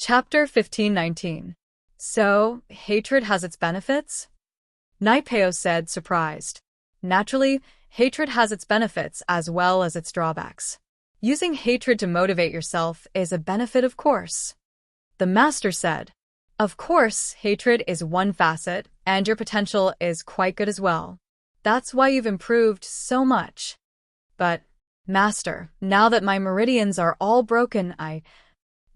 Chapter 1519. So, hatred has its benefits? Naipeo said, surprised. Naturally, hatred has its benefits as well as its drawbacks. Using hatred to motivate yourself is a benefit, of course. The master said, of course, hatred is one facet, and your potential is quite good as well. That's why you've improved so much. But, master, now that my meridians are all broken,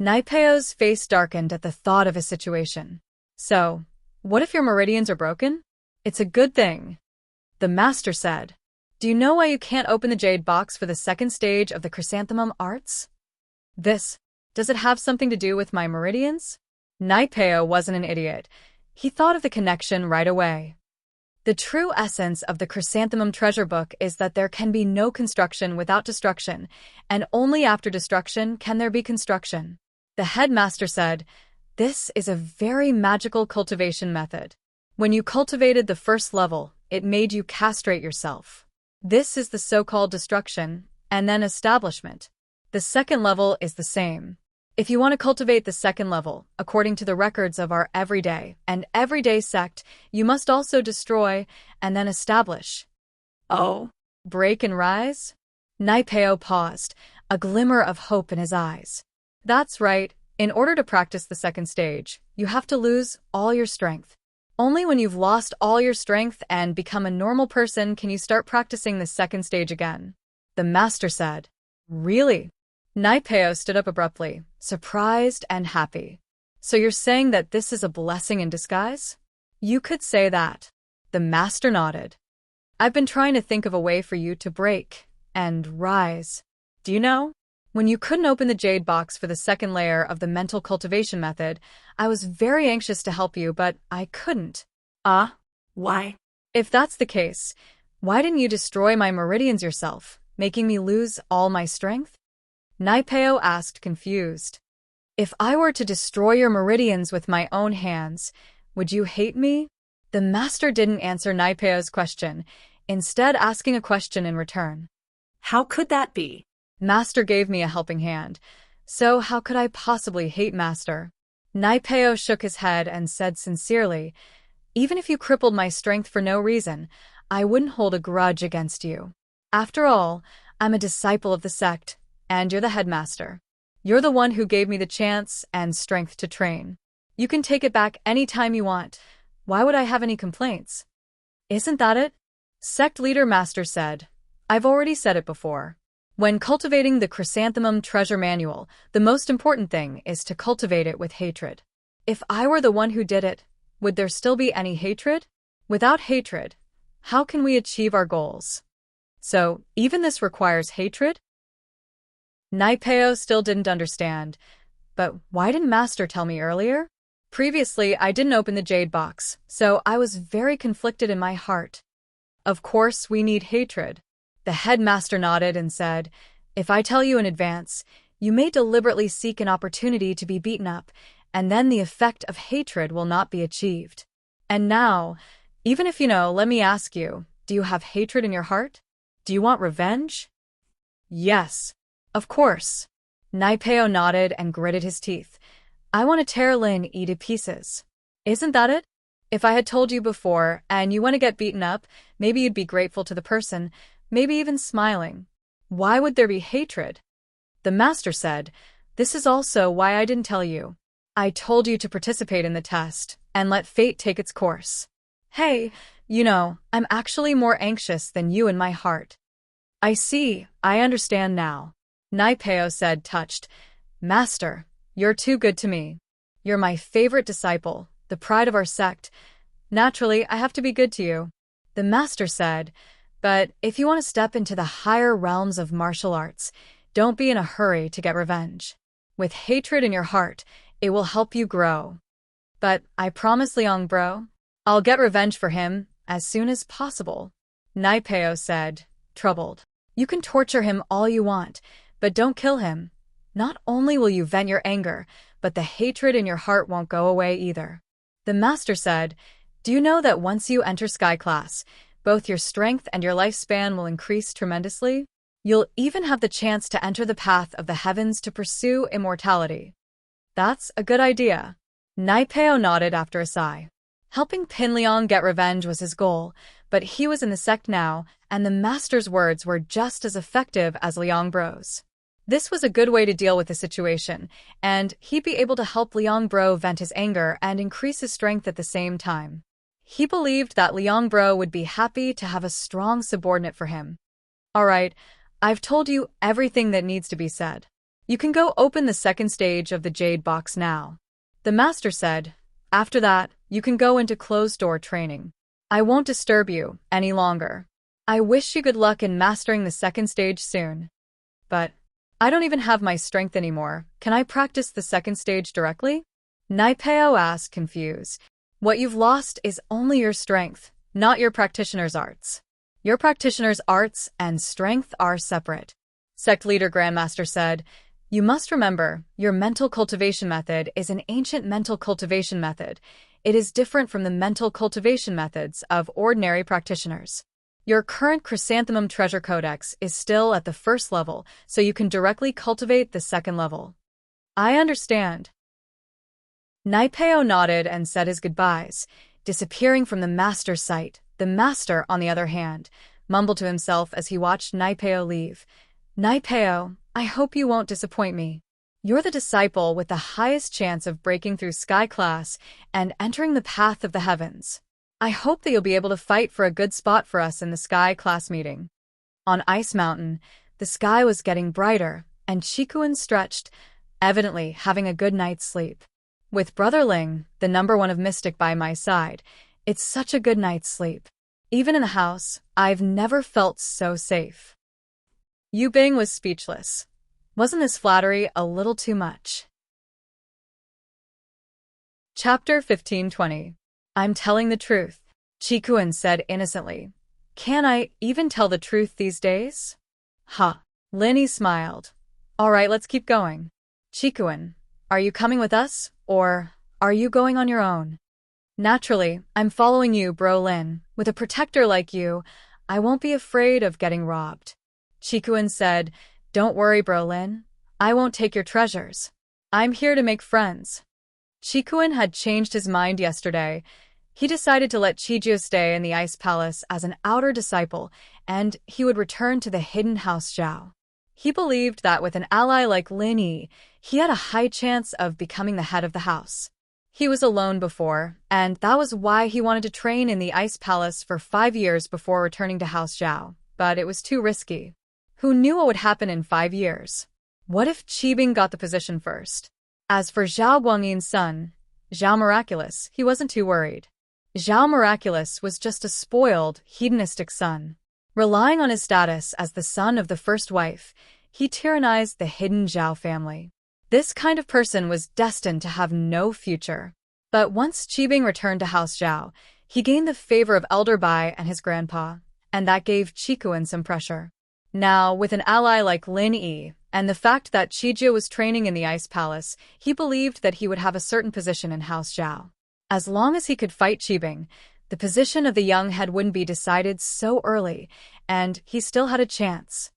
Naipeo's face darkened at the thought of his situation. So, what if your meridians are broken? It's a good thing. The master said, do you know why you can't open the jade box for the second stage of the chrysanthemum arts? Does it have something to do with my meridians? Naipeo wasn't an idiot. He thought of the connection right away. The true essence of the chrysanthemum treasure book is that there can be no construction without destruction, and only after destruction can there be construction. The headmaster said, this is a very magical cultivation method. When you cultivated the first level, it made you castrate yourself. This is the so-called destruction, and then establishment. The second level is the same. If you want to cultivate the second level, according to the records of our everyday and everyday sect, you must also destroy and then establish. Oh, break and rise? Naipeo paused, a glimmer of hope in his eyes. That's right. In order to practice the second stage, you have to lose all your strength. Only when you've lost all your strength and become a normal person can you start practicing the second stage again. The master said, really? Naipeo stood up abruptly, surprised and happy. So you're saying that this is a blessing in disguise? You could say that. The master nodded. I've been trying to think of a way for you to break and rise. Do you know? When you couldn't open the jade box for the second layer of the mental cultivation method, I was very anxious to help you, but I couldn't. Why? If that's the case, why didn't you destroy my meridians yourself, making me lose all my strength? Naipeo asked, confused. If I were to destroy your meridians with my own hands, would you hate me? The master didn't answer Naipeo's question, instead asking a question in return. How could that be? Master gave me a helping hand, so how could I possibly hate Master? Naipeo shook his head and said sincerely, even if you crippled my strength for no reason, I wouldn't hold a grudge against you. After all, I'm a disciple of the sect, and you're the headmaster. You're the one who gave me the chance and strength to train. You can take it back any time you want. Why would I have any complaints? Isn't that it? Sect leader Master said, I've already said it before. When cultivating the Chrysanthemum Treasure Manual, the most important thing is to cultivate it with hatred. If I were the one who did it, would there still be any hatred? Without hatred, how can we achieve our goals? So, even this requires hatred? Naipeo still didn't understand. But why didn't Master tell me earlier? Previously, I didn't open the jade box, so I was very conflicted in my heart. Of course, we need hatred. The headmaster nodded and said, if I tell you in advance, you may deliberately seek an opportunity to be beaten up, and then the effect of hatred will not be achieved. And now, even if you know, let me ask you, do you have hatred in your heart? Do you want revenge? Yes, of course. Naipeo nodded and gritted his teeth. I want to tear Lin Yi to pieces. Isn't that it? If I had told you before, and you want to get beaten up, maybe you'd be grateful to the person, maybe even smiling. Why would there be hatred? The master said, this is also why I didn't tell you. I told you to participate in the test, and let fate take its course. Hey, you know, I'm actually more anxious than you in my heart. I see, I understand now. Naipeo said, touched. Master, you're too good to me. You're my favorite disciple, the pride of our sect. Naturally, I have to be good to you. The master said, but if you want to step into the higher realms of martial arts, don't be in a hurry to get revenge. With hatred in your heart, it will help you grow. But I promise Liang bro, I'll get revenge for him as soon as possible. Naipeo said, troubled. You can torture him all you want, but don't kill him. Not only will you vent your anger, but the hatred in your heart won't go away either. The master said, do you know that once you enter Sky Class, both your strength and your lifespan will increase tremendously? You'll even have the chance to enter the path of the heavens to pursue immortality. That's a good idea. Naipeo nodded after a sigh. Helping Pin Liang get revenge was his goal, but he was in the sect now, and the master's words were just as effective as Liang Bro's. This was a good way to deal with the situation, and he'd be able to help Liang Bro vent his anger and increase his strength at the same time. He believed that Liang Bro would be happy to have a strong subordinate for him. Alright, I've told you everything that needs to be said. You can go open the second stage of the Jade Box now. The master said. After that, you can go into closed-door training. I won't disturb you any longer. I wish you good luck in mastering the second stage soon. But I don't even have my strength anymore. Can I practice the second stage directly? Naipeo asked, confused. What you've lost is only your strength, not your practitioner's arts. Your practitioner's arts and strength are separate. Sect leader Grandmaster said, you must remember, your mental cultivation method is an ancient mental cultivation method. It is different from the mental cultivation methods of ordinary practitioners. Your current Chrysanthemum Treasure Codex is still at the first level, so you can directly cultivate the second level. I understand. Naipeo nodded and said his goodbyes, disappearing from the master's sight. The master, on the other hand, mumbled to himself as he watched Naipeo leave. Naipeo, I hope you won't disappoint me. You're the disciple with the highest chance of breaking through Sky Class and entering the path of the heavens. I hope that you'll be able to fight for a good spot for us in the Sky Class meeting. On Ice Mountain, the sky was getting brighter, and Chikuin stretched, evidently having a good night's sleep. With Brother Ling, the number one of Mystic by my side, it's such a good night's sleep. Even in the house, I've never felt so safe. Yu Bing was speechless. Wasn't this flattery a little too much? Chapter 1520. I'm telling the truth, Chikuin said innocently. Can I even tell the truth these days? Huh. Linny smiled. All right, let's keep going. Chikuin, are you coming with us, or are you going on your own? Naturally, I'm following you, Bro Lin. With a protector like you, I won't be afraid of getting robbed. Chikuin said, Don't worry, Bro Lin. I won't take your treasures. I'm here to make friends. Chikuin had changed his mind yesterday. He decided to let Chijio stay in the Ice Palace as an outer disciple, and he would return to the hidden House Zhao. He believed that with an ally like Lin Yi, he had a high chance of becoming the head of the house. He was alone before, and that was why he wanted to train in the Ice Palace for 5 years before returning to House Zhao, but it was too risky. Who knew what would happen in 5 years? What if Qibing got the position first? As for Zhao Guangyin's son, Zhao Miraculous, he wasn't too worried. Zhao Miraculous was just a spoiled, hedonistic son. Relying on his status as the son of the first wife, he tyrannized the hidden Zhao family. This kind of person was destined to have no future. But once Qibing returned to House Zhao, he gained the favor of Elder Bai and his grandpa, and that gave Chikuin some pressure. Now, with an ally like Lin Yi, and the fact that Chijio was training in the Ice Palace, he believed that he would have a certain position in House Zhao. As long as he could fight Qibing, the position of the young head wouldn't be decided so early, and he still had a chance.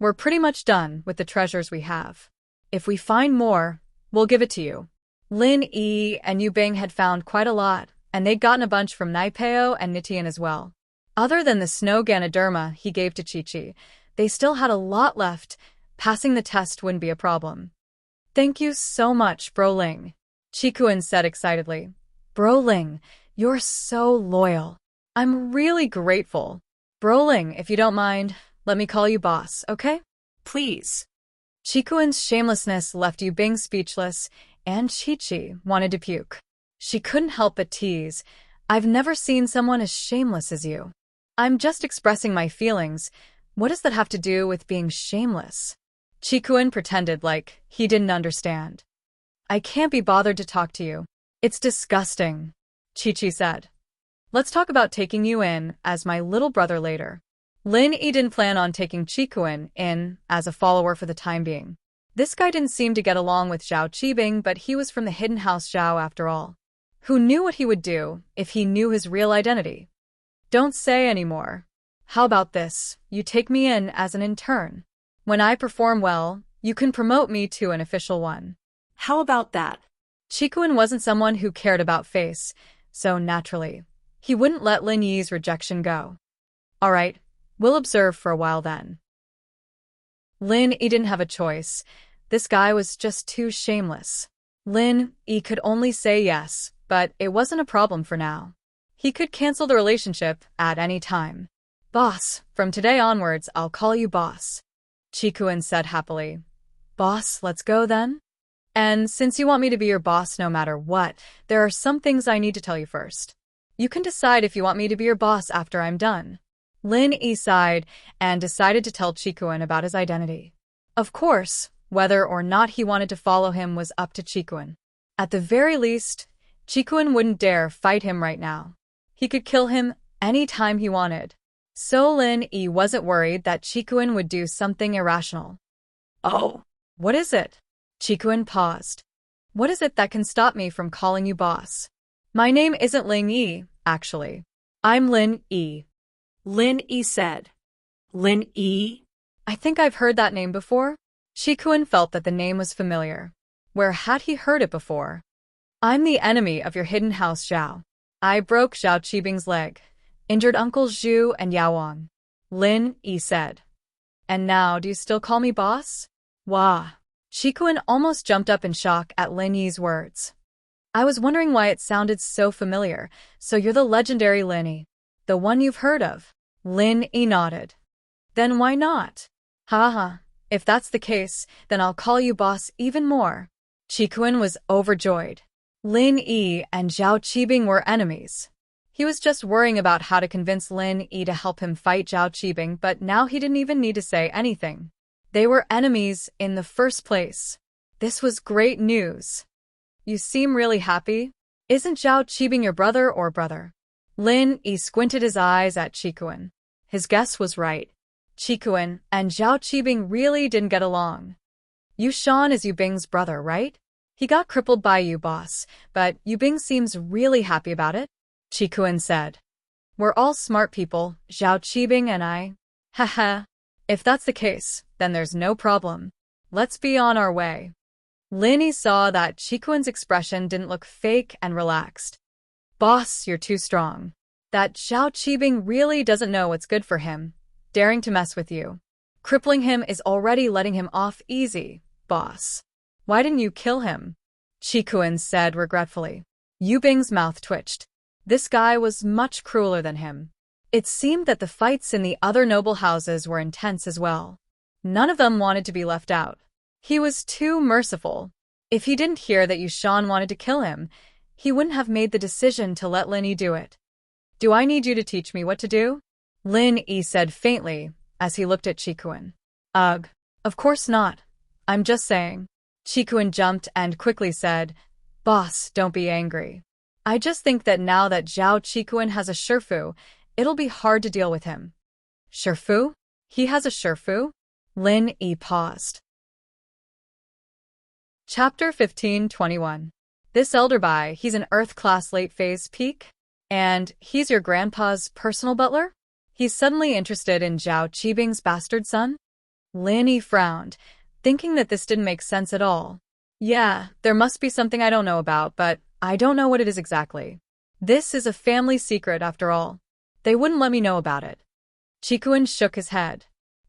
We're pretty much done with the treasures we have. If we find more, we'll give it to you. Lin Yi and Yu Bing had found quite a lot, and they'd gotten a bunch from Naipeo and Nitian as well. Other than the snow Ganoderma he gave to Chi-Chi, they still had a lot left. Passing the test wouldn't be a problem. Thank you so much, Bro Ling, Chikuin said excitedly. Bro Ling, you're so loyal. I'm really grateful. Bro Ling, if you don't mind, let me call you boss, okay? Please. Chikuin's shamelessness left Yu Bing speechless, and Chi-Chi wanted to puke. She couldn't help but tease. I've never seen someone as shameless as you. I'm just expressing my feelings. What does that have to do with being shameless? Chikuin pretended like he didn't understand. I can't be bothered to talk to you. It's disgusting, Chi-Chi said. Let's talk about taking you in as my little brother later. Lin Yi didn't plan on taking Chikuin in as a follower for the time being. This guy didn't seem to get along with Zhao Qibing, but he was from the hidden House Zhao after all. Who knew what he would do if he knew his real identity? Don't say any more. How about this? You take me in as an intern. When I perform well, you can promote me to an official one. How about that? Chikuin wasn't someone who cared about face, so naturally, he wouldn't let Lin Yi's rejection go. All right, we'll observe for a while then. Lin Yi didn't have a choice. This guy was just too shameless. Lin Yi could only say yes, but it wasn't a problem for now. He could cancel the relationship at any time. Boss, from today onwards, I'll call you boss. Chikuin said happily. Boss, let's go then? And since you want me to be your boss no matter what, there are some things I need to tell you first. You can decide if you want me to be your boss after I'm done. Lin Yi sighed and decided to tell Chikuin about his identity. Of course, whether or not he wanted to follow him was up to Chikuin. At the very least, Chikuin wouldn't dare fight him right now. He could kill him any time he wanted. So Lin Yi wasn't worried that Chikuin would do something irrational. Oh, What is it? Chikuin paused. What is it that can stop me from calling you boss? My name isn't Lin Yi, actually. I'm Lin Yi. Lin Yi said. Lin Yi? I think I've heard that name before. Chikuin felt that the name was familiar. Where had he heard it before? I'm the enemy of your hidden house, Zhao. I broke Zhao Qibing's leg, injured Uncles Zhu and Yaowang. Lin Yi said. And now, do you still call me boss? Wah. Chikuin almost jumped up in shock at Lin Yi's words. I was wondering why it sounded so familiar. So you're the legendary Lin Yi, the one you've heard of? Lin Yi nodded. Then why not? Haha, if that's the case, then I'll call you boss even more. Chikuin was overjoyed. Lin Yi and Zhao Qibing were enemies. He was just worrying about how to convince Lin Yi to help him fight Zhao Qibing, but now he didn't even need to say anything. They were enemies in the first place. This was great news. You seem really happy. Isn't Zhao Qibing your brother or brother? Lin Yi squinted his eyes at Chikuin. His guess was right. Chikuin and Zhao Qibing really didn't get along. Yushan is Yubing's brother, right? He got crippled by you, boss, but Yubing seems really happy about it, Chikuin said. We're all smart people, Zhao Qibing and I. Haha. If that's the case, then there's no problem. Let's be on our way. Lin Yi saw that Chikuin's expression didn't look fake and relaxed. Boss, you're too strong. That Zhao Qibing really doesn't know what's good for him, daring to mess with you. Crippling him is already letting him off easy, boss. Why didn't you kill him? Chikuin said regretfully. Yubing's mouth twitched. This guy was much crueler than him. It seemed that the fights in the other noble houses were intense as well. None of them wanted to be left out. He was too merciful. If he didn't hear that Yushan wanted to kill him, he wouldn't have made the decision to let Lin Yi do it. Do I need you to teach me what to do? Lin Yi said faintly as he looked at Chikuin. Ugh, of course not. I'm just saying. Chikuin jumped and quickly said, Boss, don't be angry. I just think that now that Zhao Chikuin has a Shifu, it'll be hard to deal with him. Shifu? He has a Shifu? Lin Yi paused. Chapter 15:21. This elderby, he's an Earth-class late-phase peak? And he's your grandpa's personal butler? He's suddenly interested in Zhao Qibing's bastard son? Lin Yi frowned, thinking that this didn't make sense at all. Yeah, there must be something I don't know about, but I don't know what it is exactly. This is a family secret after all. They wouldn't let me know about it. Chikuin shook his head.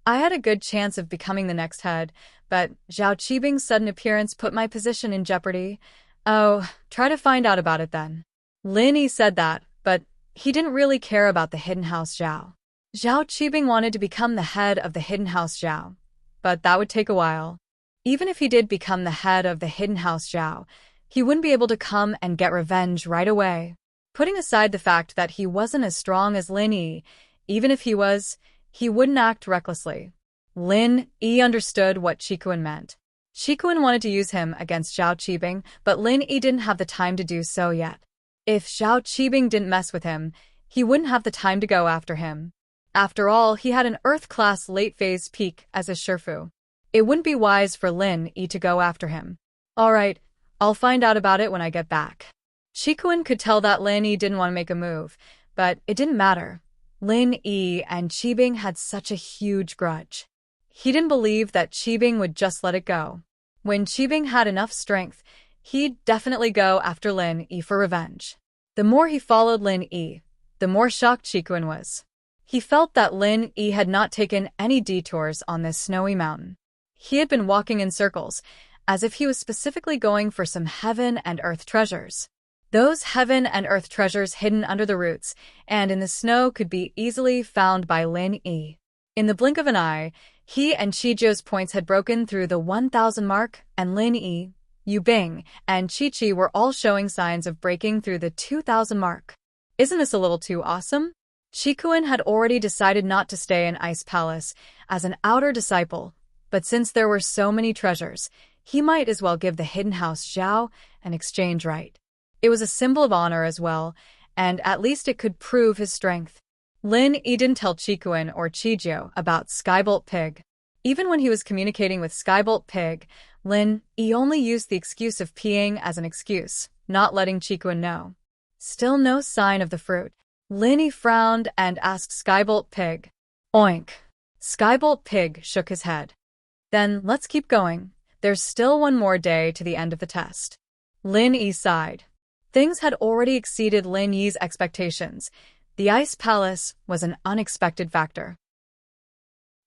I had a good chance of becoming the next head, but Zhao Qibing's sudden appearance put my position in jeopardy. Oh, try to find out about it then. Lin Yi said that, but he didn't really care about the hidden house Zhao. Zhao Qibing wanted to become the head of the hidden house Zhao, but that would take a while. Even if he did become the head of the hidden house Zhao, he wouldn't be able to come and get revenge right away. Putting aside the fact that he wasn't as strong as Lin Yi, even if he was, he wouldn't act recklessly. Lin Yi understood what Chikuin meant. Chikuin wanted to use him against Zhao Qibing, but Lin Yi didn't have the time to do so yet. If Zhao Qibing didn't mess with him, he wouldn't have the time to go after him. After all, he had an Earth-class late-phase peak as a Shifu. It wouldn't be wise for Lin Yi to go after him. All right, I'll find out about it when I get back. Chikuin could tell that Lin Yi didn't want to make a move, but it didn't matter. Lin Yi and Qibing had such a huge grudge. He didn't believe that Qibing would just let it go. When Qibing had enough strength, he'd definitely go after Lin Yi for revenge. The more he followed Lin Yi, the more shocked Qikuan was. He felt that Lin Yi had not taken any detours on this snowy mountain. He had been walking in circles, as if he was specifically going for some heaven and earth treasures. Those heaven and earth treasures hidden under the roots and in the snow could be easily found by Lin Yi. In the blink of an eye, he and Qizhou's points had broken through the 1,000 mark, and Lin Yi, Yu Bing, and Qi were all showing signs of breaking through the 2,000 mark. Isn't this a little too awesome? Qikuan had already decided not to stay in Ice Palace as an outer disciple, but since there were so many treasures, he might as well give the hidden house Zhao an exchange right. It was a symbol of honor as well, and at least it could prove his strength. Lin Yi didn't tell Qikuan or Qizhou about Skybolt Pig. Even when he was communicating with Skybolt Pig, Lin Yi only used the excuse of peeing as an excuse, not letting Qikuan know. Still no sign of the fruit. Lin Yi frowned and asked Skybolt Pig. Oink. Skybolt Pig shook his head. Then let's keep going. There's still one more day to the end of the test. Lin Yi sighed. Things had already exceeded Lin Yi's expectations. The Ice Palace was an unexpected factor.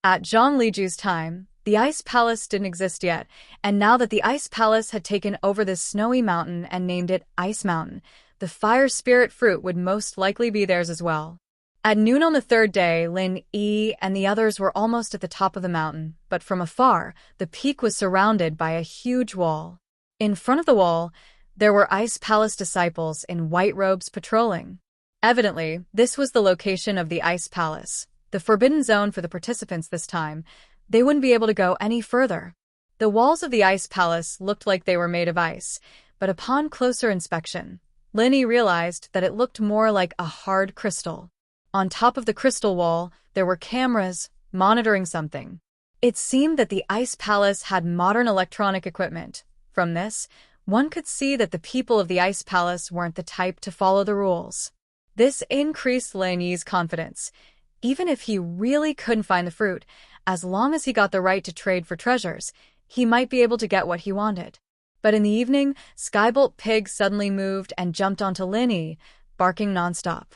At Zhang Liju's time, the Ice Palace didn't exist yet, and now that the Ice Palace had taken over this snowy mountain and named it Ice Mountain, the fire spirit fruit would most likely be theirs as well. At noon on the third day, Lin Yi and the others were almost at the top of the mountain, but from afar, the peak was surrounded by a huge wall. In front of the wall, there were Ice Palace disciples in white robes patrolling. Evidently, this was the location of the Ice Palace, the forbidden zone for the participants this time. They wouldn't be able to go any further. The walls of the Ice Palace looked like they were made of ice, but upon closer inspection, Lin Yi realized that it looked more like a hard crystal. On top of the crystal wall, there were cameras monitoring something. It seemed that the Ice Palace had modern electronic equipment. From this, one could see that the people of the Ice Palace weren't the type to follow the rules. This increased Lin Yi's confidence. Even if he really couldn't find the fruit, as long as he got the right to trade for treasures, he might be able to get what he wanted. But in the evening, Skybolt Pig suddenly moved and jumped onto Lin Yi, barking nonstop.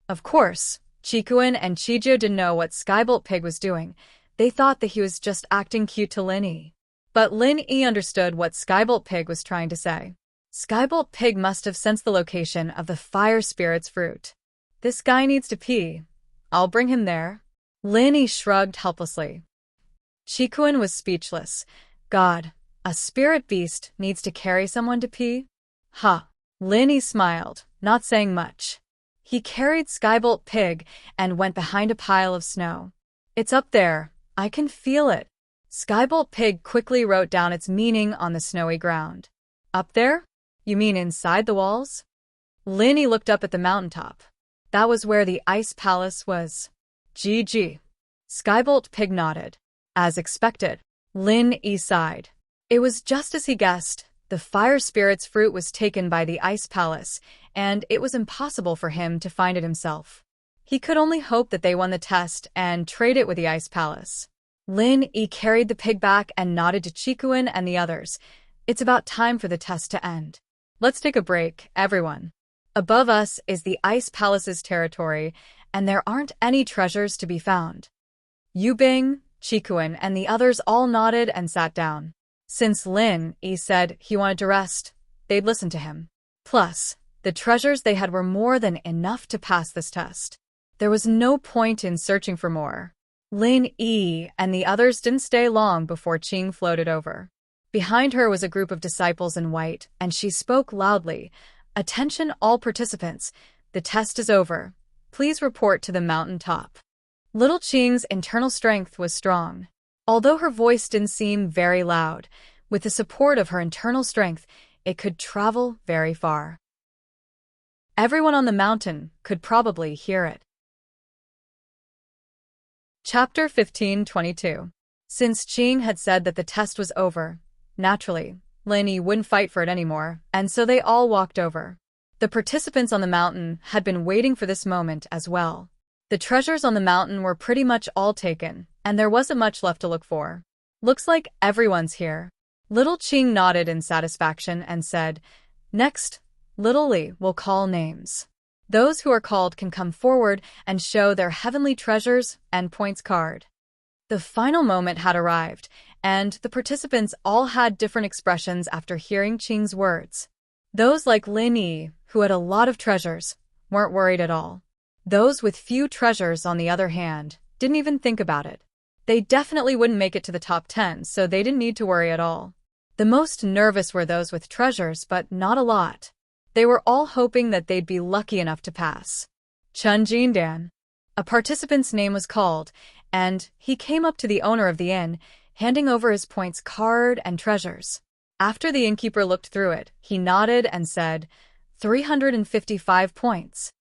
Of course, Qikuan and Qizhou didn't know what Skybolt Pig was doing. They thought that he was just acting cute to Lin Yi. But Lin Yi understood what Skybolt Pig was trying to say. Skybolt Pig must have sensed the location of the fire spirit's fruit. This guy needs to pee. I'll bring him there. Lin Yi shrugged helplessly. Qikuan was speechless. God, a spirit beast needs to carry someone to pee? Ha! Lin Yi smiled, not saying much. He carried Skybolt Pig and went behind a pile of snow. It's up there. I can feel it. Skybolt Pig quickly wrote down its meaning on the snowy ground. Up there? You mean inside the walls? Lin Yi looked up at the mountaintop. That was where the Ice Palace was. GG. Skybolt Pig nodded. As expected, Lin Yi sighed. It was just as he guessed. The fire spirit's fruit was taken by the Ice Palace, and it was impossible for him to find it himself. He could only hope that they won the test and trade it with the Ice Palace. Lin Yi carried the pig back and nodded to Qikuan and the others. It's about time for the test to end. Let's take a break, everyone. Above us is the Ice Palace's territory, and there aren't any treasures to be found. Yu Bing, Qikuan, and the others all nodded and sat down. Since Lin Yi said he wanted to rest, they'd listen to him. Plus, the treasures they had were more than enough to pass this test. There was no point in searching for more. Lin Yi and the others didn't stay long before Qing floated over. Behind her was a group of disciples in white, and she spoke loudly. Attention all participants, the test is over. Please report to the mountain top. Little Qing's internal strength was strong. Although her voice didn't seem very loud, with the support of her internal strength, it could travel very far. Everyone on the mountain could probably hear it. Chapter 15:22. Since Qing had said that the test was over, naturally, Lin Yi wouldn't fight for it anymore, and so they all walked over. The participants on the mountain had been waiting for this moment as well. The treasures on the mountain were pretty much all taken, and there wasn't much left to look for. Looks like everyone's here. Little Qing nodded in satisfaction and said, "Next, Little Li will call names. Those who are called can come forward and show their heavenly treasures and points card." The final moment had arrived, and the participants all had different expressions after hearing Qing's words. Those like Lin Yi, who had a lot of treasures, weren't worried at all. Those with few treasures, on the other hand, didn't even think about it. They definitely wouldn't make it to the top 10, so they didn't need to worry at all. The most nervous were those with treasures, but not a lot. They were all hoping that they'd be lucky enough to pass. Chun Jindan. A participant's name was called, and he came up to the owner of the inn, handing over his points card and treasures. After the innkeeper looked through it, he nodded and said, 355 points.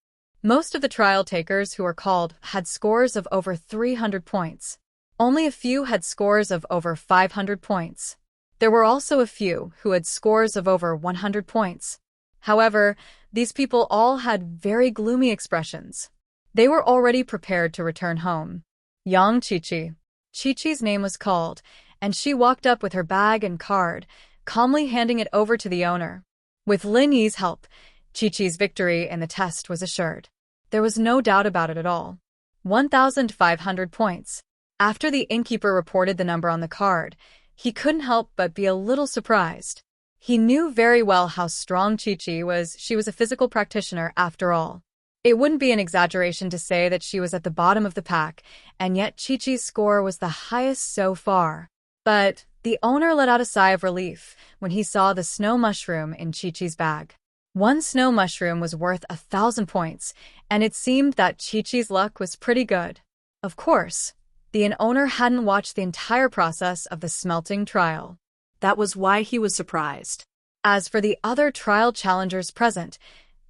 Most of the trial takers who were called had scores of over 300 points. Only a few had scores of over 500 points. There were also a few who had scores of over 100 points. However, these people all had very gloomy expressions. They were already prepared to return home. Yang Qiqi. Qiqi's name was called, and she walked up with her bag and card, calmly handing it over to the owner. With Lin Yi's help, Qiqi's victory in the test was assured. There was no doubt about it at all. 1,500 points. After the innkeeper reported the number on the card, he couldn't help but be a little surprised. He knew very well how strong Qiqi was. She was a physical practitioner after all. It wouldn't be an exaggeration to say that she was at the bottom of the pack, and yet Qiqi's score was the highest so far. But the owner let out a sigh of relief when he saw the snow mushroom in Qiqi's bag. One snow mushroom was worth 1,000 points, and it seemed that Qiqi's luck was pretty good. Of course, the inn owner hadn't watched the entire process of the smelting trial. That was why he was surprised. As for the other trial challengers present,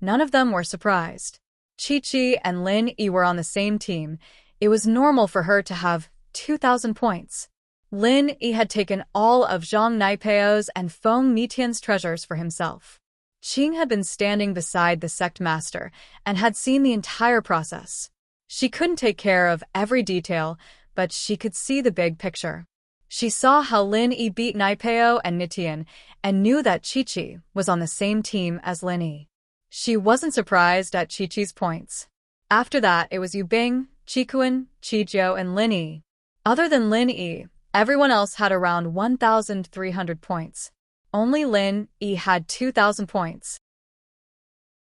none of them were surprised. Qiqi and Lin Yi were on the same team. It was normal for her to have 2,000 points. Lin Yi had taken all of Zhang Naipeo's and Feng Nitian's treasures for himself. Qing had been standing beside the sect master and had seen the entire process. She couldn't take care of every detail, but she could see the big picture. She saw how Lin Yi beat Naipeo and Nitian and knew that Qiqi was on the same team as Lin Yi. She wasn't surprised at Qiqi's points. After that, it was Yu Bing, Qikuan, Qijiu, and Lin Yi. Other than Lin Yi, everyone else had around 1,300 points. Only Lin Yi had 2,000 points.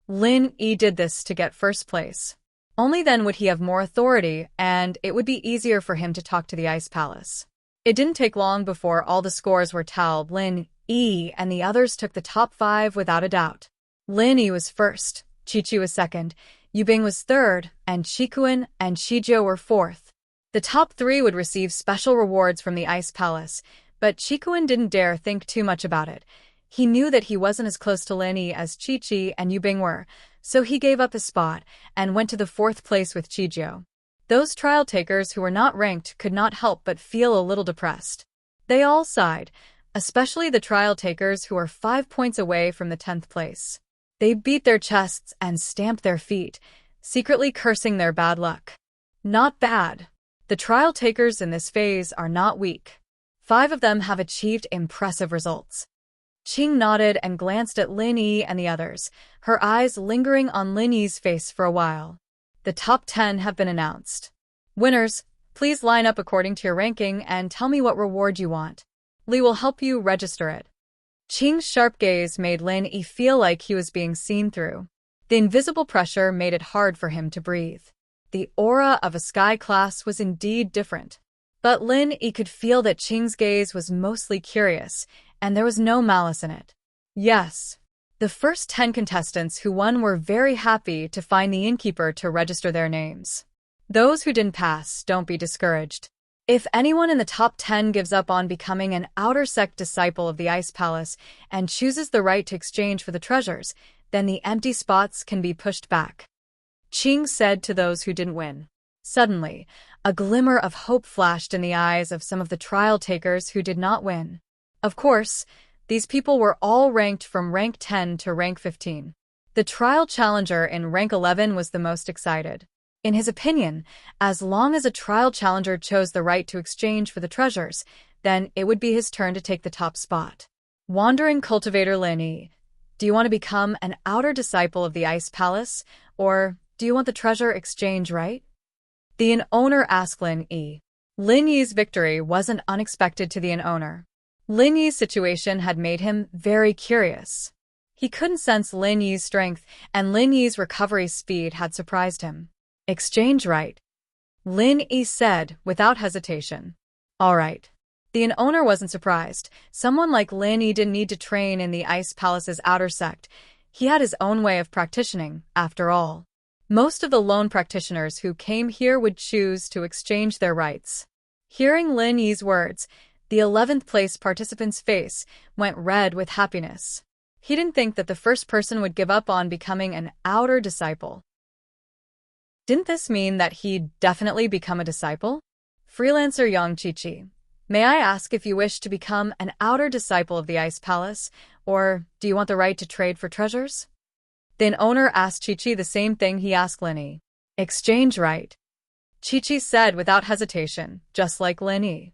Lin Yi did this to get first place. Only then would he have more authority, and it would be easier for him to talk to the Ice Palace. It didn't take long before all the scores were tallied. Lin Yi and the others took the top 5 without a doubt. Lin Yi was first, Qiqi was second, Yu Bing was third, and Qikuan and Qijiu were fourth. The top 3 would receive special rewards from the Ice Palace, but Qikuan didn't dare think too much about it. He knew that he wasn't as close to Lin Yi as Qiqi and Yu Bing were, so he gave up his spot and went to the 4th place with Qijiu. Those trial takers who were not ranked could not help but feel a little depressed. They all sighed, especially the trial takers who were 5 points away from the 10th place. They beat their chests and stamped their feet, secretly cursing their bad luck. Not bad. The trial takers in this phase are not weak. 5 of them have achieved impressive results. Qing nodded and glanced at Lin Yi and the others, her eyes lingering on Lin Yi's face for a while. The top 10 have been announced. Winners, please line up according to your ranking and tell me what reward you want. Li will help you register it. Qing's sharp gaze made Lin Yi feel like he was being seen through. The invisible pressure made it hard for him to breathe. The aura of a sky class was indeed different. But Lin Yi could feel that Qing's gaze was mostly curious, and there was no malice in it. Yes. The first 10 contestants who won were very happy to find the innkeeper to register their names. Those who didn't pass, don't be discouraged. If anyone in the top 10 gives up on becoming an outer sect disciple of the Ice Palace and chooses the right to exchange for the treasures, then the empty spots can be pushed back. Qing said to those who didn't win. Suddenly, a glimmer of hope flashed in the eyes of some of the trial takers who did not win. Of course, these people were all ranked from rank 10 to rank 15. The trial challenger in rank 11 was the most excited. In his opinion, as long as a trial challenger chose the right to exchange for the treasures, then it would be his turn to take the top spot. Wandering cultivator Lin Yi, do you want to become an outer disciple of the Ice Palace, or do you want the treasure exchange right? The inn owner asked Lin Yi. Lin Yi's victory wasn't unexpected to the inn owner. Lin Yi's situation had made him very curious. He couldn't sense Lin Yi's strength, and Lin Yi's recovery speed had surprised him. Exchange right, Lin Yi said without hesitation. All right. The inn owner wasn't surprised. Someone like Lin Yi didn't need to train in the Ice Palace's outer sect. He had his own way of practicing, after all. Most of the lone practitioners who came here would choose to exchange their rights. Hearing Lin Yi's words, the 11th place participant's face went red with happiness. He didn't think that the first person would give up on becoming an outer disciple. Didn't this mean that he'd definitely become a disciple? Freelancer Yang Qiqi, may I ask if you wish to become an outer disciple of the Ice Palace, or do you want the right to trade for treasures? The inn owner asked Qiqi the same thing he asked Lin Yi. Exchange right, Qiqi said without hesitation, just like Lin Yi.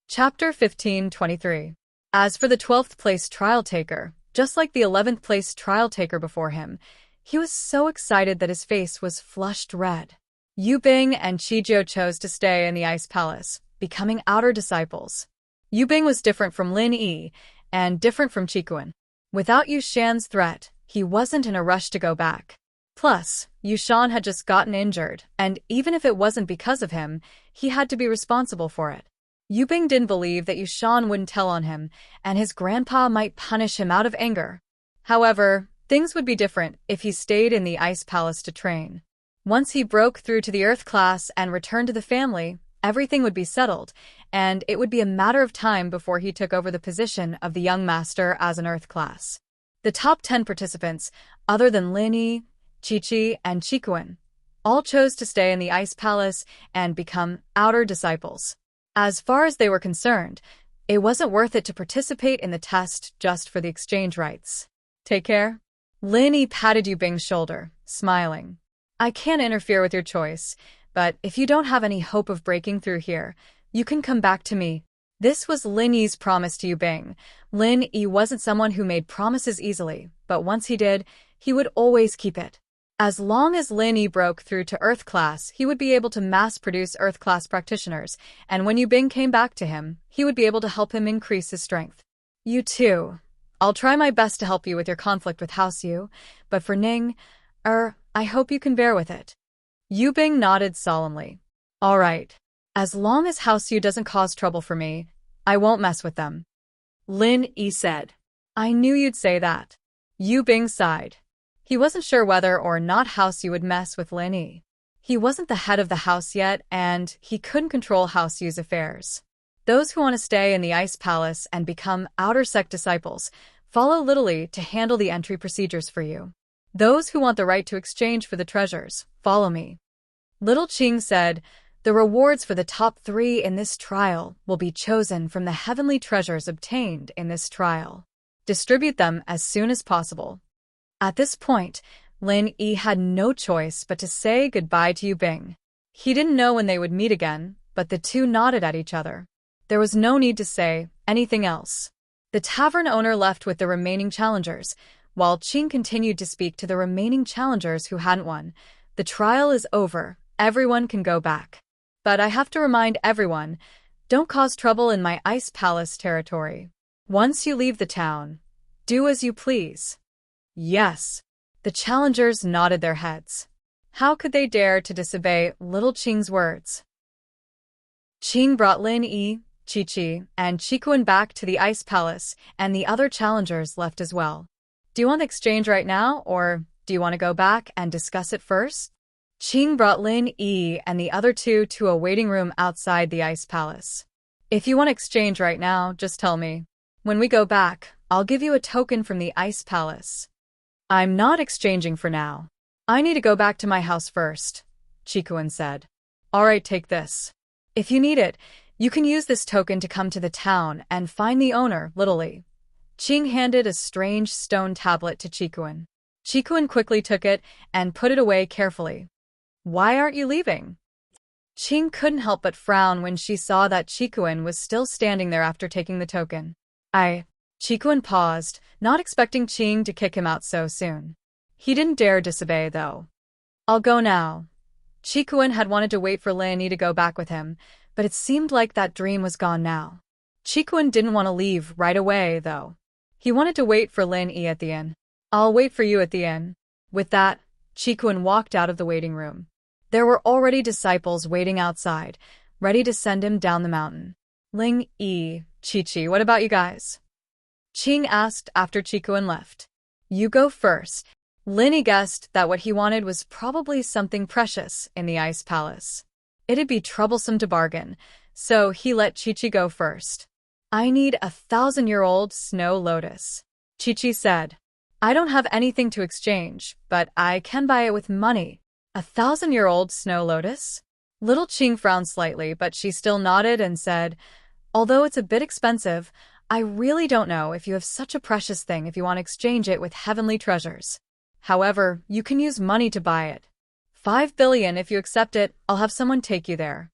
Chapter 15:23. As for the 12th place trial taker, just like the 11th place trial taker before him, he was so excited that his face was flushed red. Yu Bing and Qizhou chose to stay in the Ice Palace, becoming outer disciples. Yu Bing was different from Lin Yi, and different from Qikuan. Without Yu Shan's threat, he wasn't in a rush to go back. Plus, Yu Shan had just gotten injured, and even if it wasn't because of him, he had to be responsible for it. Yu Bing didn't believe that Yu Shan wouldn't tell on him, and his grandpa might punish him out of anger. However, things would be different if he stayed in the Ice Palace to train. Once he broke through to the Earth class and returned to the family, everything would be settled, and it would be a matter of time before he took over the position of the young master as an Earth class. The top 10 participants, other than Lin Yi, Qiqi, and Qikuan, all chose to stay in the Ice Palace and become outer disciples. As far as they were concerned, it wasn't worth it to participate in the test just for the exchange rights. Take care. Lin Yi patted Yu Bing's shoulder, smiling. I can't interfere with your choice, but if you don't have any hope of breaking through here, you can come back to me. This was Lin Yi's promise to Yu Bing. Lin Yi wasn't someone who made promises easily, but once he did, he would always keep it. As long as Lin Yi broke through to Earth class, he would be able to mass-produce Earth class practitioners, and when Yu Bing came back to him, he would be able to help him increase his strength. You too. I'll try my best to help you with your conflict with House Yu, but for Ning, I hope you can bear with it. Yu Bing nodded solemnly. All right. As long as House Yu doesn't cause trouble for me, I won't mess with them. Lin Yi said. I knew you'd say that. Yu Bing sighed. He wasn't sure whether or not House Yu would mess with Lin Yi. He wasn't the head of the house yet, and he couldn't control House Yu's affairs. Those who want to stay in the Ice Palace and become outer sect disciples follow Little Yi to handle the entry procedures for you. Those who want the right to exchange for the treasures, follow me. Little Qing said, the rewards for the top 3 in this trial will be chosen from the heavenly treasures obtained in this trial. Distribute them as soon as possible. At this point, Lin Yi had no choice but to say goodbye to Yu Bing. He didn't know when they would meet again, but the two nodded at each other. There was no need to say anything else. The tavern owner left with the remaining challengers, while Qing continued to speak to the remaining challengers who hadn't won. The trial is over. Everyone can go back. But I have to remind everyone, don't cause trouble in my Ice Palace territory. Once you leave the town, do as you please. Yes. The challengers nodded their heads. How could they dare to disobey little Qing's words? Qing brought Lin Yi, Qiqi, and Qikuan back to the Ice Palace, and the other challengers left as well. Do you want the exchange right now, or do you want to go back and discuss it first? Qing brought Lin Yi and the other two to a waiting room outside the Ice Palace. If you want to exchange right now, just tell me. When we go back, I'll give you a token from the Ice Palace. I'm not exchanging for now. I need to go back to my house first, Qikuan said. All right, take this. If you need it, you can use this token to come to the town and find the owner, Little Yi. Qing handed a strange stone tablet to Qikuan. Qikuan quickly took it and put it away carefully. Why aren't you leaving? Qing couldn't help but frown when she saw that Chikuan was still standing there after taking the token. Chikuan paused, not expecting Qing to kick him out so soon. He didn't dare disobey, though. I'll go now. Chikuan had wanted to wait for Lin Yi to go back with him, but it seemed like that dream was gone now. Chikuan didn't want to leave right away, though. He wanted to wait for Lin Yi at the inn. I'll wait for you at the inn. With that, Chikuan walked out of the waiting room. There were already disciples waiting outside, ready to send him down the mountain. Ling Yi, Chi-Chi, what about you guys? Qing asked after Chikuan left. You go first. Lin Yi guessed that what he wanted was probably something precious in the Ice Palace. It'd be troublesome to bargain, so he let Chi-Chi go first. I need 1,000-year-old snow lotus, Chi-Chi said. I don't have anything to exchange, but I can buy it with money. 1,000-year-old snow lotus? Little Qing frowned slightly, but she still nodded and said, although it's a bit expensive, I really don't know if you have such a precious thing if you want to exchange it with heavenly treasures. However, you can use money to buy it. 5 billion if you accept it, I'll have someone take you there.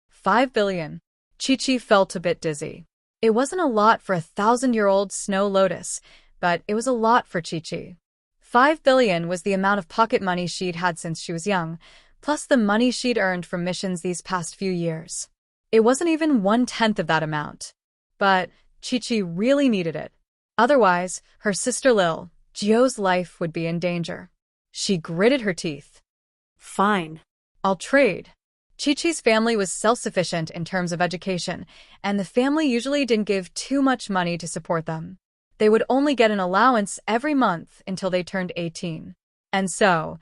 5 billion. Chi-Chi felt a bit dizzy. It wasn't a lot for 1,000-year-old snow lotus, but it was a lot for Chi-Chi. 5 billion was the amount of pocket money she'd had since she was young, plus the money she'd earned from missions these past few years. It wasn't even 1/10 of that amount. But Chi-Chi really needed it. Otherwise, her sister Lil, Jio's life would be in danger. She gritted her teeth. Fine. I'll trade. Chi-Chi's family was self-sufficient in terms of education, and the family usually didn't give too much money to support them. They would only get an allowance every month until they turned 18. And so,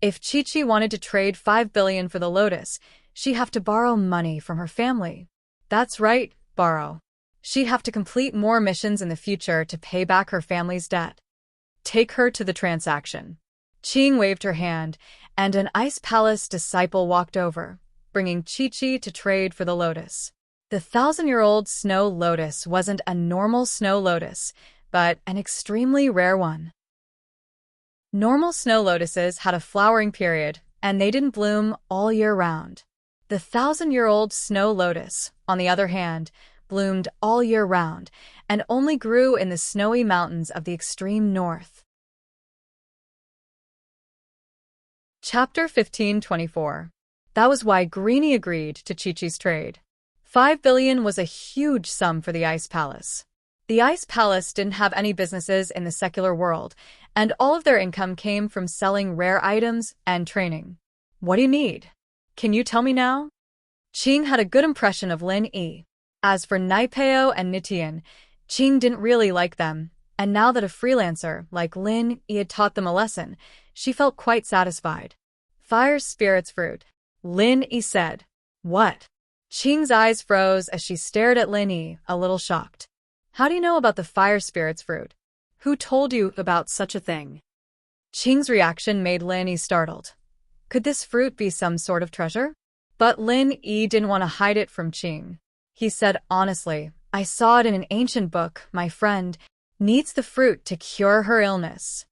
if Chi-Chi wanted to trade 5 billion for the lotus, she'd have to borrow money from her family. That's right, borrow. She'd have to complete more missions in the future to pay back her family's debt. Take her to the transaction. Qing waved her hand, and an Ice Palace disciple walked over, bringing Chi-Chi to trade for the lotus. The 1,000-year-old snow lotus wasn't a normal snow lotus, but an extremely rare one. Normal snow lotuses had a flowering period, and they didn't bloom all year round. The 1,000-year-old snow lotus, on the other hand, bloomed all year round, and only grew in the snowy mountains of the extreme north. Chapter 1524. That was why Greenie agreed to Chi-Chi's trade. 5 billion was a huge sum for the Ice Palace. The Ice Palace didn't have any businesses in the secular world, and all of their income came from selling rare items and training. What do you need? Can you tell me now? Qing had a good impression of Lin Yi. As for Naipeo and Nitian, Qing didn't really like them, and now that a freelancer like Lin Yi had taught them a lesson, she felt quite satisfied. Fire spirits fruit, Lin Yi said. What? Qing's eyes froze as she stared at Lin Yi, a little shocked. How do you know about the fire spirits fruit? Who told you about such a thing? Qing's reaction made Lin Yi startled. Could this fruit be some sort of treasure? But Lin Yi didn't want to hide it from Qing. He said honestly, I saw it in an ancient book. My friend needs the fruit to cure her illness.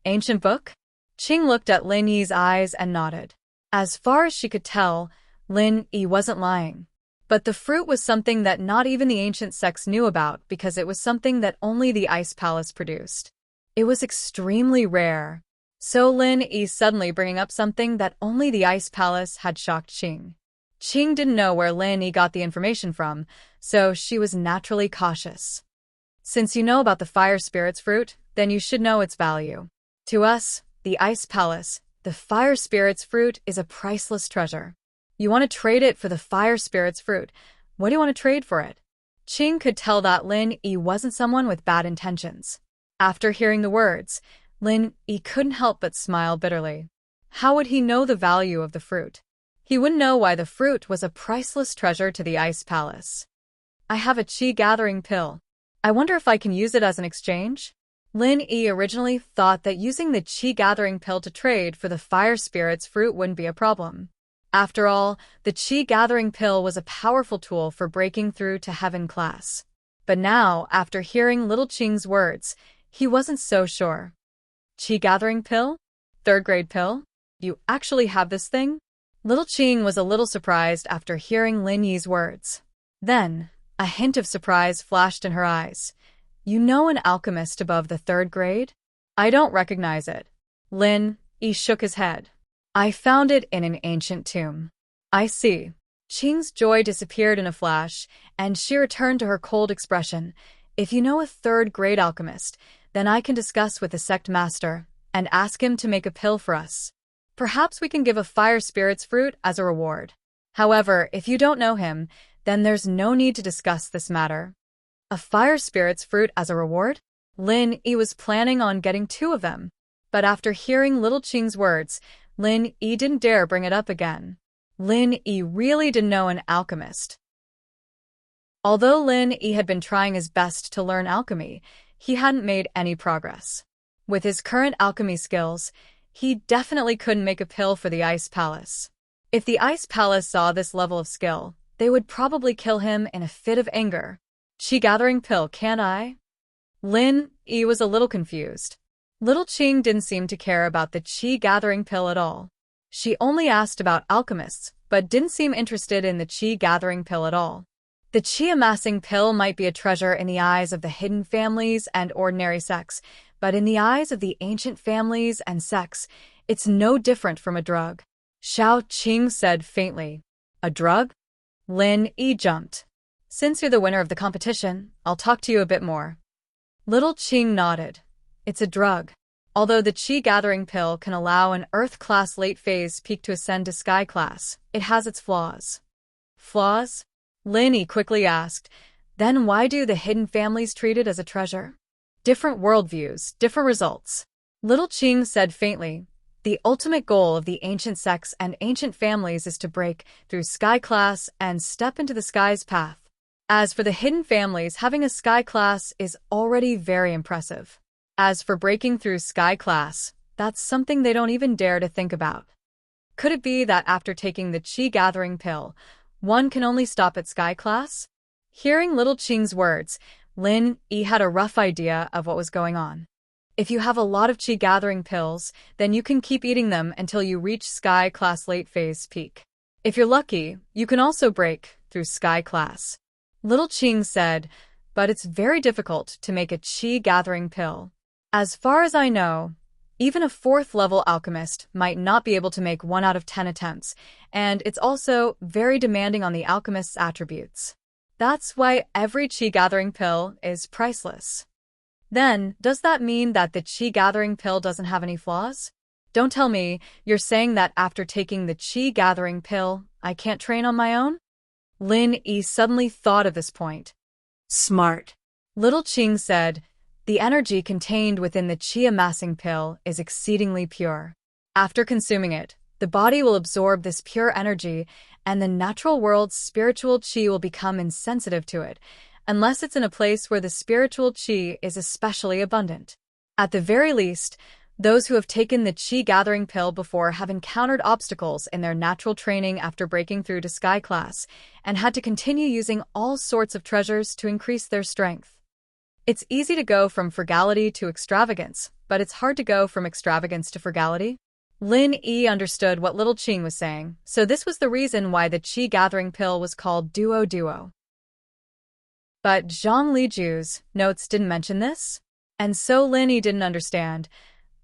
Ancient book? Qing looked at Lin Yi's eyes and nodded. As far as she could tell, Lin Yi wasn't lying. But the fruit was something that not even the ancient sects knew about because it was something that only the Ice Palace produced. It was extremely rare. So Lin Yi suddenly bringing up something that only the Ice Palace had shocked Qing. Qing didn't know where Lin Yi got the information from, so she was naturally cautious. Since you know about the fire spirits fruit, then you should know its value. To us, the Ice Palace, the fire spirits fruit is a priceless treasure. You want to trade it for the fire spirits fruit. What do you want to trade for it? Qing could tell that Lin Yi wasn't someone with bad intentions. After hearing the words, Lin Yi couldn't help but smile bitterly. How would he know the value of the fruit? He wouldn't know why the fruit was a priceless treasure to the Ice Palace. I have a chi gathering pill. I wonder if I can use it as an exchange? Lin Yi originally thought that using the chi gathering pill to trade for the fire spirits fruit wouldn't be a problem. After all, the chi gathering pill was a powerful tool for breaking through to heaven class. But now, after hearing little Qing's words, he wasn't so sure. Chi gathering pill? Third grade pill? You actually have this thing? Little Qing was a little surprised after hearing Lin Yi's words. Then, a hint of surprise flashed in her eyes. You know an alchemist above the 3rd grade? I don't recognize it. Lin Yi shook his head. I found it in an ancient tomb. I see. Qing's joy disappeared in a flash, and she returned to her cold expression. If you know a 3rd grade alchemist, then I can discuss with the sect master and ask him to make a pill for us. Perhaps we can give a fire spirit's fruit as a reward. However, if you don't know him, then there's no need to discuss this matter. A fire spirit's fruit as a reward? Lin Yi was planning on getting 2 of them. But after hearing Little Qing's words, Lin Yi didn't dare bring it up again. Lin Yi really didn't know an alchemist. Although Lin Yi had been trying his best to learn alchemy, he hadn't made any progress. With his current alchemy skills, he definitely couldn't make a pill for the Ice Palace. If the Ice Palace saw this level of skill, they would probably kill him in a fit of anger. Qi gathering pill, can't I? Lin Yi was a little confused. Little Qing didn't seem to care about the Qi gathering pill at all. She only asked about alchemists, but didn't seem interested in the Qi gathering pill at all. The Qi amassing pill might be a treasure in the eyes of the hidden families and ordinary sects, but in the eyes of the ancient families and sects, it's no different from a drug. Xiao Qing said faintly. A drug? Lin Yi jumped. Since you're the winner of the competition, I'll talk to you a bit more. Little Qing nodded. It's a drug. Although the Qi gathering pill can allow an Earth class late phase peak to ascend to Sky class, it has its flaws. Flaws? Lin Yi quickly asked. Then why do the hidden families treat it as a treasure? Different worldviews, different results. Little Qing said faintly. The ultimate goal of the ancient sects and ancient families is to break through Sky class and step into the Sky's path. As for the hidden families, having a Sky class is already very impressive. As for breaking through Sky class, that's something they don't even dare to think about. Could it be that after taking the Qi gathering pill, one can only stop at Sky class? Hearing Little Qing's words, Lin Yi had a rough idea of what was going on. If you have a lot of Qi gathering pills, then you can keep eating them until you reach Sky class late phase peak. If you're lucky, you can also break through Sky class. Little Qing said, but it's very difficult to make a Qi gathering pill. As far as I know, even a 4th level alchemist might not be able to make 1 out of 10 attempts, and it's also very demanding on the alchemist's attributes. That's why every Qi gathering pill is priceless. Then, does that mean that the Qi gathering pill doesn't have any flaws? Don't tell me you're saying that after taking the Qi gathering pill, I can't train on my own? Lin Yi suddenly thought of this point. Smart. Little Qing said, the energy contained within the Qi amassing pill is exceedingly pure. After consuming it, the body will absorb this pure energy, and the natural world's spiritual Qi will become insensitive to it, unless it's in a place where the spiritual Qi is especially abundant. At the very least, those who have taken the Qi gathering pill before have encountered obstacles in their natural training after breaking through to Sky class, and had to continue using all sorts of treasures to increase their strength. It's easy to go from frugality to extravagance, but it's hard to go from extravagance to frugality. Lin Yi understood what Little Qing was saying, so this was the reason why the Qi gathering pill was called Duo. But Zhang Liju's notes didn't mention this, and so Lin Yi didn't understand.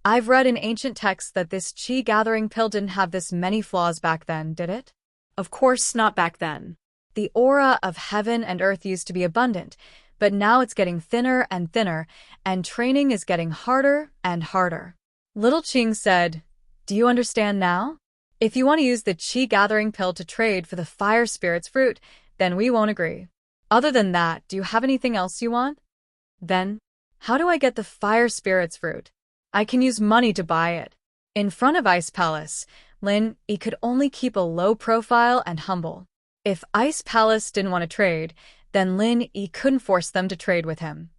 I've read in ancient texts that this Qi gathering pill didn't have this many flaws back then, did it? Of course not back then. The aura of heaven and earth used to be abundant, but now it's getting thinner and thinner, and training is getting harder and harder. Little Qing said, do you understand now? If you want to use the Qi gathering pill to trade for the fire spirit's fruit, then we won't agree. Other than that, do you have anything else you want? Then, how do I get the fire spirit's fruit? I can use money to buy it. In front of Ice Palace, Lin Yi could only keep a low profile and humble. If Ice Palace didn't want to trade, then Lin Yi couldn't force them to trade with him.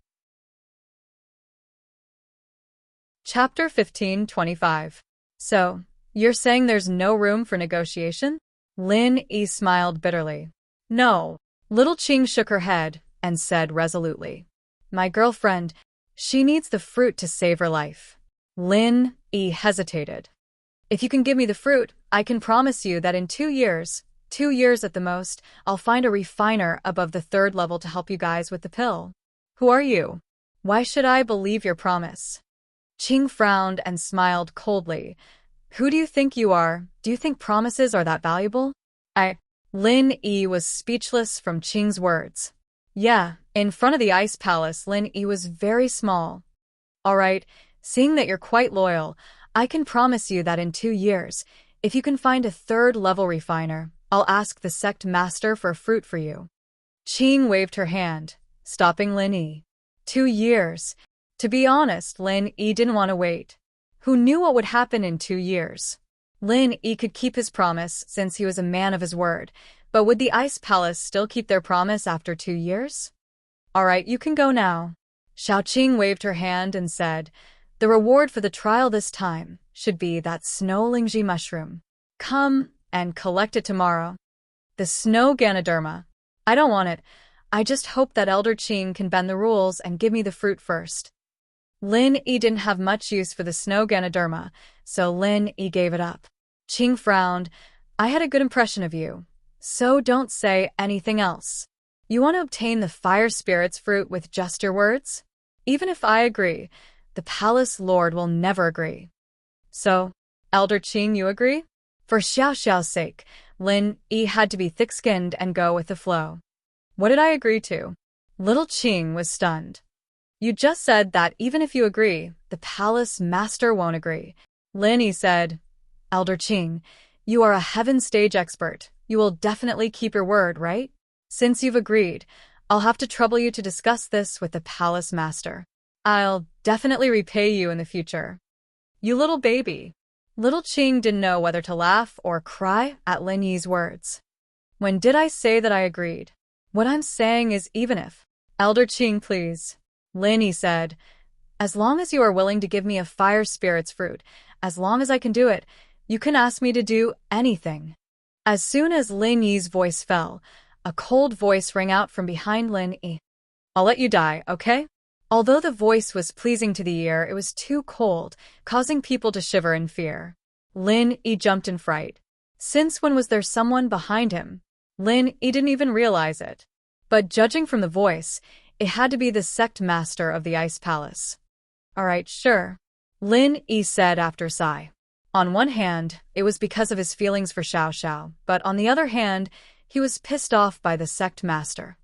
Chapter 15:25. So, you're saying there's no room for negotiation? Lin Yi smiled bitterly. No. Little Qing shook her head and said resolutely. My girlfriend, she needs the fruit to save her life. Lin Yi hesitated. If you can give me the fruit, I can promise you that in 2 years at the most, I'll find a refiner above the 3rd level to help you guys with the pill. Who are you? Why should I believe your promise? Qing frowned and smiled coldly. Who do you think you are? Do you think promises are that valuable? Lin Yi was speechless from Qing's words. Yeah, in front of the ice palace, Lin Yi was very small. All right, seeing that you're quite loyal, I can promise you that in 2 years, if you can find a 3rd level refiner, I'll ask the sect master for a fruit for you. Qing waved her hand, stopping Lin Yi. 2 years. To be honest, Lin Yi didn't want to wait. Who knew what would happen in 2 years? Lin Yi could keep his promise since he was a man of his word, but would the Ice Palace still keep their promise after 2 years? All right, you can go now. Xiaoqing waved her hand and said, the reward for the trial this time should be that snow lingji mushroom. Come and collect it tomorrow. The snow Ganoderma. I don't want it. I just hope that Elder Qing can bend the rules and give me the fruit first. Lin Yi didn't have much use for the snow Ganoderma, so Lin Yi gave it up. Qing frowned. I had a good impression of you, so don't say anything else. You want to obtain the fire spirit's fruit with just your words? Even if I agree, the palace lord will never agree. So, Elder Qing, you agree? For Xiao Xiao's sake, Lin Yi had to be thick-skinned and go with the flow. What did I agree to? Little Qing was stunned. You just said that even if you agree, the palace master won't agree. Lin Yi said, Elder Qing, you are a heaven stage expert. You will definitely keep your word, right? Since you've agreed, I'll have to trouble you to discuss this with the palace master. I'll definitely repay you in the future. You little baby. Little Qing didn't know whether to laugh or cry at Lin Yi's words. When did I say that I agreed? What I'm saying is even if. Elder Qing, please. Lin Yi said, as long as you are willing to give me a fire spirit's fruit, as long as I can do it, you can ask me to do anything. As soon as Lin Yi's voice fell, a cold voice rang out from behind Lin Yi. I'll let you die, okay? Although the voice was pleasing to the ear, it was too cold, causing people to shiver in fear. Lin Yi jumped in fright. Since when was there someone behind him? Lin Yi didn't even realize it. But judging from the voice, it had to be the sect master of the Ice Palace. All right, sure. Lin Yi said after a sigh. On one hand, it was because of his feelings for Xiao Xiao, but on the other hand, he was pissed off by the sect master.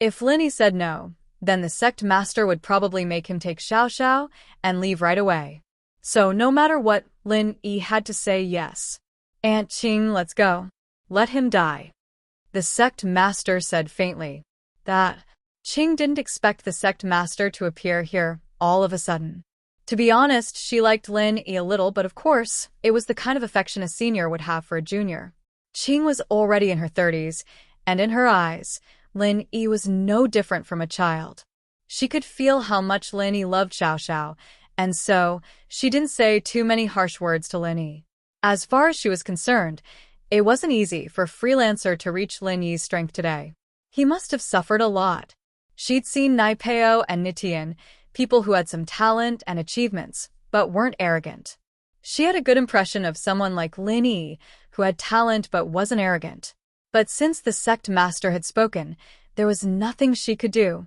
If Lin Yi said no, then the sect master would probably make him take Xiao Xiao and leave right away. So no matter what, Lin Yi had to say yes. Aunt Qing, let's go. Let him die. The sect master said faintly. That Qing didn't expect the sect master to appear here all of a sudden. To be honest, she liked Lin Yi a little, but of course, it was the kind of affection a senior would have for a junior. Qing was already in her 30s, and in her eyes, Lin Yi was no different from a child. She could feel how much Lin Yi loved Xiao Xiao, and so she didn't say too many harsh words to Lin Yi. As far as she was concerned, it wasn't easy for Freelancer to reach Lin Yi's strength today. He must have suffered a lot. She'd seen Naipeo and Nitian, people who had some talent and achievements, but weren't arrogant. She had a good impression of someone like Lin Yi, who had talent but wasn't arrogant. But since the sect master had spoken, there was nothing she could do.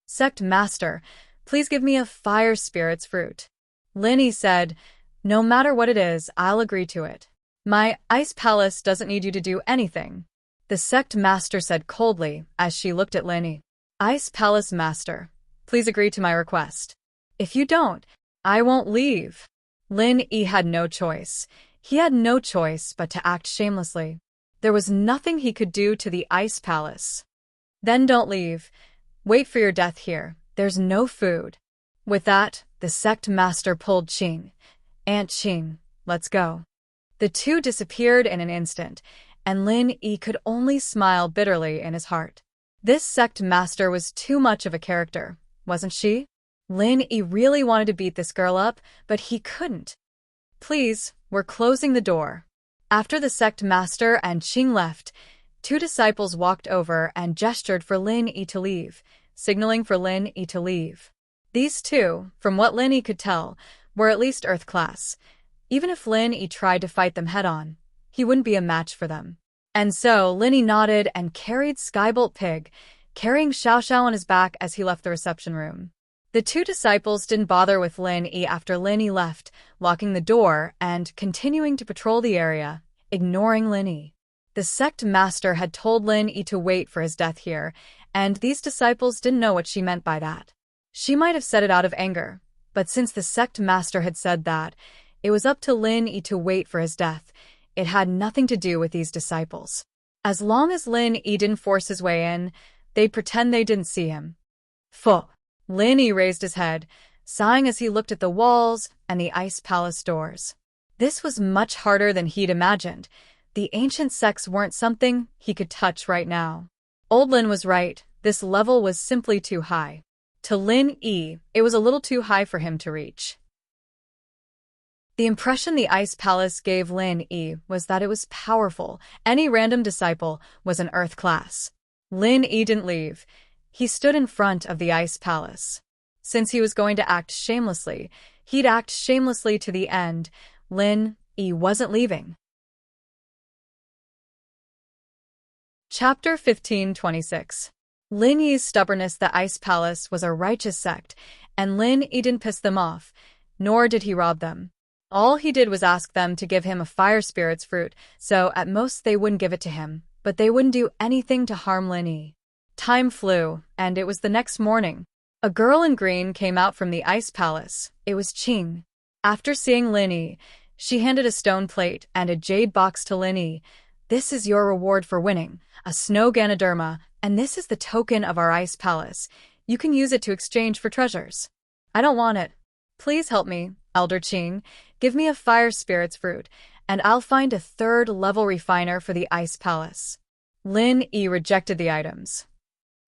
Sect master, please give me a fire spirit's fruit. Lin Yi said, no matter what it is, I'll agree to it. My ice palace doesn't need you to do anything. The sect master said coldly as she looked at Lin Yi. Ice palace master, please agree to my request. If you don't, I won't leave. Lin Yi had no choice. He had no choice but to act shamelessly. There was nothing he could do to the ice palace. Then don't leave. Wait for your death here. There's no food. With that, the sect master pulled Qing. Aunt Qing, let's go. The two disappeared in an instant, and Lin Yi could only smile bitterly in his heart. This sect master was too much of a character, wasn't she? Lin Yi really wanted to beat this girl up, but he couldn't. Please, we're closing the door. After the sect master and Qing left, two disciples walked over and gestured for Lin Yi to leave, signaling for Lin Yi to leave. These two, from what Lin Yi could tell, were at least Earth class. Even if Lin Yi tried to fight them head-on, he wouldn't be a match for them. And so Lin Yi nodded and carried Skybolt Pig, carrying Xiao Xiao on his back as he left the reception room. The two disciples didn't bother with Lin Yi after Lin Yi left, locking the door and continuing to patrol the area, ignoring Lin Yi. The sect master had told Lin Yi to wait for his death here, and these disciples didn't know what she meant by that. She might have said it out of anger, but since the sect master had said that, it was up to Lin Yi to wait for his death. It had nothing to do with these disciples. As long as Lin Yi didn't force his way in, they'd pretend they didn't see him. Pho! Lin Yi raised his head, sighing as he looked at the walls and the ice palace doors. This was much harder than he'd imagined. The ancient sects weren't something he could touch right now. Old Lin was right, this level was simply too high. To Lin Yi, it was a little too high for him to reach. The impression the ice palace gave Lin Yi was that it was powerful. Any random disciple was an earth class. Lin Yi didn't leave. He stood in front of the ice palace. Since he was going to act shamelessly, he'd act shamelessly to the end. Lin Yi wasn't leaving. Chapter 1526. Lin Yi's stubbornness. The ice palace was a righteous sect, and Lin Yi didn't piss them off, nor did he rob them. All he did was ask them to give him a fire spirit's fruit, so at most they wouldn't give it to him, but they wouldn't do anything to harm Lin Yi. Time flew, and it was the next morning. A girl in green came out from the ice palace. It was Qing. After seeing Lin Yi, she handed a stone plate and a jade box to Lin Yi. This is your reward for winning, a snow Ganoderma, and this is the token of our ice palace. You can use it to exchange for treasures. I don't want it. Please help me, Elder Qing. Give me a fire spirit's fruit, and I'll find a third-level refiner for the ice palace. Lin Yi rejected the items.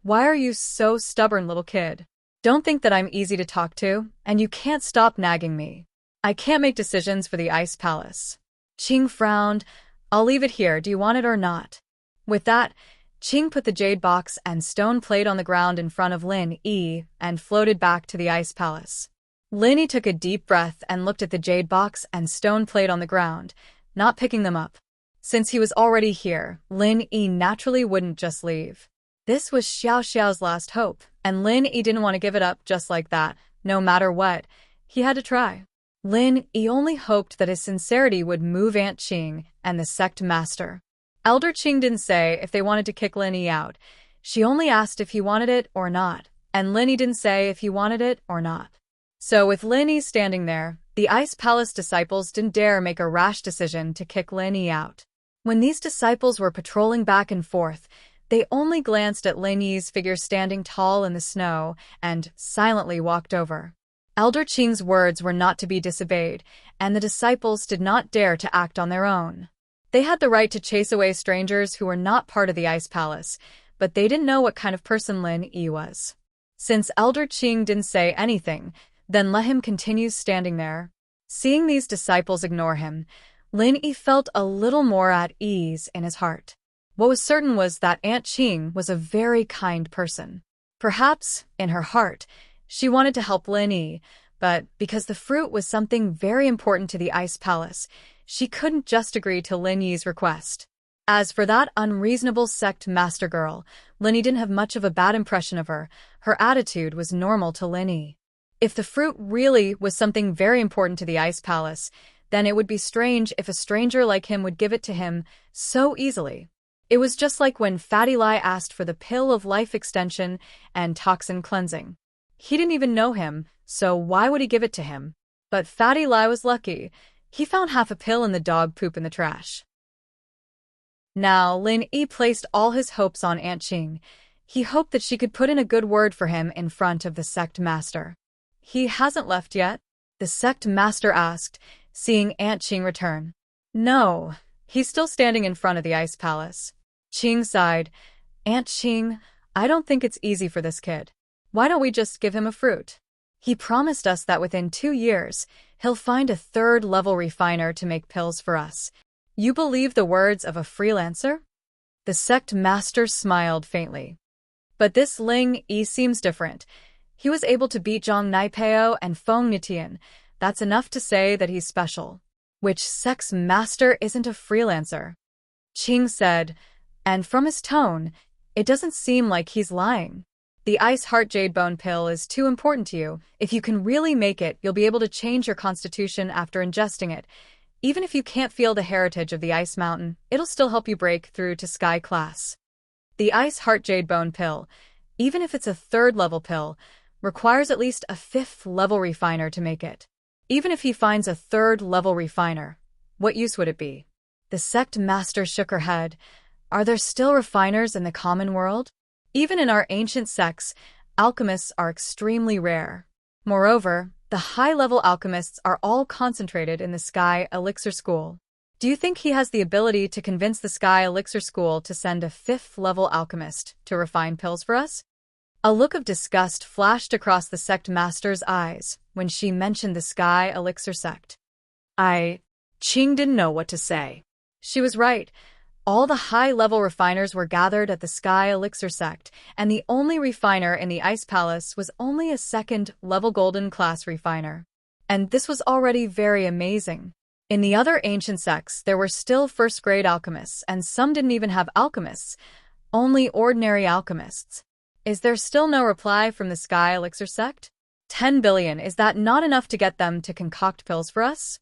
Why are you so stubborn, little kid? Don't think that I'm easy to talk to, and you can't stop nagging me. I can't make decisions for the ice palace. Qing frowned. I'll leave it here. Do you want it or not? With that, Qing put the jade box and stone plate on the ground in front of Lin Yi and floated back to the ice palace. Lin Yi took a deep breath and looked at the jade box and stone plate on the ground, not picking them up. Since he was already here, Lin Yi naturally wouldn't just leave. This was Xiao Xiao's last hope, and Lin Yi didn't want to give it up just like that. No matter what, he had to try. Lin Yi only hoped that his sincerity would move Aunt Qing and the sect master. Elder Qing didn't say if they wanted to kick Lin Yi out. She only asked if he wanted it or not, and Lin Yi didn't say if he wanted it or not. So with Lin Yi standing there, the Ice Palace disciples didn't dare make a rash decision to kick Lin Yi out. When these disciples were patrolling back and forth, they only glanced at Lin Yi's figure standing tall in the snow and silently walked over. Elder Qing's words were not to be disobeyed, and the disciples did not dare to act on their own. They had the right to chase away strangers who were not part of the Ice Palace, but they didn't know what kind of person Lin Yi was. Since Elder Qing didn't say anything, then let him continue standing there. Seeing these disciples ignore him, Lin Yi felt a little more at ease in his heart. What was certain was that Aunt Qing was a very kind person. Perhaps, in her heart, she wanted to help Lin Yi, but because the fruit was something very important to the Ice Palace, she couldn't just agree to Lin Yi's request. As for that unreasonable sect master girl, Lin Yi didn't have much of a bad impression of her. Her attitude was normal to Lin Yi. If the fruit really was something very important to the Ice Palace, then it would be strange if a stranger like him would give it to him so easily. It was just like when Fatty Lai asked for the pill of life extension and toxin cleansing. He didn't even know him, so why would he give it to him? But Fatty Lai was lucky. He found half a pill in the dog poop in the trash. Now, Lin Yi placed all his hopes on Aunt Qing. He hoped that she could put in a good word for him in front of the sect master. He hasn't left yet? The sect master asked, seeing Aunt Qing return. No, he's still standing in front of the Ice Palace. Qing sighed. Aunt Qing, I don't think it's easy for this kid. Why don't we just give him a fruit? He promised us that within 2 years, he'll find a third-level refiner to make pills for us. You believe the words of a freelancer? The sect master smiled faintly. But this Lin Yi seems different. He was able to beat Zhang Naipeo and Feng Nitian. That's enough to say that he's special. Which sex master isn't a freelancer? Qing said, and from his tone, it doesn't seem like he's lying. The Ice Heart Jade Bone pill is too important to you. If you can really make it, you'll be able to change your constitution after ingesting it. Even if you can't feel the heritage of the Ice Mountain, it'll still help you break through to Sky Class. The Ice Heart Jade Bone pill, even if it's a 3rd-level pill, requires at least a 5th-level refiner to make it. Even if he finds a 3rd-level refiner, what use would it be? The sect master shook her head. Are there still refiners in the common world? Even in our ancient sects, alchemists are extremely rare. Moreover, the high-level alchemists are all concentrated in the Sky Elixir School. Do you think he has the ability to convince the Sky Elixir School to send a 5th-level alchemist to refine pills for us? A look of disgust flashed across the sect master's eyes when she mentioned the Sky Elixir sect. Qing didn't know what to say. She was right. All the high-level refiners were gathered at the Sky Elixir sect, and the only refiner in the Ice Palace was only a 2nd-level golden class refiner. And this was already very amazing. In the other ancient sects, there were still 1st-grade alchemists, and some didn't even have alchemists, only ordinary alchemists. Is there still no reply from the Sky Elixir sect? 10 billion, is that not enough to get them to concoct pills for us?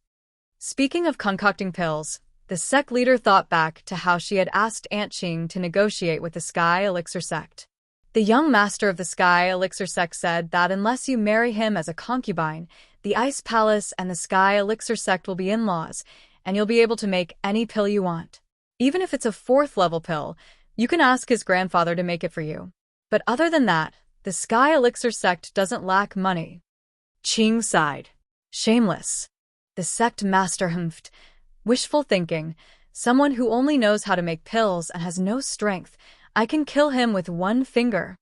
Speaking of concocting pills, the sect leader thought back to how she had asked Aunt Qing to negotiate with the Sky Elixir sect. The young master of the Sky Elixir sect said that unless you marry him as a concubine, the Ice Palace and the Sky Elixir sect will be in-laws, and you'll be able to make any pill you want. Even if it's a 4th-level pill, you can ask his grandfather to make it for you. But other than that, the Sky Elixir sect doesn't lack money. Qing sighed. Shameless. The sect master humphed. Wishful thinking. Someone who only knows how to make pills and has no strength. I can kill him with one finger.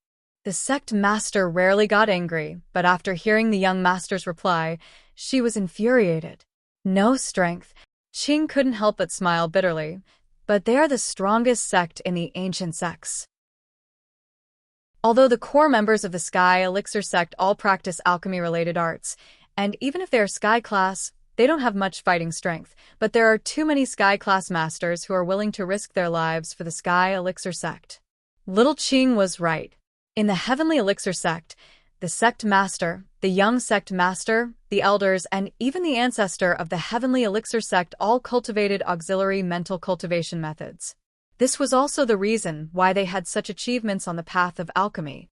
The sect master rarely got angry, but after hearing the young master's reply, she was infuriated. No strength. Qing couldn't help but smile bitterly. But they are the strongest sect in the ancient sects. Although the core members of the Sky Elixir sect all practice alchemy-related arts, and even if they're Sky class, they don't have much fighting strength, but there are too many Sky class masters who are willing to risk their lives for the Sky Elixir sect. Little Qing was right. In the Heavenly Elixir sect, the sect master, the young sect master, the elders, and even the ancestor of the Heavenly Elixir sect all cultivated auxiliary mental cultivation methods. This was also the reason why they had such achievements on the path of alchemy.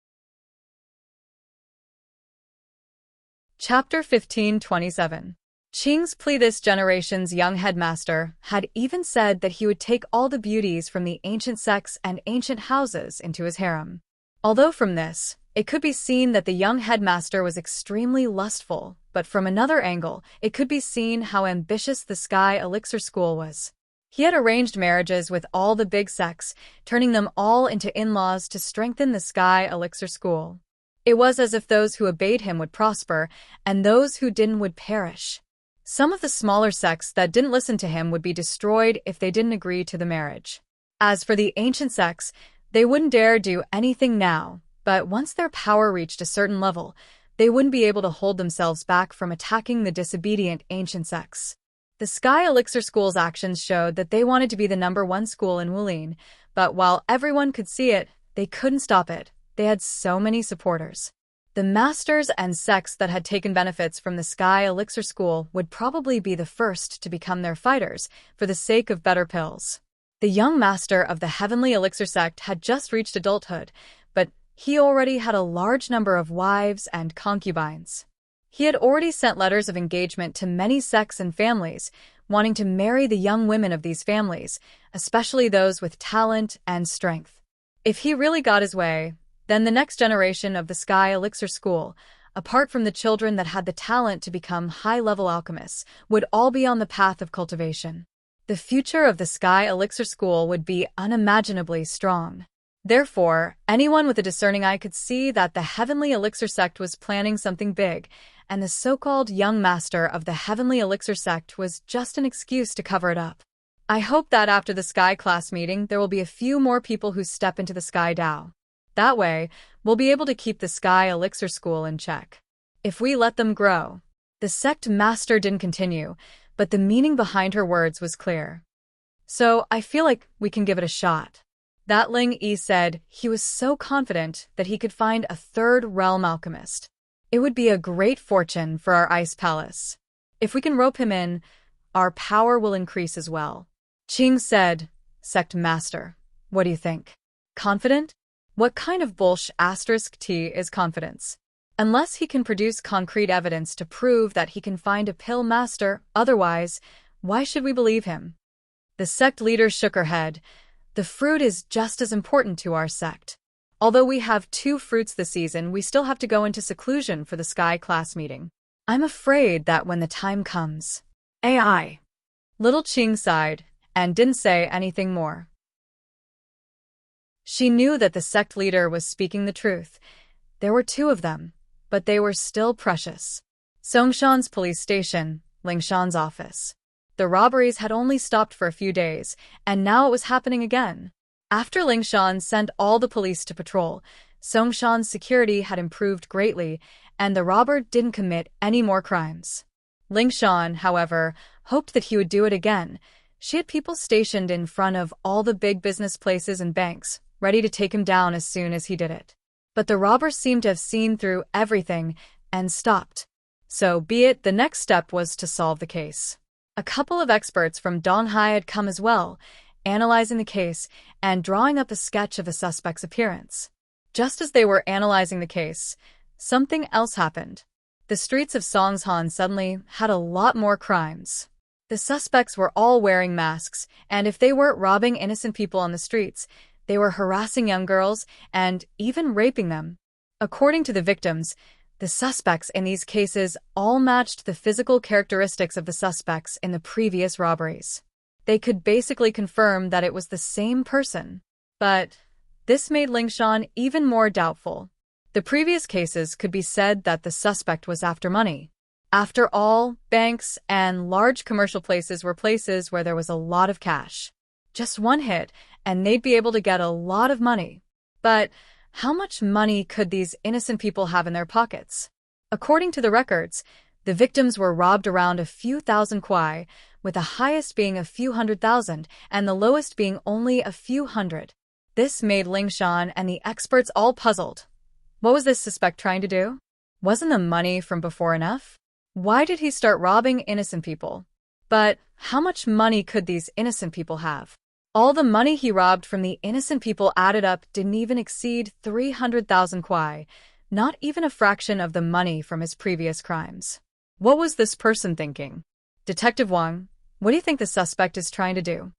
Chapter 15:27. Qing's plea. This generation's young headmaster had even said that he would take all the beauties from the ancient sects and ancient houses into his harem. Although from this, it could be seen that the young headmaster was extremely lustful, but from another angle, it could be seen how ambitious the Sky Elixir School was. He had arranged marriages with all the big sects, turning them all into in-laws to strengthen the Sky Elixir School. It was as if those who obeyed him would prosper, and those who didn't would perish. Some of the smaller sects that didn't listen to him would be destroyed if they didn't agree to the marriage. As for the ancient sects, they wouldn't dare do anything now, but once their power reached a certain level, they wouldn't be able to hold themselves back from attacking the disobedient ancient sects. The Sky Elixir School's actions showed that they wanted to be the #1 school in Wulin, but while everyone could see it, they couldn't stop it. They had so many supporters. The masters and sects that had taken benefits from the Sky Elixir School would probably be the first to become their fighters for the sake of better pills. The young master of the Heavenly Elixir sect had just reached adulthood, but he already had a large number of wives and concubines. He had already sent letters of engagement to many sects and families, wanting to marry the young women of these families, especially those with talent and strength. If he really got his way, then the next generation of the Sky Elixir School, apart from the children that had the talent to become high-level alchemists, would all be on the path of cultivation. The future of the Sky Elixir School would be unimaginably strong. Therefore, anyone with a discerning eye could see that the Heavenly Elixir sect was planning something big, and the so-called young master of the Heavenly Elixir sect was just an excuse to cover it up. I hope that after the Sky class meeting, there will be a few more people who step into the Sky Dao. That way, we'll be able to keep the Sky Elixir School in check. If we let them grow. The sect master didn't continue, but the meaning behind her words was clear. "So, I feel like we can give it a shot." That Ling Yi said he was so confident that he could find a third realm alchemist. "It would be a great fortune for our ice palace. If we can rope him in, our power will increase as well." Qing said, "Sect Master, what do you think? Confident? What kind of *T is confidence? Unless he can produce concrete evidence to prove that he can find a pill master, otherwise, why should we believe him?" The sect leader shook her head. "The fruit is just as important to our sect. Although we have 2 fruits this season, we still have to go into seclusion for the Sky class meeting. I'm afraid that when the time comes..." AI. Little Qing sighed and didn't say anything more. She knew that the sect leader was speaking the truth. There were 2 of them, but they were still precious. Songshan's police station, Lingshan's office. The robberies had only stopped for a few days, and now it was happening again. After Lingshan sent all the police to patrol, Songshan's security had improved greatly, and the robber didn't commit any more crimes. Lingshan, however, hoped that he would do it again. She had people stationed in front of all the big business places and banks, ready to take him down as soon as he did it. But the robber seemed to have seen through everything and stopped. So be it, the next step was to solve the case. A couple of experts from Donghai had come as well, analyzing the case and drawing up a sketch of the suspect's appearance. Just as they were analyzing the case, something else happened. The streets of Songshan suddenly had a lot more crimes. The suspects were all wearing masks, and if they weren't robbing innocent people on the streets, they were harassing young girls and even raping them. According to the victims, the suspects in these cases all matched the physical characteristics of the suspects in the previous robberies. They could basically confirm that it was the same person. But this made Lingshan even more doubtful. The previous cases could be said that the suspect was after money. After all, banks and large commercial places were places where there was a lot of cash. Just one hit, and they'd be able to get a lot of money. But how much money could these innocent people have in their pockets? According to the records, the victims were robbed around a few thousand kwai, with the highest being a few 100,000 and the lowest being only a few hundred. This made Lingshan and the experts all puzzled. What was this suspect trying to do? Wasn't the money from before enough? Why did he start robbing innocent people? But how much money could these innocent people have? All the money he robbed from the innocent people added up didn't even exceed 300,000 kwai, not even a fraction of the money from his previous crimes. What was this person thinking? Detective Wang, what do you think the suspect is trying to do?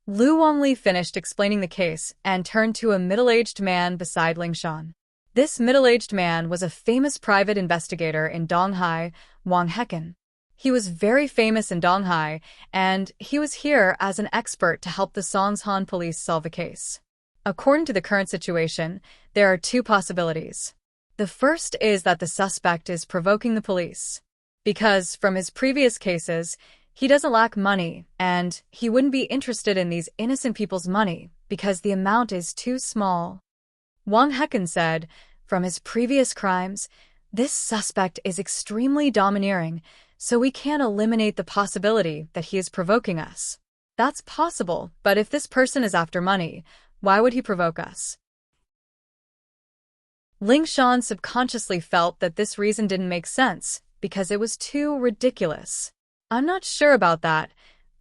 Lu Wangli finished explaining the case and turned to a middle-aged man beside Lingshan. This middle-aged man was a famous private investigator in Donghai, Wang Hecken. He was very famous in Donghai, and he was here as an expert to help the Songshan police solve the case. According to the current situation, there are 2 possibilities. The first is that the suspect is provoking the police. Because, from his previous cases, he doesn't lack money, and he wouldn't be interested in these innocent people's money because the amount is too small. Wang Hecken said, from his previous crimes, this suspect is extremely domineering, so we can't eliminate the possibility that he is provoking us. That's possible, but if this person is after money, why would he provoke us? Lingshan subconsciously felt that this reason didn't make sense, because it was too ridiculous. I'm not sure about that.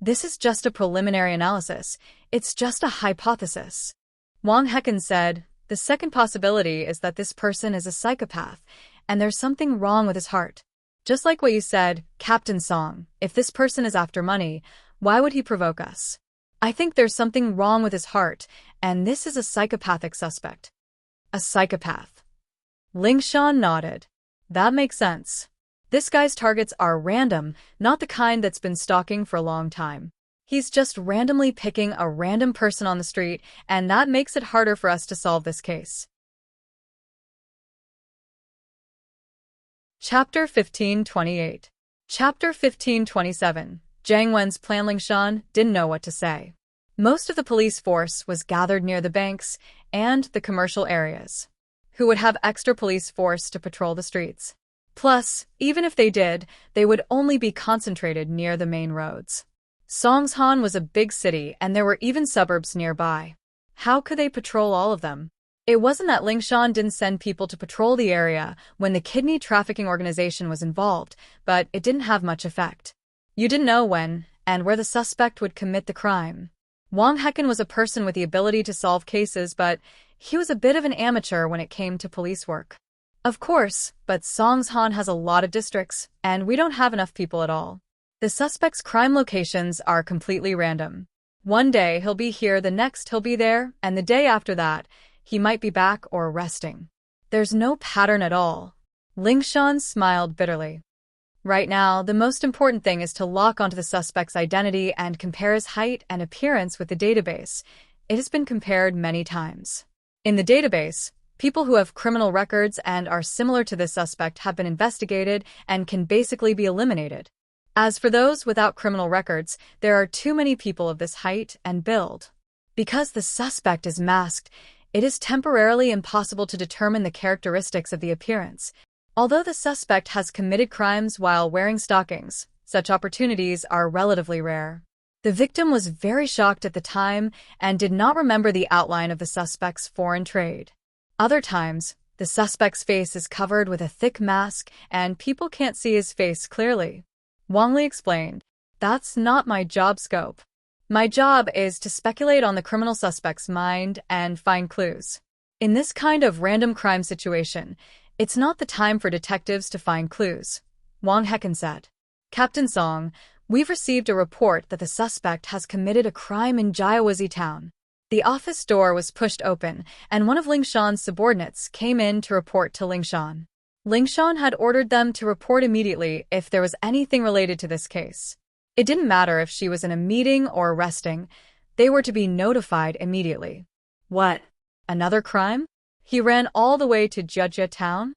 This is just a preliminary analysis. It's just a hypothesis. Wang Hecken said, the second possibility is that this person is a psychopath, and there's something wrong with his heart. Just like what you said, Captain Song, if this person is after money, why would he provoke us? I think there's something wrong with his heart, and this is a psychopathic suspect. A psychopath. Lingshan nodded. That makes sense. This guy's targets are random, not the kind that's been stalking for a long time. He's just randomly picking a random person on the street, and that makes it harder for us to solve this case. Chapter 1528. Chapter 1527. Zhang Wen's plan. Lingshan didn't know what to say. Most of the police force was gathered near the banks and the commercial areas, who would have extra police force to patrol the streets. Plus, even if they did, they would only be concentrated near the main roads. Songshan was a big city and there were even suburbs nearby. How could they patrol all of them? It wasn't that Lingshan didn't send people to patrol the area when the kidney trafficking organization was involved, but it didn't have much effect. You didn't know when and where the suspect would commit the crime. Wang Hecken was a person with the ability to solve cases, but he was a bit of an amateur when it came to police work. Of course, but Songshan has a lot of districts, and we don't have enough people at all. The suspect's crime locations are completely random. One day he'll be here, the next he'll be there, and the day after that, he might be back or resting. There's no pattern at all. Lingshan smiled bitterly. Right now, the most important thing is to lock onto the suspect's identity and compare his height and appearance with the database. It has been compared many times. In the database, people who have criminal records and are similar to the suspect have been investigated and can basically be eliminated. As for those without criminal records, there are too many people of this height and build. Because the suspect is masked, it is temporarily impossible to determine the characteristics of the appearance. Although the suspect has committed crimes while wearing stockings, such opportunities are relatively rare. The victim was very shocked at the time and did not remember the outline of the suspect's foreign trade. Other times, the suspect's face is covered with a thick mask and people can't see his face clearly. Wang Li explained, "That's not my job scope. My job is to speculate on the criminal suspect's mind and find clues. In this kind of random crime situation, it's not the time for detectives to find clues," Wang Hecken said. "Captain Song, we've received a report that the suspect has committed a crime in Jiawazi town." The office door was pushed open, and one of Lingshan's subordinates came in to report to Lingshan. Lingshan had ordered them to report immediately if there was anything related to this case. It didn't matter if she was in a meeting or resting, they were to be notified immediately. What? Another crime? He ran all the way to Jiajia town?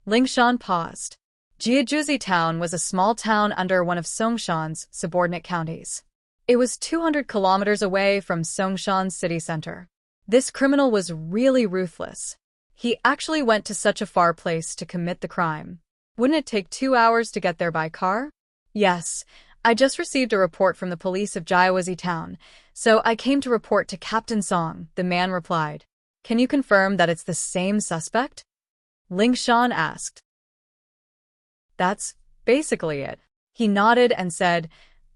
Lingshan paused. Jiajuzi town was a small town under one of Songshan's subordinate counties. It was 200 kilometers away from Songshan's city center. This criminal was really ruthless. He actually went to such a far place to commit the crime. Wouldn't it take 2 hours to get there by car? Yes, I just received a report from the police of Jiawazi town, so I came to report to Captain Song, the man replied. Can you confirm that it's the same suspect? Lingshan asked. That's basically it. He nodded and said,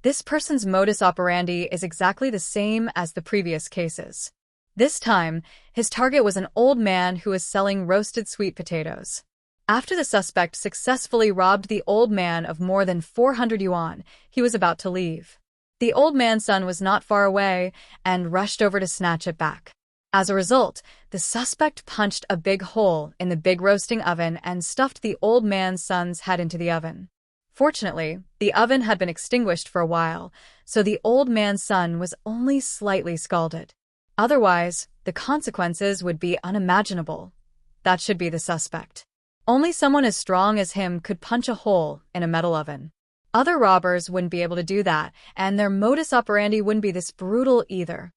this person's modus operandi is exactly the same as the previous cases. This time, his target was an old man who was selling roasted sweet potatoes. After the suspect successfully robbed the old man of more than 400 yuan, he was about to leave. The old man's son was not far away and rushed over to snatch it back. As a result, the suspect punched a big hole in the big roasting oven and stuffed the old man's son's head into the oven. Fortunately, the oven had been extinguished for a while, so the old man's son was only slightly scalded. Otherwise, the consequences would be unimaginable. That should be the suspect. Only someone as strong as him could punch a hole in a metal oven. Other robbers wouldn't be able to do that, and their modus operandi wouldn't be this brutal either.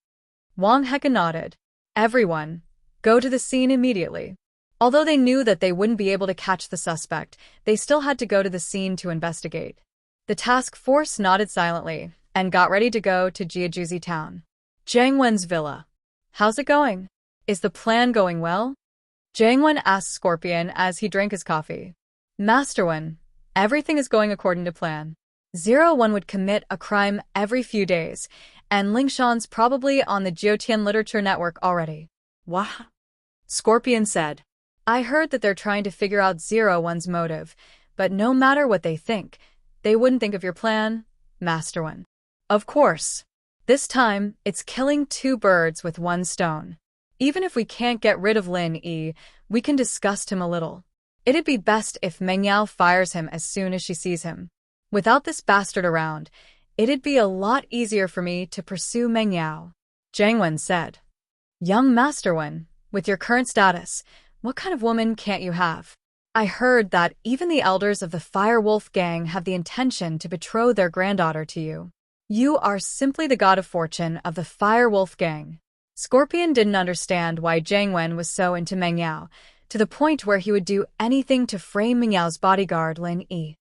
Wang Hecken nodded. Everyone, go to the scene immediately. Although they knew that they wouldn't be able to catch the suspect, they still had to go to the scene to investigate. The task force nodded silently and got ready to go to Jiajuzi town. Zhang Wen's villa. How's it going? Is the plan going well? Zhang Wen asked Scorpion as he drank his coffee. Master Wen, everything is going according to plan. 01 would commit a crime every few days, and Lingshan's probably on the Jiutian Literature Network already. What? Scorpion said. I heard that they're trying to figure out 01's motive, but no matter what they think, they wouldn't think of your plan, Master Wen. Of course. This time, it's killing 2 birds with 1 stone. Even if we can't get rid of Lin Yi, we can disgust him a little. It'd be best if Meng Yao fires him as soon as she sees him. Without this bastard around, it'd be a lot easier for me to pursue Meng Yao. Zhang Wen said. Young Master Wen, with your current status, what kind of woman can't you have? I heard that even the elders of the Fire Wolf gang have the intention to betroth their granddaughter to you. You are simply the god of fortune of the Fire Wolf gang. Scorpion didn't understand why Zhang Wen was so into Meng Yao, to the point where he would do anything to frame Mingyao's bodyguard, Lin Yi.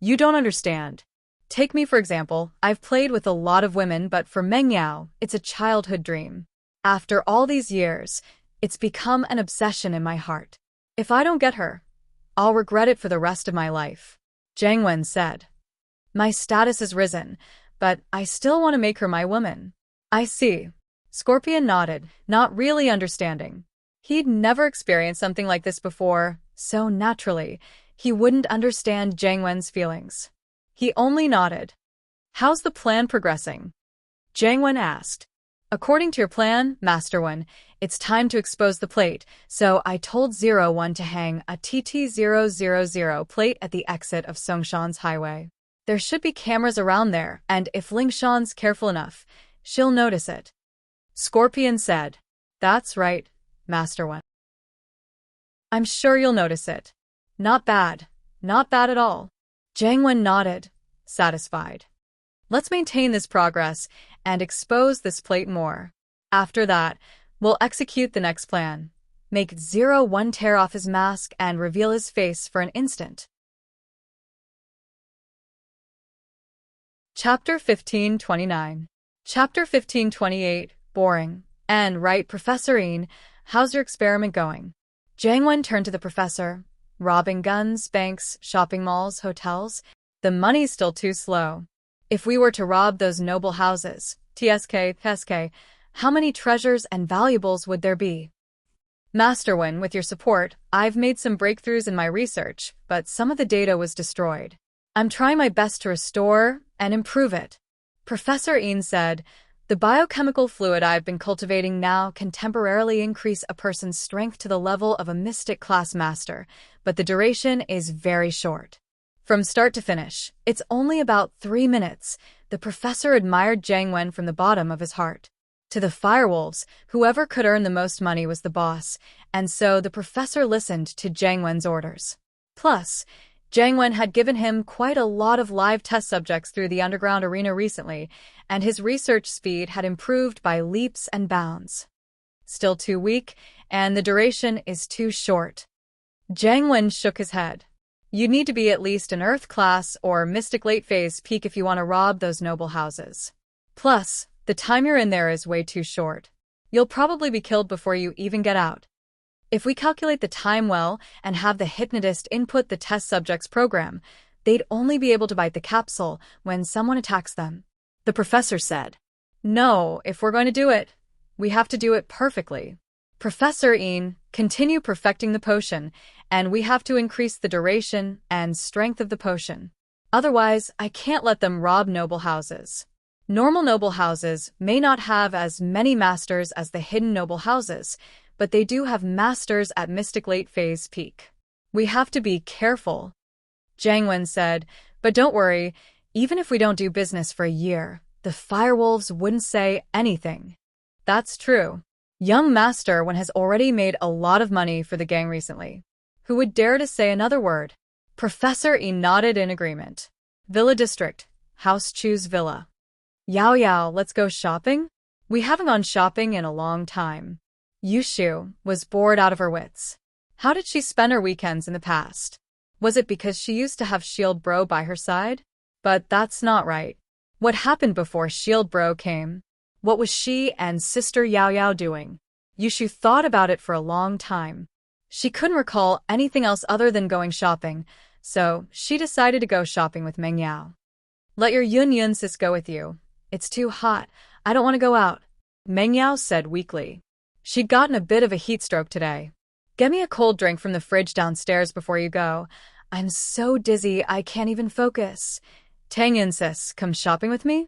You don't understand. Take me for example, I've played with a lot of women, but for Meng Yao, it's a childhood dream. After all these years, it's become an obsession in my heart. If I don't get her, I'll regret it for the rest of my life. Jiang Wen said. My status has risen, but I still want to make her my woman. I see. Scorpion nodded, not really understanding. He'd never experienced something like this before, so naturally, he wouldn't understand Jiang Wen's feelings. He only nodded. How's the plan progressing? Jiang Wen asked. According to your plan, Master Wen, it's time to expose the plate, so I told 01 to hang a TT000 plate at the exit of Songshan's highway. There should be cameras around there, and if Lingshan's careful enough, she'll notice it. Scorpion said. That's right, Master Wen. I'm sure you'll notice it. Not bad. Not bad at all. Jiang Wen nodded, satisfied. Let's maintain this progress and expose this plate more. After that, we'll execute the next plan. Make 01 tear off his mask and reveal his face for an instant. Chapter 1529. Chapter 1528, boring. And right, Professor Yin, how's your experiment going? Jiang Wen turned to the professor. Robbing guns, banks, shopping malls, hotels. The money's still too slow. If we were to rob those noble houses, TSK, how many treasures and valuables would there be? Master Wen, with your support, I've made some breakthroughs in my research, but some of the data was destroyed. I'm trying my best to restore and improve it. Professor Yin said, the biochemical fluid I've been cultivating now can temporarily increase a person's strength to the level of a mystic class master, but the duration is very short. From start to finish, it's only about 3 minutes. The professor admired Jiang Wen from the bottom of his heart. To the firewolves, whoever could earn the most money was the boss, and so the professor listened to Jiang Wen's orders. Plus, Jiang Wen had given him quite a lot of live test subjects through the underground arena recently, and his research speed had improved by leaps and bounds. Still too weak, and the duration is too short. Jiang Wen shook his head. You need to be at least an Earth class or Mystic late phase peak if you want to rob those noble houses. Plus, the time you're in there is way too short. You'll probably be killed before you even get out. If we calculate the time well and have the hypnotist input the test subject's program, they'd only be able to bite the capsule when someone attacks them. The professor said. No, if we're going to do it, we have to do it perfectly. Professor Yin, continue perfecting the potion, and we have to increase the duration and strength of the potion. Otherwise, I can't let them rob noble houses. Normal noble houses may not have as many masters as the hidden noble houses, but they do have masters at Mystic late phase peak. We have to be careful. Jiang Wen said, but don't worry, even if we don't do business for a year, the firewolves wouldn't say anything. That's true. Young Master Wen has already made a lot of money for the gang recently. Who would dare to say another word? Professor Yi nodded in agreement. Villa District. House choose Villa. Yao Yao, let's go shopping? We haven't gone shopping in a long time. Yushu was bored out of her wits. How did she spend her weekends in the past? Was it because she used to have Shield Bro by her side? But that's not right. What happened before Shield Bro came? What was she and Sister Yao Yao doing? Yushu thought about it for a long time. She couldn't recall anything else other than going shopping, so she decided to go shopping with Meng Yao. Let your Yun sis go with you. It's too hot. I don't want to go out, Meng Yao said weakly. She'd gotten a bit of a heat stroke today. Get me a cold drink from the fridge downstairs before you go. I'm so dizzy I can't even focus. Tang Yun sis, come shopping with me?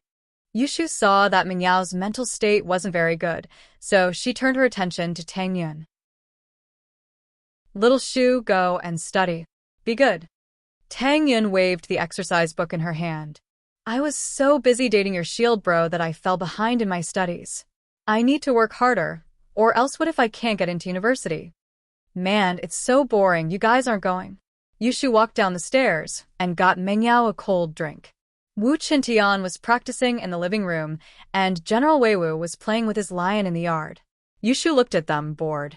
Yushu saw that Meng Yao's mental state wasn't very good, so she turned her attention to Tang Yun. Little Shu, go and study. Be good. Tang Yun waved the exercise book in her hand. I was so busy dating your Shield Bro that I fell behind in my studies. I need to work harder, or else what if I can't get into university? Man, it's so boring, you guys aren't going. Yushu walked down the stairs and got Meng Yao a cold drink. Wu Qintian was practicing in the living room, and General Weiwu was playing with his lion in the yard. Yushu looked at them, bored.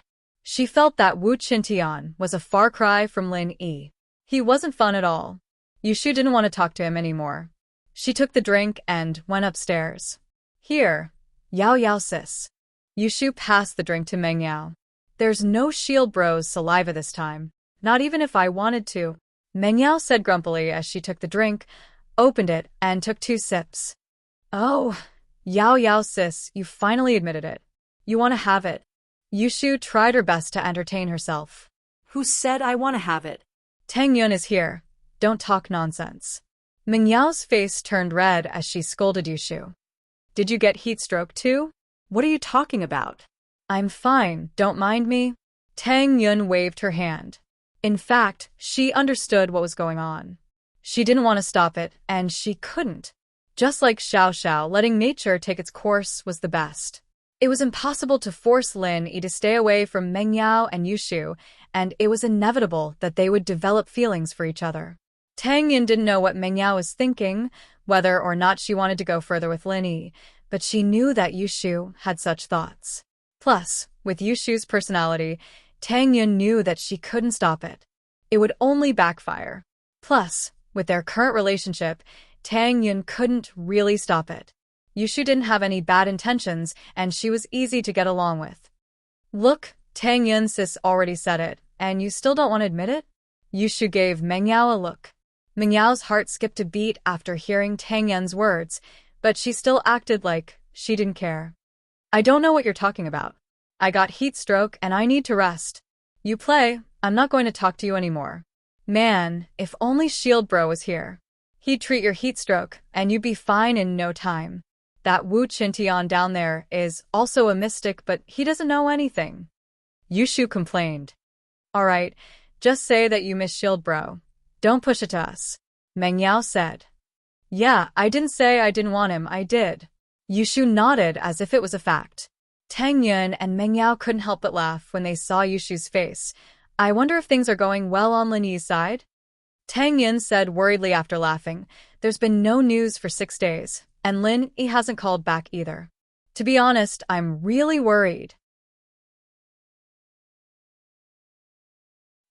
She felt that Wu Qintian was a far cry from Lin Yi. He wasn't fun at all. Yushu didn't want to talk to him anymore. She took the drink and went upstairs. Here, Yao Yao sis. Yushu passed the drink to Meng Yao. There's no shield bro's saliva this time. Not even if I wanted to. Meng Yao said grumpily as she took the drink, opened it, and took 2 sips. Oh, Yao Yao sis, you finally admitted it. You want to have it. Yushu tried her best to entertain herself. Who said I want to have it? Tang Yun is here. Don't talk nonsense. Meng Yao's face turned red as she scolded Yushu. Did you get heat stroke too? What are you talking about? I'm fine, don't mind me. Tang Yun waved her hand. In fact, she understood what was going on. She didn't want to stop it, and she couldn't. Just like Xiao Xiao, letting nature take its course was the best. It was impossible to force Lin Yi to stay away from Meng Yao and Yushu, and it was inevitable that they would develop feelings for each other. Tang Yun didn't know what Meng Yao was thinking, whether or not she wanted to go further with Lin Yi, but she knew that Yushu had such thoughts. Plus, with Yushu's personality, Tang Yun knew that she couldn't stop it. It would only backfire. Plus, with their current relationship, Tang Yun couldn't really stop it. Yushu didn't have any bad intentions, and she was easy to get along with. Look, Tang Yun sis already said it, and you still don't want to admit it? Yushu gave Meng Yao a look. Meng Yao's heart skipped a beat after hearing Tang Yun's words, but she still acted like she didn't care. I don't know what you're talking about. I got heat stroke and I need to rest. You play, I'm not going to talk to you anymore. Man, if only Shield Bro was here. He'd treat your heat stroke, and you'd be fine in no time. That Wu Qintian down there is also a mystic, but he doesn't know anything. Yushu complained. Alright, just say that you miss Shield Bro. Don't push it to us. Meng Yao said. Yeah, I didn't say I didn't want him, I did. Yushu nodded as if it was a fact. Tang Yun and Meng Yao couldn't help but laugh when they saw Yushu's face. I wonder if things are going well on Lin Yi's side? Tang Yun said worriedly after laughing. There's been no news for 6 days, and Lin Yi hasn't called back either. To be honest, I'm really worried.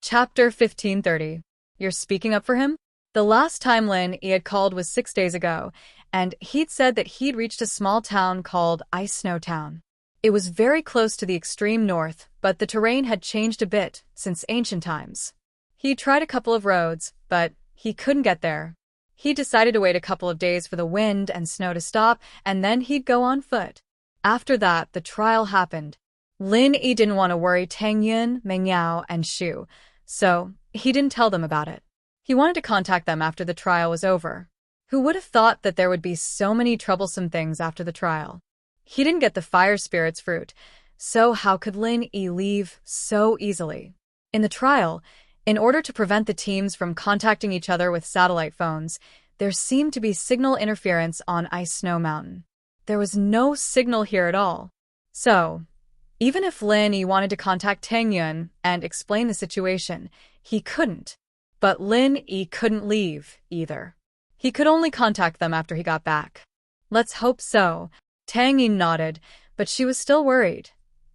Chapter 1530. You're speaking up for him? The last time Lin Yi had called was 6 days ago, and he'd said that he'd reached a small town called Ice Snow Town. It was very close to the extreme north, but the terrain had changed a bit since ancient times. He tried a couple of roads, but he couldn't get there. He decided to wait a couple of days for the wind and snow to stop, and then he'd go on foot. After that, the trial happened. Lin Yi didn't want to worry Tang Yun, Meng Yao, and Shu, so he didn't tell them about it. He wanted to contact them after the trial was over. Who would have thought that there would be so many troublesome things after the trial? He didn't get the fire spirit's fruit, so how could Lin Yi leave so easily? In the trial, in order to prevent the teams from contacting each other with satellite phones, there seemed to be signal interference on Ice Snow Mountain. There was no signal here at all. So, even if Lin Yi wanted to contact Tang Yun and explain the situation, he couldn't. But Lin Yi couldn't leave, either. He could only contact them after he got back. Let's hope so. Tang Yun nodded, but she was still worried.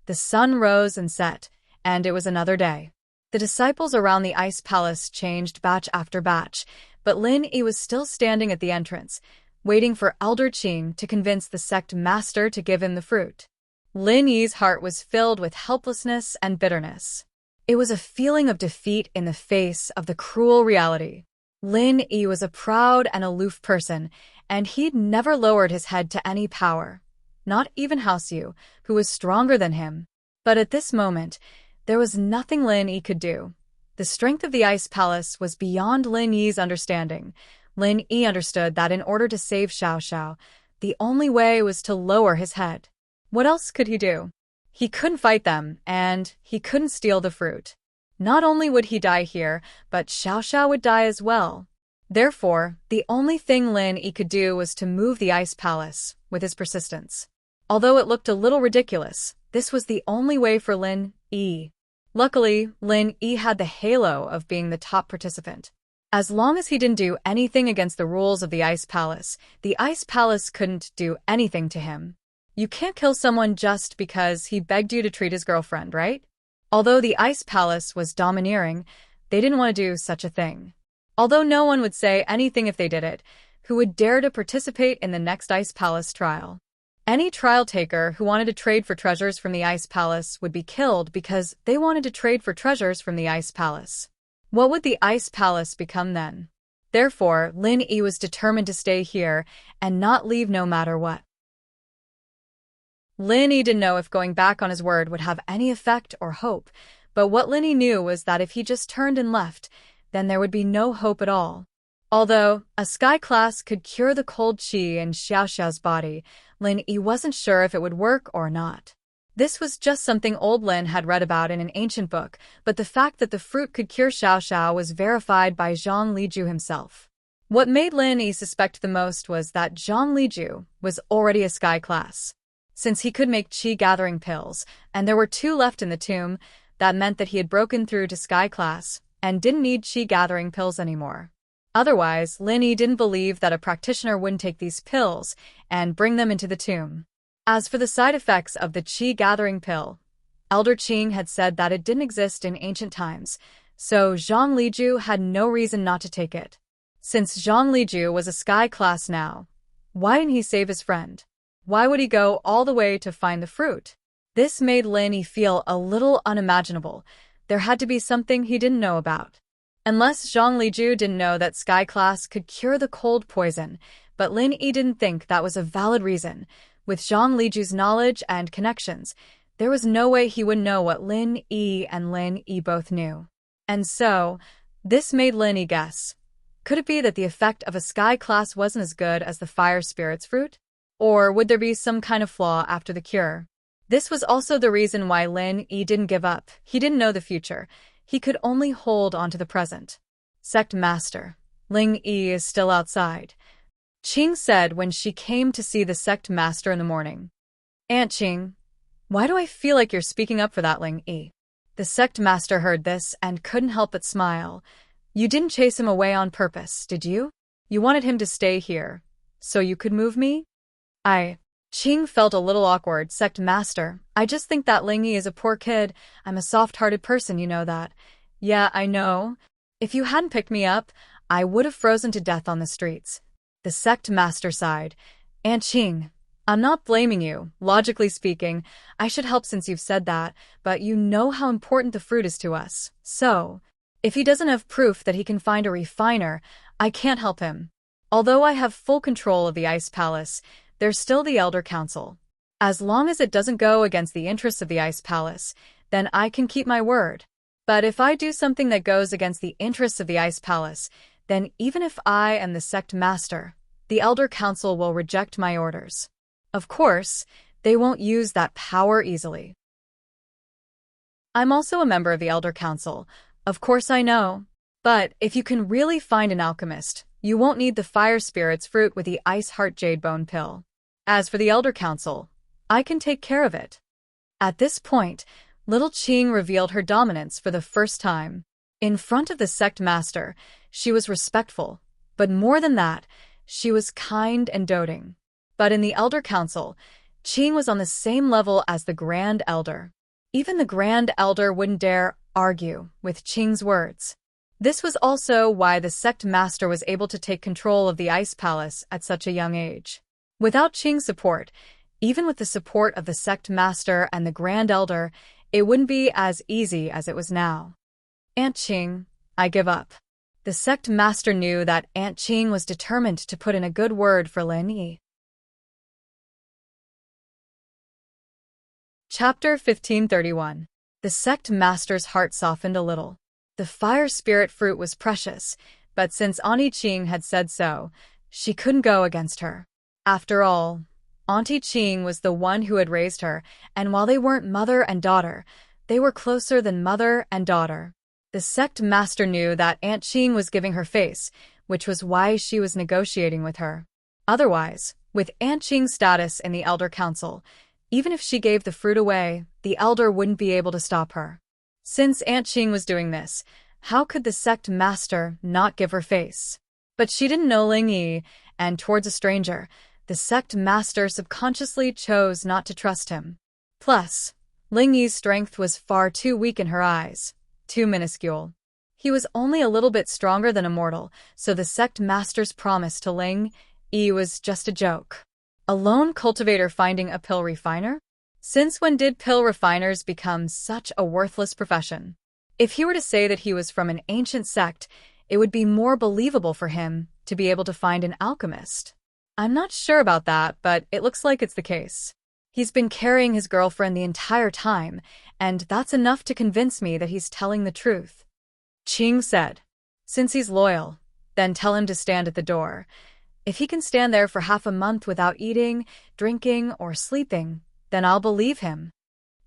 The sun rose and set, and it was another day. The disciples around the ice palace changed batch after batch, but Lin Yi was still standing at the entrance, waiting for Elder Qing to convince the sect master to give him the fruit. Lin Yi's heart was filled with helplessness and bitterness. It was a feeling of defeat in the face of the cruel reality. Lin Yi was a proud and aloof person, and he'd never lowered his head to any power, not even House Yu, who was stronger than him. But at this moment, there was nothing Lin Yi could do. The strength of the Ice Palace was beyond Lin Yi's understanding. Lin Yi understood that in order to save Xiao Xiao, the only way was to lower his head. What else could he do? He couldn't fight them, and he couldn't steal the fruit. Not only would he die here, but Xiao Xiao would die as well. Therefore, the only thing Lin Yi could do was to move the Ice Palace with his persistence. Although it looked a little ridiculous, this was the only way for Lin Yi. Luckily, Lin Yi had the halo of being the top participant. As long as he didn't do anything against the rules of the Ice Palace couldn't do anything to him. You can't kill someone just because he begged you to treat his girlfriend, right? Although the Ice Palace was domineering, they didn't want to do such a thing. Although no one would say anything if they did it, who would dare to participate in the next Ice Palace trial? Any trial taker who wanted to trade for treasures from the Ice Palace would be killed because they wanted to trade for treasures from the Ice Palace. What would the Ice Palace become then? Therefore, Lin Yi was determined to stay here and not leave no matter what. Lin Yi didn't know if going back on his word would have any effect or hope, but what Lin Yi knew was that if he just turned and left, then there would be no hope at all. Although a sky class could cure the cold qi in Xiao Xiao's body, Lin Yi wasn't sure if it would work or not. This was just something old Lin had read about in an ancient book, but the fact that the fruit could cure Xiao Xiao was verified by Zhang Liju himself. What made Lin Yi suspect the most was that Zhang Liju was already a sky class. Since he could make qi-gathering pills, and there were 2 left in the tomb, that meant that he had broken through to sky class and didn't need qi-gathering pills anymore. Otherwise, Lin Yi didn't believe that a practitioner wouldn't take these pills and bring them into the tomb. As for the side effects of the qi-gathering pill, Elder Qing had said that it didn't exist in ancient times, so Zhang Liju had no reason not to take it. Since Zhang Liju was a sky class now, why didn't he save his friend? Why would he go all the way to find the fruit? This made Lin Yi feel a little unimaginable. There had to be something he didn't know about. Unless Zhang Liju didn't know that sky class could cure the cold poison, but Lin Yi didn't think that was a valid reason. With Zhang Liju's knowledge and connections, there was no way he would know what Lin Yi and Lin Yi both knew. And so, this made Lin Yi guess. Could it be that the effect of a sky class wasn't as good as the fire spirit's fruit? Or would there be some kind of flaw after the cure? This was also the reason why Lin Yi didn't give up. He didn't know the future. He could only hold on to the present. Sect Master. Ling Yi is still outside, Qing said when she came to see the sect master in the morning. Aunt Qing, why do I feel like you're speaking up for that Ling Yi? The sect master heard this and couldn't help but smile. You didn't chase him away on purpose, did you? You wanted him to stay here, so you could move me? Qing felt a little awkward. Sect master, I just think that Ling Yi is a poor kid. I'm a soft-hearted person, you know that. Yeah, I know. If you hadn't picked me up, I would have frozen to death on the streets. The sect master sighed. Aunt Qing, I'm not blaming you. Logically speaking, I should help since you've said that, but you know how important the fruit is to us. So, if he doesn't have proof that he can find a refiner, I can't help him. Although I have full control of the Ice Palace, there's still the Elder Council. As long as it doesn't go against the interests of the Ice Palace, then I can keep my word. But if I do something that goes against the interests of the Ice Palace, then even if I am the sect master, the Elder Council will reject my orders. Of course, they won't use that power easily. I'm also a member of the Elder Council. Of course I know. But if you can really find an alchemist, you won't need the fire spirit's fruit with the ice heart jade bone pill. As for the Elder Council, I can take care of it. At this point, little Qing revealed her dominance for the first time. In front of the sect master, she was respectful, but more than that, she was kind and doting. But in the Elder Council, Qing was on the same level as the Grand Elder. Even the Grand Elder wouldn't dare argue with Qing's words. This was also why the sect master was able to take control of the Ice Palace at such a young age. Without Qing's support, even with the support of the sect master and the Grand Elder, it wouldn't be as easy as it was now. Aunt Qing, I give up. The sect master knew that Aunt Qing was determined to put in a good word for Lin Yi. Chapter 1531. The sect master's heart softened a little. The fire spirit fruit was precious, but since Auntie Qing had said so, she couldn't go against her. After all, Auntie Qing was the one who had raised her, and while they weren't mother and daughter, they were closer than mother and daughter. The sect master knew that Aunt Qing was giving her face, which was why she was negotiating with her. Otherwise, with Aunt Qing's status in the Elder Council, even if she gave the fruit away, the Elder wouldn't be able to stop her. Since Aunt Qing was doing this, how could the sect master not give her face? But she didn't know Ling Yi, and towards a stranger, the sect master subconsciously chose not to trust him. Plus, Ling Yi's strength was far too weak in her eyes, too minuscule. He was only a little bit stronger than a mortal, so the sect master's promise to Ling Yi was just a joke. A lone cultivator finding a pill refiner? Since when did pill refiners become such a worthless profession? If he were to say that he was from an ancient sect, it would be more believable for him to be able to find an alchemist. I'm not sure about that, but it looks like it's the case. He's been carrying his girlfriend the entire time, and that's enough to convince me that he's telling the truth. Qing said, since he's loyal, then tell him to stand at the door. If he can stand there for half a month without eating, drinking, or sleeping, then I'll believe him.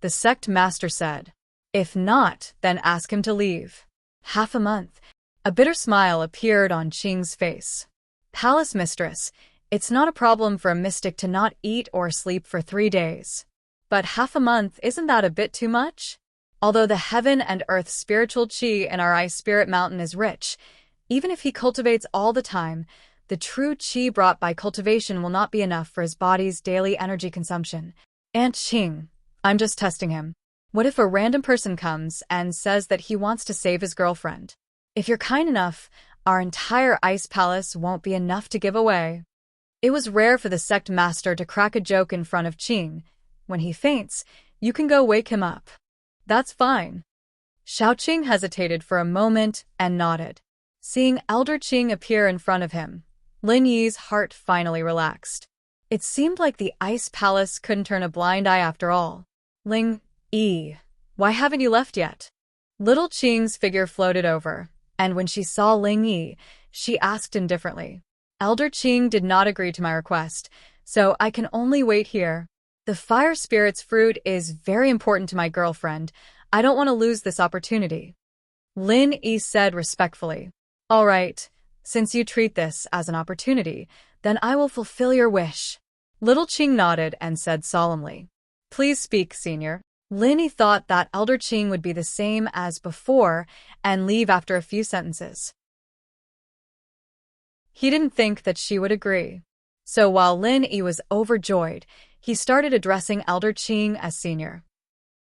The sect master said, if not, then ask him to leave. Half a month. A bitter smile appeared on Qing's face. Palace mistress, it's not a problem for a mystic to not eat or sleep for 3 days. But half a month, isn't that a bit too much? Although the heaven and earth spiritual qi in our ice spirit mountain is rich, even if he cultivates all the time, the true qi brought by cultivation will not be enough for his body's daily energy consumption. Aunt Qing, I'm just testing him. What if a random person comes and says that he wants to save his girlfriend? If you're kind enough, our entire ice palace won't be enough to give away. It was rare for the sect master to crack a joke in front of Qing. When he faints, you can go wake him up. That's fine. Xiaoqing hesitated for a moment and nodded. Seeing Elder Qing appear in front of him, Lin Yi's heart finally relaxed. It seemed like the ice palace couldn't turn a blind eye after all. Ling Yi, why haven't you left yet? Little Qing's figure floated over, and when she saw Ling Yi, she asked indifferently. Elder Qing did not agree to my request, so I can only wait here. The fire spirit's fruit is very important to my girlfriend. I don't want to lose this opportunity. Lin Yi said respectfully. All right, since you treat this as an opportunity, then I will fulfill your wish. Little Qing nodded and said solemnly. Please speak, senior. Lin Yi thought that Elder Qing would be the same as before and leave after a few sentences. He didn't think that she would agree. So while Lin Yi was overjoyed, he started addressing Elder Qing as senior.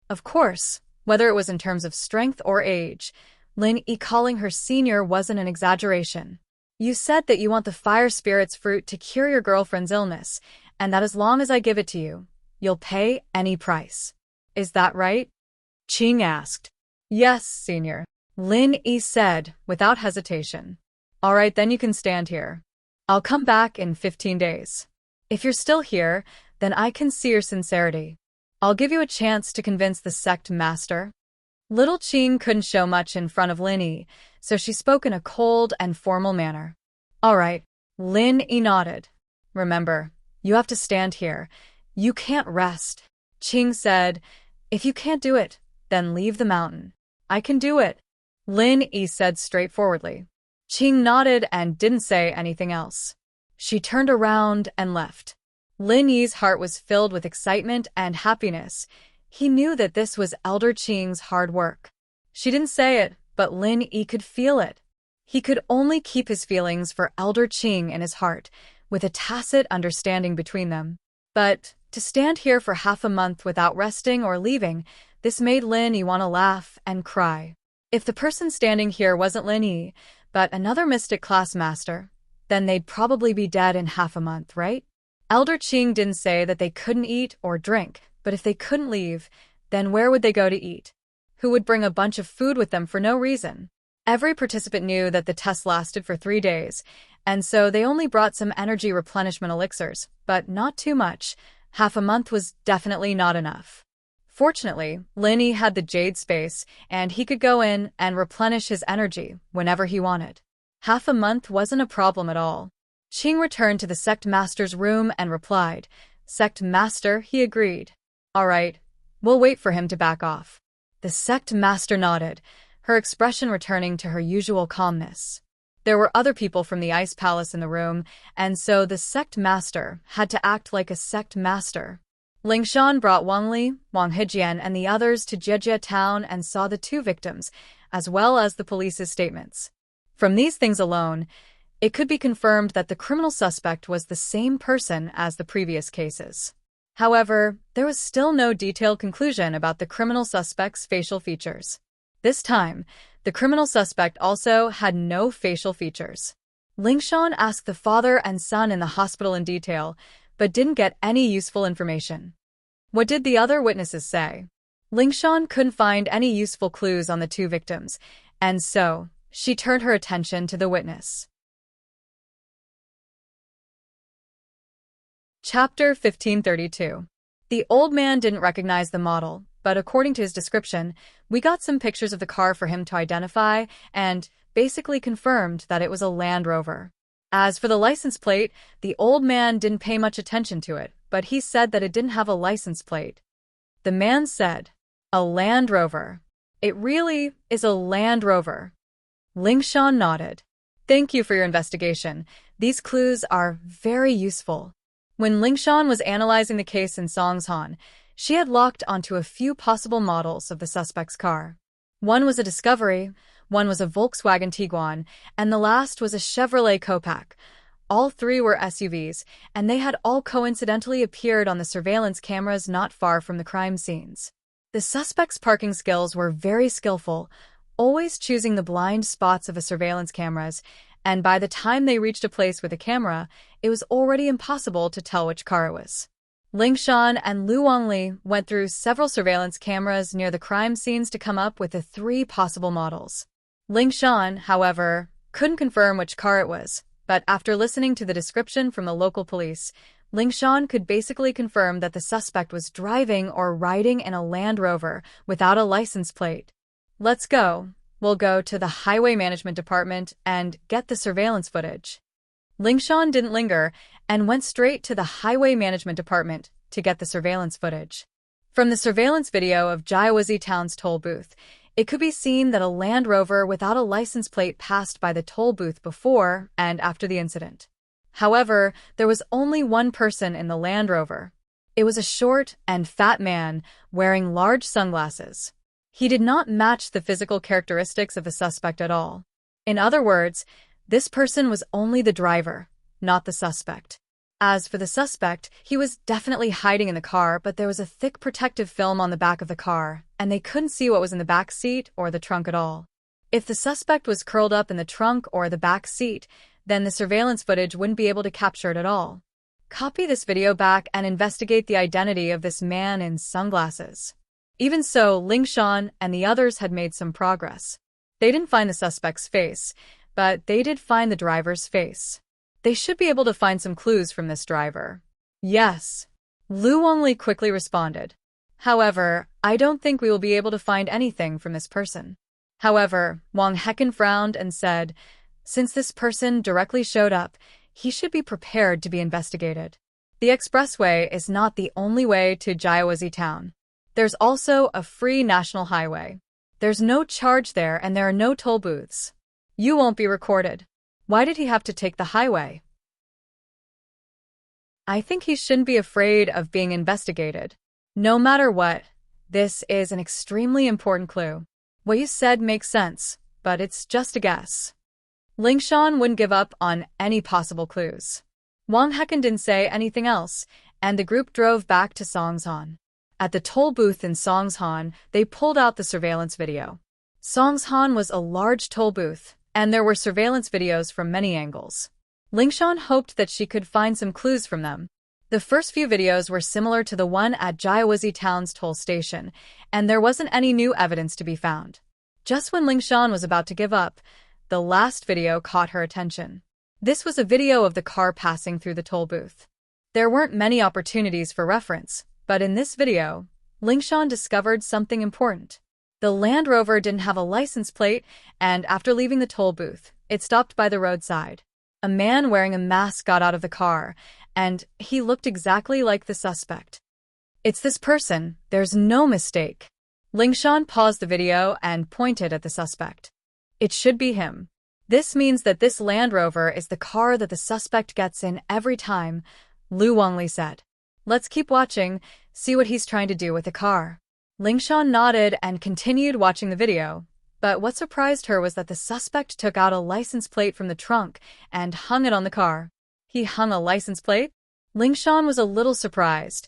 Of course, whether it was in terms of strength or age, Lin Yi calling her senior wasn't an exaggeration. You said that you want the fire spirit's fruit to cure your girlfriend's illness, and that as long as I give it to you, you'll pay any price. Is that right? Qing asked. Yes, senior. Lin Yi said, without hesitation. All right, then you can stand here. I'll come back in 15 days. If you're still here, then I can see your sincerity. I'll give you a chance to convince the sect master. Little Qing couldn't show much in front of Lin Yi, so she spoke in a cold and formal manner. All right, Lin Yi nodded. Remember, you have to stand here. You can't rest. Qing said, if you can't do it, then leave the mountain. I can do it. Lin Yi said straightforwardly. Qing nodded and didn't say anything else. She turned around and left. Lin Yi's heart was filled with excitement and happiness. He knew that this was Elder Qing's hard work. She didn't say it, but Lin Yi could feel it. He could only keep his feelings for Elder Qing in his heart, with a tacit understanding between them. But to stand here for half a month without resting or leaving, this made Lin Yi want to laugh and cry. If the person standing here wasn't Lin Yi, but another mystic class master, then they'd probably be dead in half a month, right? Elder Qing didn't say that they couldn't eat or drink, but if they couldn't leave, then where would they go to eat? Who would bring a bunch of food with them for no reason? Every participant knew that the test lasted for 3 days, and so they only brought some energy replenishment elixirs, but not too much. Half a month was definitely not enough. Fortunately, Lin Yi had the jade space, and he could go in and replenish his energy whenever he wanted. Half a month wasn't a problem at all. Qing returned to the sect master's room and replied, Sect master, he agreed. All right, we'll wait for him to back off. The sect master nodded, her expression returning to her usual calmness. There were other people from the ice palace in the room, and so the sect master had to act like a sect master. Lingshan brought Wang Li, Wang Hejian, and the others to Jejia town and saw the 2 victims, as well as the police's statements. From these things alone, it could be confirmed that the criminal suspect was the same person as the previous cases. However, there was still no detailed conclusion about the criminal suspect's facial features. This time, the criminal suspect also had no facial features. Lingshan asked the father and son in the hospital in detail, but didn't get any useful information. What did the other witnesses say? Lingshan couldn't find any useful clues on the two victims, and so she turned her attention to the witness. Chapter 1532. The old man didn't recognize the model, but according to his description, we got some pictures of the car for him to identify and basically confirmed that it was a Land Rover. As for the license plate, the old man didn't pay much attention to it, but he said that it didn't have a license plate. The man said, "A Land Rover. It really is a Land Rover." Lingshan nodded. "Thank you for your investigation. These clues are very useful." When Lingshan was analyzing the case in Songshan, she had locked onto a few possible models of the suspect's car. One was a Discovery, one was a Volkswagen Tiguan, and the last was a Chevrolet Copac. All three were SUVs, and they had all coincidentally appeared on the surveillance cameras not far from the crime scenes. The suspect's parking skills were very skillful, always choosing the blind spots of the surveillance cameras, and by the time they reached a place with a camera, it was already impossible to tell which car it was. Lingshan and Lu Wangli went through several surveillance cameras near the crime scenes to come up with the three possible models. Lingshan, however, couldn't confirm which car it was, but after listening to the description from the local police, Lingshan could basically confirm that the suspect was driving or riding in a Land Rover without a license plate. "Let's go. We'll go to the Highway Management Department and get the surveillance footage." Lingshan didn't linger and went straight to the Highway Management Department to get the surveillance footage. From the surveillance video of Jiawazi Town's toll booth, it could be seen that a Land Rover without a license plate passed by the toll booth before and after the incident. However, there was only one person in the Land Rover. It was a short and fat man wearing large sunglasses. He did not match the physical characteristics of the suspect at all. In other words, this person was only the driver, not the suspect. As for the suspect, he was definitely hiding in the car, but there was a thick protective film on the back of the car, and they couldn't see what was in the back seat or the trunk at all. If the suspect was curled up in the trunk or the back seat, then the surveillance footage wouldn't be able to capture it at all. Copy this video back and investigate the identity of this man in sunglasses. Even so, Lingshan and the others had made some progress. They didn't find the suspect's face, but they did find the driver's face. They should be able to find some clues from this driver. "Yes," Lu Wangli quickly responded. "However, I don't think we will be able to find anything from this person." However, Wang Hecken frowned and said, "Since this person directly showed up, he should be prepared to be investigated. The expressway is not the only way to Jiawazi Town. There's also a free national highway. There's no charge there and there are no toll booths. You won't be recorded. Why did he have to take the highway?" I think he shouldn't be afraid of being investigated. No matter what, this is an extremely important clue. What you said makes sense, but it's just a guess. Lingshan wouldn't give up on any possible clues. Wang Hecken didn't say anything else, and the group drove back to Songshan. At the toll booth in Songshan, they pulled out the surveillance video. Songshan was a large toll booth, and there were surveillance videos from many angles. Lingshan hoped that she could find some clues from them. The first few videos were similar to the one at Jiawazi Town's toll station, and there wasn't any new evidence to be found. Just when Lingshan was about to give up, the last video caught her attention. This was a video of the car passing through the toll booth. There weren't many opportunities for reference, but in this video, Lingshan discovered something important. The Land Rover didn't have a license plate, and after leaving the toll booth, it stopped by the roadside. A man wearing a mask got out of the car, and he looked exactly like the suspect. "It's this person, there's no mistake." Lingshan paused the video and pointed at the suspect. "It should be him. This means that this Land Rover is the car that the suspect gets in every time," Lu Wangli said. "Let's keep watching, see what he's trying to do with the car." Lingshan nodded and continued watching the video, but what surprised her was that the suspect took out a license plate from the trunk and hung it on the car. He hung a license plate? Lingshan was a little surprised,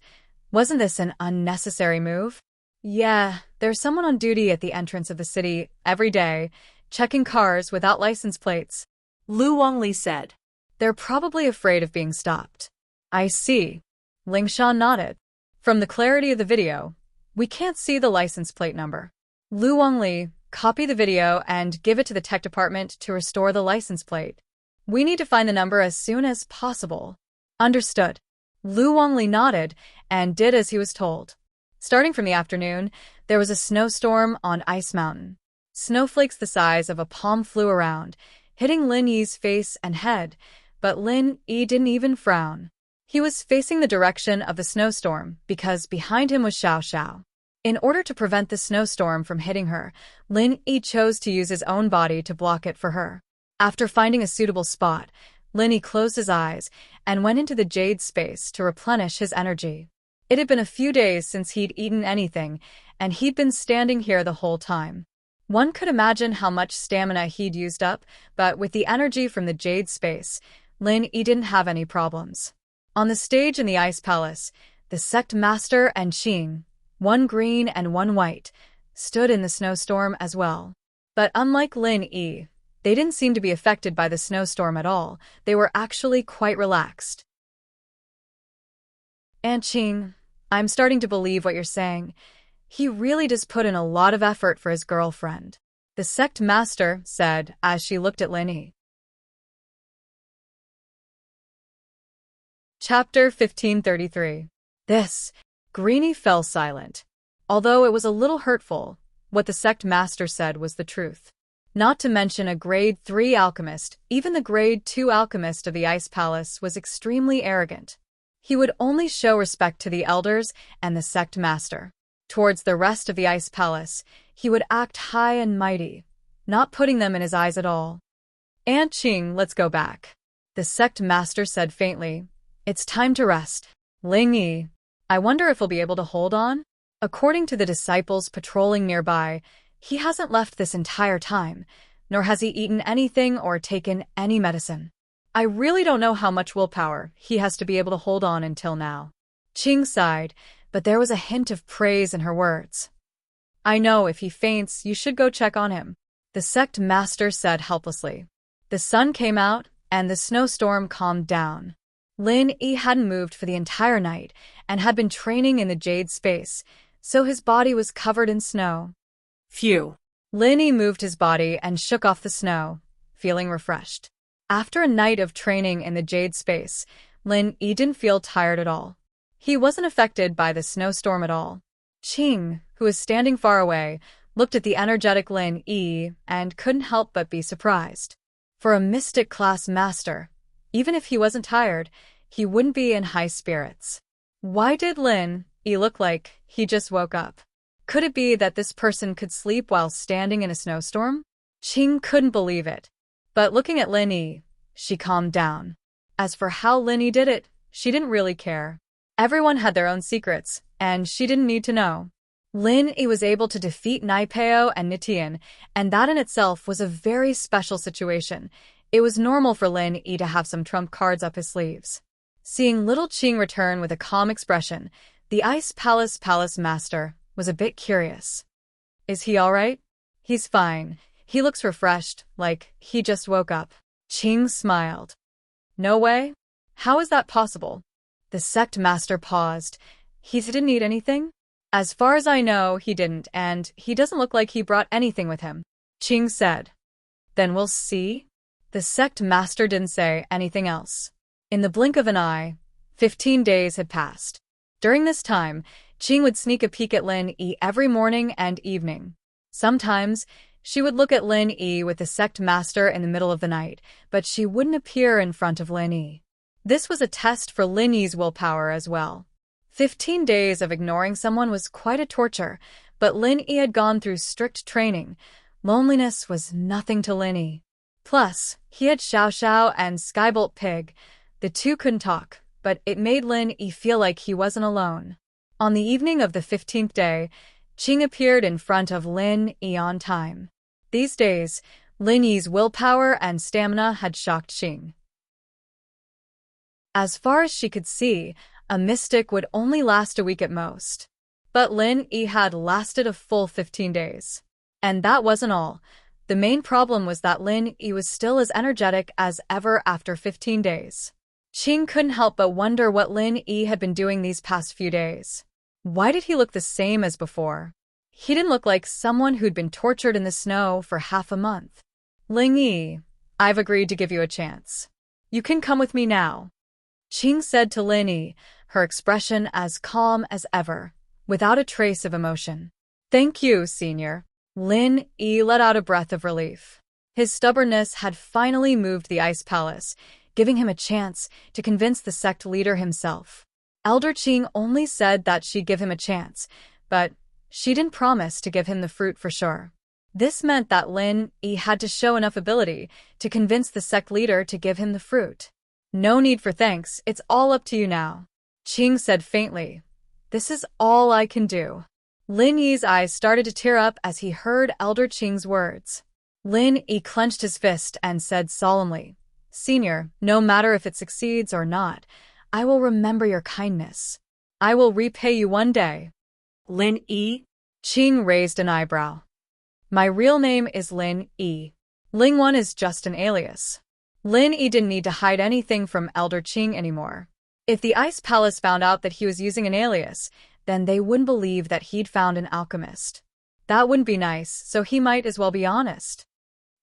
Wasn't this an unnecessary move? Yeah, there's someone on duty at the entrance of the city every day, checking cars without license plates. Lu Wangli said. They're probably afraid of being stopped. I see. Ling Shan nodded. From the clarity of the video, we can't see the license plate number. Lu Wangli, copy the video and give it to the tech department to restore the license plate. We need to find the number as soon as possible. Understood. Lu Wangli nodded and did as he was told. Starting from the afternoon, there was a snowstorm on Ice Mountain. Snowflakes the size of a palm flew around, hitting Lin Yi's face and head, but Lin Yi didn't even frown. He was facing the direction of the snowstorm because behind him was Xiao Xiao. In order to prevent the snowstorm from hitting her, Lin Yi chose to use his own body to block it for her. After finding a suitable spot, Lin Yi closed his eyes and went into the jade space to replenish his energy. It had been a few days since he'd eaten anything, and he'd been standing here the whole time. One could imagine how much stamina he'd used up, but with the energy from the jade space, Lin Yi didn't have any problems. On the stage in the Ice Palace, the sect master and Qing, one green and one white, stood in the snowstorm as well. But unlike Lin Yi, they didn't seem to be affected by the snowstorm at all. They were actually quite relaxed. Aunt Qing, I'm starting to believe what you're saying. He really does put in a lot of effort for his girlfriend, the sect master said as she looked at Lin Yi. Chapter 1533. Greenie fell silent. Although it was a little hurtful, what the sect master said was the truth. Not to mention a grade 3 alchemist, even the grade 2 alchemist of the Ice Palace was extremely arrogant. He would only show respect to the elders and the sect master. Towards the rest of the Ice Palace, he would act high and mighty, not putting them in his eyes at all. Aunt Qing, let's go back, the sect master said faintly. It's time to rest. Ling Yi, I wonder if he'll be able to hold on? According to the disciples patrolling nearby, he hasn't left this entire time, nor has he eaten anything or taken any medicine. I really don't know how much willpower he has to be able to hold on until now. Qing sighed, but there was a hint of praise in her words. I know if he faints, you should go check on him, the sect master said helplessly. The sun came out, and the snowstorm calmed down. Lin Yi hadn't moved for the entire night and had been training in the jade space, so his body was covered in snow. Phew. Lin Yi moved his body and shook off the snow, feeling refreshed. After a night of training in the jade space, Lin Yi didn't feel tired at all. He wasn't affected by the snowstorm at all. Qing, who was standing far away, looked at the energetic Lin Yi and couldn't help but be surprised. For a mystic class master, even if he wasn't tired, he wouldn't be in high spirits. Why did Lin Yi look like he just woke up? Could it be that this person could sleep while standing in a snowstorm? Qing couldn't believe it. But looking at Lin Yi, she calmed down. As for how Lin Yi did it, she didn't really care. Everyone had their own secrets, and she didn't need to know. Lin Yi was able to defeat Naipeo and Nitian, and that in itself was a very special situation. It was normal for Lin Yi to have some trump cards up his sleeves. Seeing little Qing return with a calm expression, the Ice Palace master was a bit curious. Is he all right? He's fine. He looks refreshed, like he just woke up. Qing smiled. No way? How is that possible? The sect master paused. He didn't need anything? As far as I know, he didn't, and he doesn't look like he brought anything with him, Qing said. Then we'll see? The sect master didn't say anything else. In the blink of an eye, 15 days had passed. During this time, Qing would sneak a peek at Lin Yi every morning and evening. Sometimes, she would look at Lin Yi with the sect master in the middle of the night, but she wouldn't appear in front of Lin Yi. This was a test for Lin Yi's willpower as well. 15 days of ignoring someone was quite a torture, but Lin Yi had gone through strict training. Loneliness was nothing to Lin Yi. Plus, he had Xiao Xiao and Skybolt Pig. The two couldn't talk, but it made Lin Yi feel like he wasn't alone. On the evening of the 15th day, Qing appeared in front of Lin Yi on time. These days, Lin Yi's willpower and stamina had shocked Qing. As far as she could see, a mystic would only last a week at most. But Lin Yi had lasted a full 15 days. And that wasn't all. The main problem was that Lin Yi was still as energetic as ever after 15 days. Qing couldn't help but wonder what Lin Yi had been doing these past few days. Why did he look the same as before? He didn't look like someone who'd been tortured in the snow for half a month. Ling Yi, I've agreed to give you a chance. You can come with me now. Qing said to Lin Yi, her expression as calm as ever, without a trace of emotion. Thank you, senior. Lin Yi let out a breath of relief. His stubbornness had finally moved the Ice Palace, giving him a chance to convince the sect leader himself. Elder Qing only said that she'd give him a chance, but she didn't promise to give him the fruit for sure. This meant that Lin Yi had to show enough ability to convince the sect leader to give him the fruit. No need for thanks, it's all up to you now. Qing said faintly, this is all I can do. Lin Yi's eyes started to tear up as he heard Elder Qing's words. Lin Yi clenched his fist and said solemnly, Senior, no matter if it succeeds or not, I will remember your kindness. I will repay you one day. Lin Yi? Qing raised an eyebrow. My real name is Lin Yi. Ling Wen is just an alias. Lin Yi didn't need to hide anything from Elder Qing anymore. If the Ice Palace found out that he was using an alias, then they wouldn't believe that he'd found an alchemist. That wouldn't be nice, so he might as well be honest.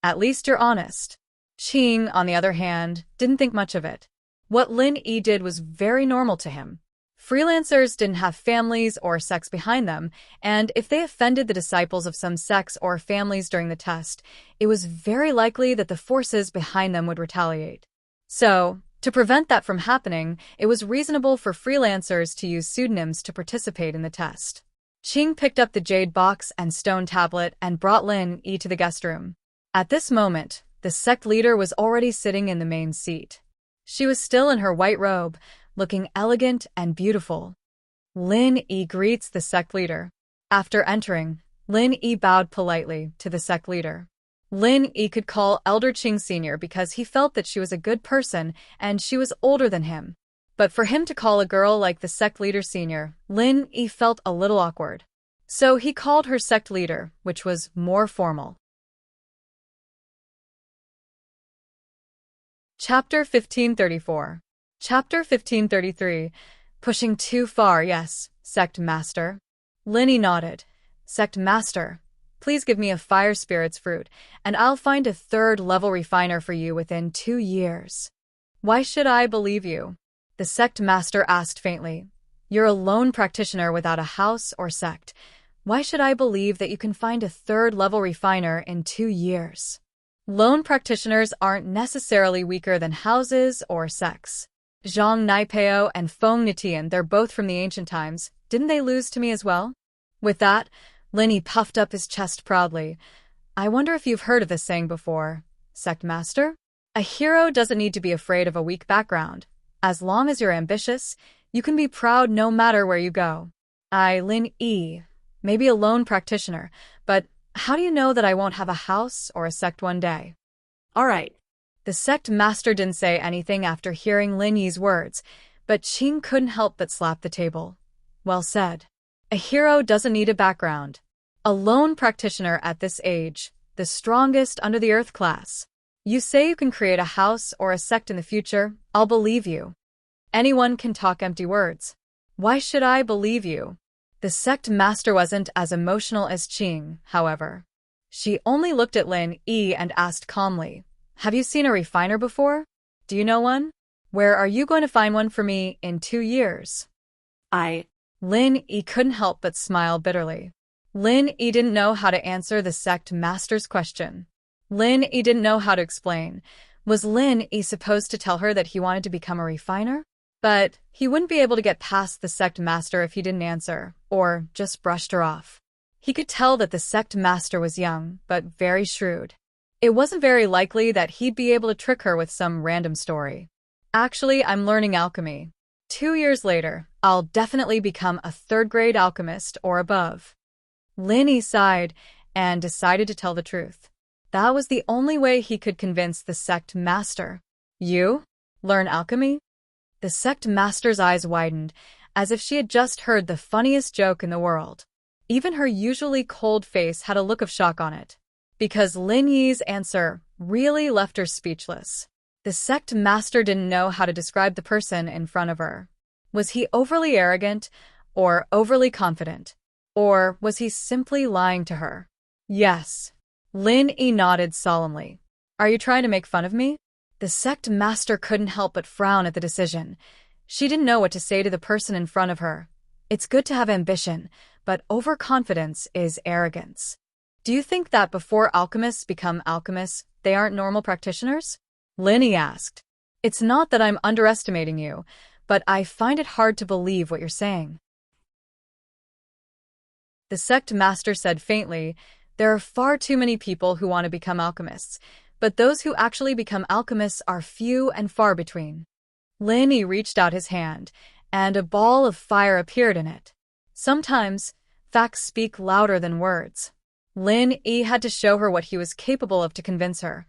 At least you're honest. Qing, on the other hand, didn't think much of it. What Lin Yi did was very normal to him. Freelancers didn't have families or sects behind them, and if they offended the disciples of some sects or families during the test, it was very likely that the forces behind them would retaliate. So, to prevent that from happening, it was reasonable for freelancers to use pseudonyms to participate in the test. Qing picked up the jade box and stone tablet and brought Lin Yi to the guest room. At this moment, the sect leader was already sitting in the main seat. She was still in her white robe, looking elegant and beautiful. Lin Yi greets the sect leader. After entering, Lin Yi bowed politely to the sect leader. Lin Yi could call Elder Qing Sr. because he felt that she was a good person and she was older than him. But for him to call a girl like the sect leader Sr., Lin Yi felt a little awkward. So he called her sect leader, which was more formal. Chapter 1534. Chapter 1533. Pushing too far, yes, Sect Master. Lin Yi nodded. Sect Master, please give me a fire spirit's fruit, and I'll find a third-level refiner for you within 2 years. Why should I believe you? The Sect Master asked faintly. You're a lone practitioner without a house or sect. Why should I believe that you can find a third-level refiner in 2 years? Lone practitioners aren't necessarily weaker than houses or sects. Zhang Naipeo and Feng Nitian, they're both from the ancient times. Didn't they lose to me as well? With that, Lin Yi puffed up his chest proudly. I wonder if you've heard of this saying before, Sect Master? A hero doesn't need to be afraid of a weak background. As long as you're ambitious, you can be proud no matter where you go. Lin Yi, maybe a lone practitioner, but how do you know that I won't have a house or a sect one day? All right. The sect master didn't say anything after hearing Lin Yi's words, but Qing couldn't help but slap the table. Well said. A hero doesn't need a background. A lone practitioner at this age, the strongest under the earth class. You say you can create a house or a sect in the future, I'll believe you. Anyone can talk empty words. Why should I believe you? The sect master wasn't as emotional as Qing, however. She only looked at Lin Yi and asked calmly, have you seen a refiner before? Do you know one? Where are you going to find one for me in 2 years? Lin Yi couldn't help but smile bitterly. Lin Yi didn't know how to answer the sect master's question. Lin Yi didn't know how to explain. Was Lin Yi supposed to tell her that he wanted to become a refiner? But he wouldn't be able to get past the sect master if he didn't answer, or just brushed her off. He could tell that the sect master was young, but very shrewd. It wasn't very likely that he'd be able to trick her with some random story. Actually, I'm learning alchemy. 2 years later, I'll definitely become a third-grade alchemist or above. Lin Yi sighed and decided to tell the truth. That was the only way he could convince the sect master. You? Learn alchemy? The sect master's eyes widened, as if she had just heard the funniest joke in the world. Even her usually cold face had a look of shock on it, because Lin Yi's answer really left her speechless. The sect master didn't know how to describe the person in front of her. Was he overly arrogant, or overly confident? Or was he simply lying to her? Yes. Lin Yi nodded solemnly. Are you trying to make fun of me? The sect master couldn't help but frown at the decision. She didn't know what to say to the person in front of her. It's good to have ambition, but overconfidence is arrogance. Do you think that before alchemists become alchemists, they aren't normal practitioners? Lin Yi asked. It's not that I'm underestimating you, but I find it hard to believe what you're saying. The sect master said faintly, there are far too many people who want to become alchemists, but those who actually become alchemists are few and far between. Lin Yi reached out his hand, and a ball of fire appeared in it. Sometimes, facts speak louder than words. Lin Yi had to show her what he was capable of to convince her.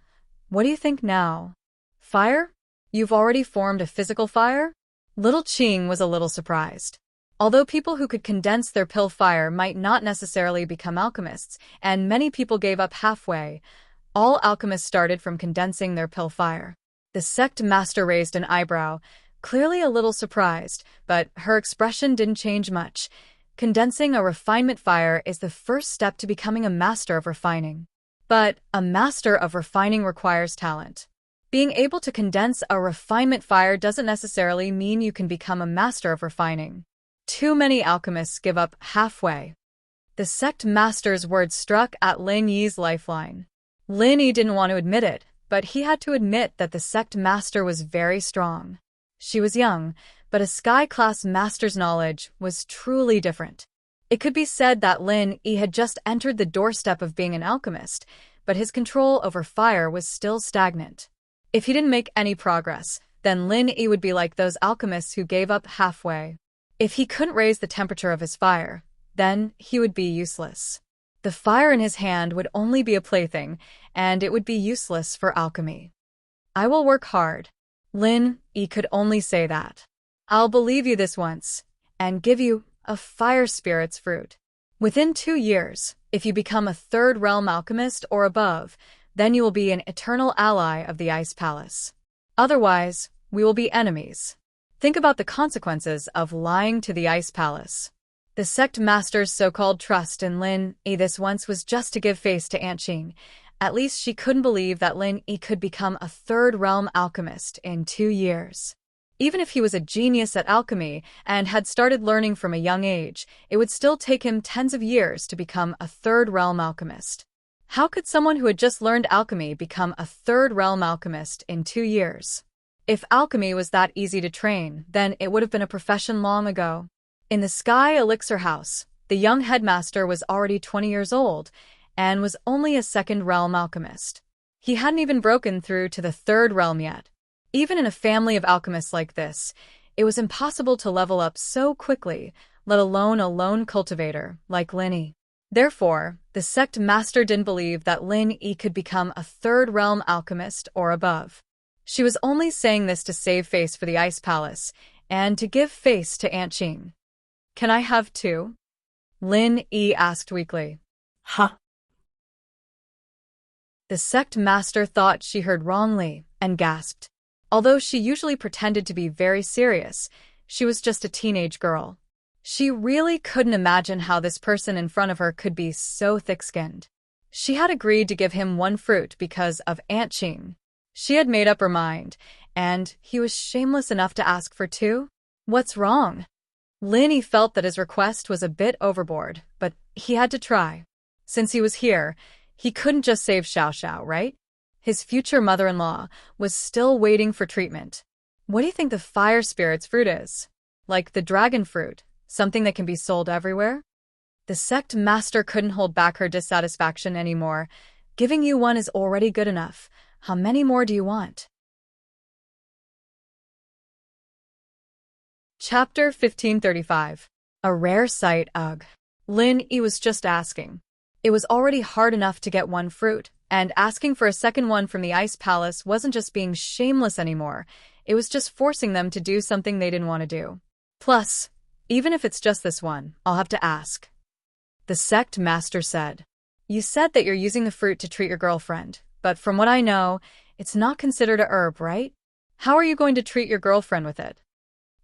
What do you think now? Fire? You've already formed a physical fire? Little Qing was a little surprised. Although people who could condense their pill fire might not necessarily become alchemists, and many people gave up halfway, all alchemists started from condensing their pill fire. The sect master raised an eyebrow, clearly a little surprised, but her expression didn't change much. Condensing a refinement fire is the first step to becoming a master of refining. But a master of refining requires talent. Being able to condense a refinement fire doesn't necessarily mean you can become a master of refining. Too many alchemists give up halfway. The sect master's words struck at Lin Yi's lifeline. Lin Yi didn't want to admit it, but he had to admit that the sect master was very strong. She was young, but a sky-class master's knowledge was truly different. It could be said that Lin Yi had just entered the doorstep of being an alchemist, but his control over fire was still stagnant. If he didn't make any progress, then Lin Yi would be like those alchemists who gave up halfway. If he couldn't raise the temperature of his fire, then he would be useless. The fire in his hand would only be a plaything, and it would be useless for alchemy. I will work hard. Lin Yi could only say that. I'll believe you this once, and give you a fire spirit's fruit. Within 2 years, if you become a third realm alchemist or above, then you will be an eternal ally of the Ice Palace. Otherwise, we will be enemies. Think about the consequences of lying to the Ice Palace. The sect master's so-called trust in Lin Yi this once was just to give face to Enchanting. At least she couldn't believe that Lin Yi could become a third realm alchemist in 2 years. Even if he was a genius at alchemy and had started learning from a young age, it would still take him tens of years to become a third realm alchemist. How could someone who had just learned alchemy become a third realm alchemist in 2 years? If alchemy was that easy to train, then it would have been a profession long ago. In the Sky Elixir House, the young headmaster was already 20 years old and was only a second realm alchemist. He hadn't even broken through to the third realm yet. Even in a family of alchemists like this, it was impossible to level up so quickly, let alone a lone cultivator like Lin Yi. Therefore, the sect master didn't believe that Lin Yi could become a third realm alchemist or above. She was only saying this to save face for the Ice Palace and to give face to Enchanting. Can I have 2? Lin Yi asked weakly. Huh? The sect master thought she heard wrongly and gasped. Although she usually pretended to be very serious, she was just a teenage girl. She really couldn't imagine how this person in front of her could be so thick-skinned. She had agreed to give him 1 fruit because of Enchanting. She had made up her mind, and he was shameless enough to ask for 2? What's wrong? Lin Yi felt that his request was a bit overboard, but he had to try. Since he was here, he couldn't just save Xiao Xiao, right? His future mother-in-law was still waiting for treatment. What do you think the fire spirit's fruit is? Like the dragon fruit, something that can be sold everywhere? The sect master couldn't hold back her dissatisfaction anymore. Giving you 1 is already good enough. How many more do you want? Chapter 1535. A rare sight, ugh. Lin Yi was just asking. It was already hard enough to get 1 fruit, and asking for a second one from the Ice Palace wasn't just being shameless anymore. It was just forcing them to do something they didn't want to do. Plus, even if it's just this one, I'll have to ask. The sect master said. You said that you're using the fruit to treat your girlfriend, but from what I know, it's not considered a herb, right? How are you going to treat your girlfriend with it?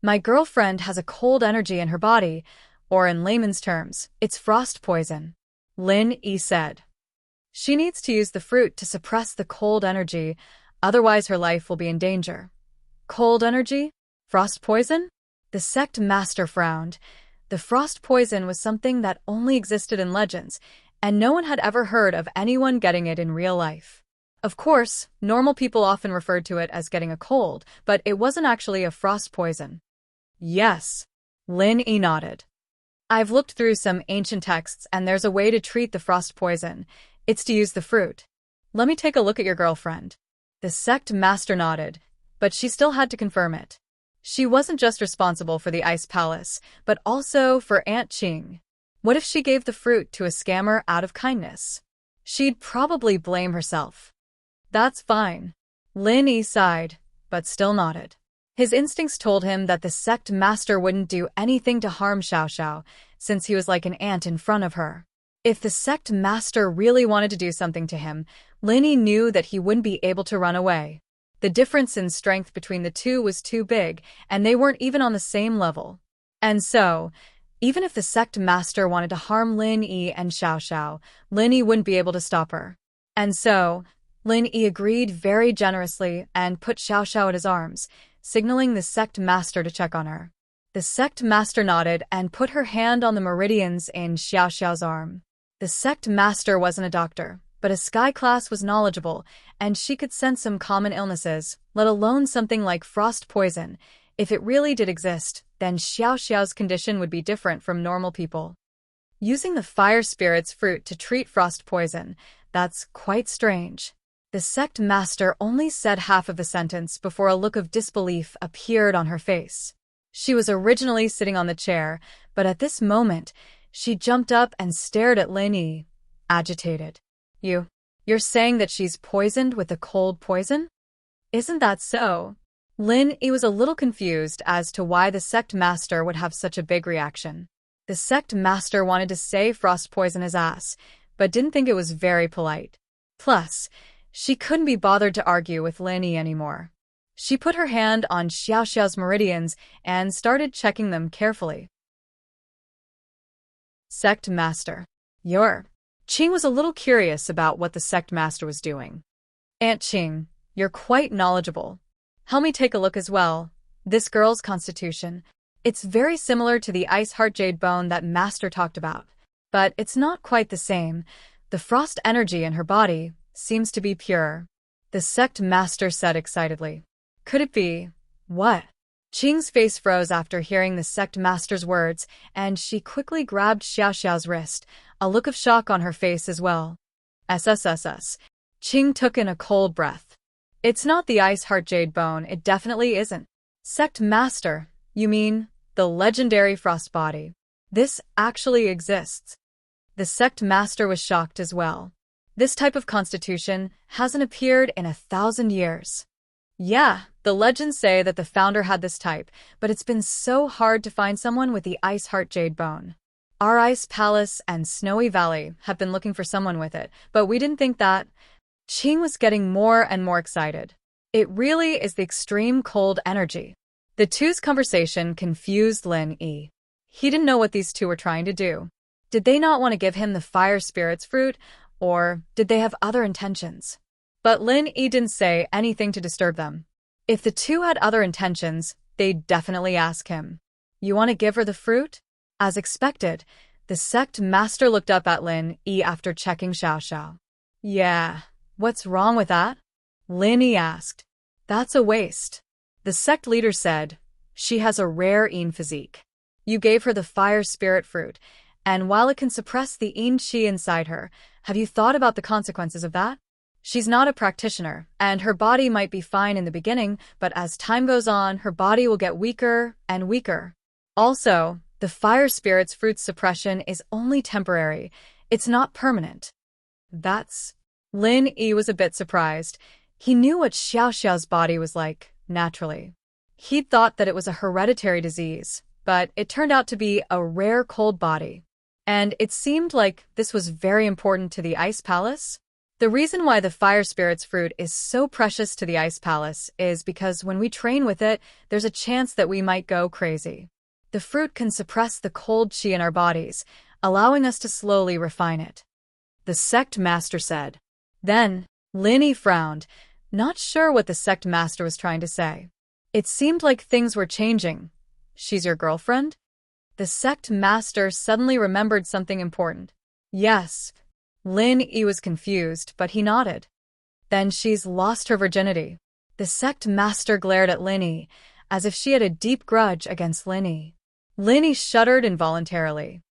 My girlfriend has a cold energy in her body, or in layman's terms, it's frost poison, Lin Yi said. She needs to use the fruit to suppress the cold energy, otherwise her life will be in danger. Cold energy? Frost poison? The sect master frowned. The frost poison was something that only existed in legends, and no one had ever heard of anyone getting it in real life. Of course, normal people often referred to it as getting a cold, but it wasn't actually a frost poison. Yes, Lin Yi nodded. I've looked through some ancient texts and there's a way to treat the frost poison. It's to use the fruit. Let me take a look at your girlfriend. The sect master nodded, but she still had to confirm it. She wasn't just responsible for the ice palace, but also for Aunt Qing. What if she gave the fruit to a scammer out of kindness? She'd probably blame herself. That's fine. Lin Yi sighed, but still nodded. His instincts told him that the sect master wouldn't do anything to harm Xiao Xiao, since he was like an ant in front of her. If the sect master really wanted to do something to him, Lin Yi knew that he wouldn't be able to run away. The difference in strength between the two was too big, and they weren't even on the same level. And so, even if the sect master wanted to harm Lin Yi and Xiao Xiao, Lin Yi wouldn't be able to stop her. And so, Lin Yi agreed very generously and put Xiao Xiao at his arms, signaling the sect master to check on her. The sect master nodded and put her hand on the meridians in Xiao Xiao's arm. The sect master wasn't a doctor, but a sky class was knowledgeable, and she could sense some common illnesses, let alone something like frost poison. If it really did exist, then Xiao Xiao's condition would be different from normal people. Using the fire spirit's fruit to treat frost poison, that's quite strange. The sect master only said half of the sentence before a look of disbelief appeared on her face. She was originally sitting on the chair, but at this moment, she jumped up and stared at Lin Yi, agitated. You're saying that she's poisoned with a cold poison? Isn't that so? Lin Yi was a little confused as to why the sect master would have such a big reaction. The sect master wanted to say frost poison his ass, but didn't think it was very polite. Plus, she couldn't be bothered to argue with Lin Yi anymore. She put her hand on Xiao Xiao's meridians and started checking them carefully. Sect Master. Qing was a little curious about what the sect master was doing. Aunt Qing, you're quite knowledgeable. Help me take a look as well. This girl's constitution. It's very similar to the ice heart jade bone that Master talked about. But it's not quite the same. The frost energy in her body seems to be pure. The sect master said excitedly. Could it be? What? Qing's face froze after hearing the sect master's words, and she quickly grabbed Xiao Xiao's wrist, a look of shock on her face as well. SSSS. Qing took in a cold breath. It's not the ice heart jade bone, it definitely isn't. Sect master, you mean the legendary frost body. This actually exists. The sect master was shocked as well. This type of constitution hasn't appeared in 1,000 years. Yeah, the legends say that the founder had this type, but it's been so hard to find someone with the ice heart jade bone. Our ice palace and Snowy Valley have been looking for someone with it, but we didn't think that. Qing was getting more and more excited. It really is the extreme cold energy. The two's conversation confused Lin Yi. He didn't know what these two were trying to do. Did they not want to give him the fire spirit's fruit, or did they have other intentions? But Lin Yi didn't say anything to disturb them. If the two had other intentions, they'd definitely ask him. You want to give her the fruit? As expected, the sect master looked up at Lin Yi after checking Xiao Xiao. Yeah, what's wrong with that? Lin Yi asked. That's a waste. The sect leader said, she has a rare Yin physique. You gave her the fire spirit fruit, and while it can suppress the Yin Qi inside her, have you thought about the consequences of that? She's not a practitioner, and her body might be fine in the beginning, but as time goes on, her body will get weaker and weaker. Also, the fire spirit's fruit suppression is only temporary. It's not permanent. Lin Yi was a bit surprised. He knew what Xiao Xiao's body was like, naturally. He'd thought that it was a hereditary disease, but it turned out to be a rare cold body. And it seemed like this was very important to the Ice Palace. The reason why the Fire Spirit's fruit is so precious to the Ice Palace is because when we train with it, there's a chance that we might go crazy. The fruit can suppress the cold chi in our bodies, allowing us to slowly refine it, the sect master said. Then, Lin Yi frowned, not sure what the sect master was trying to say. It seemed like things were changing. She's your girlfriend? The sect master suddenly remembered something important. Yes. Lin Yi was confused, but he nodded. Then she's lost her virginity. The sect master glared at Lin Yi, as if she had a deep grudge against Lin Yi. Lin Yi shuddered involuntarily.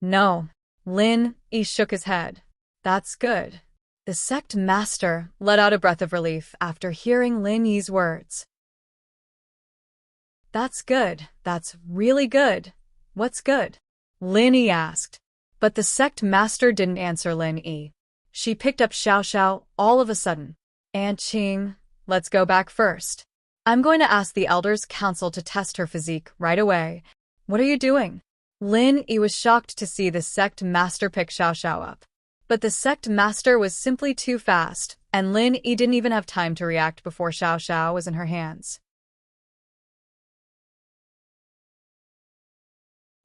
No. Lin Yi shook his head. That's good. The sect master let out a breath of relief after hearing Lin Yi's words. That's good. That's really good. What's good? Lin Yi asked. But the sect master didn't answer Lin Yi. She picked up Xiao Xiao all of a sudden. Aunt Qing, let's go back first. I'm going to ask the Elders' Council to test her physique right away. What are you doing? Lin Yi was shocked to see the sect master pick Xiao Xiao up. But the sect master was simply too fast, and Lin Yi didn't even have time to react before Xiao Xiao was in her hands.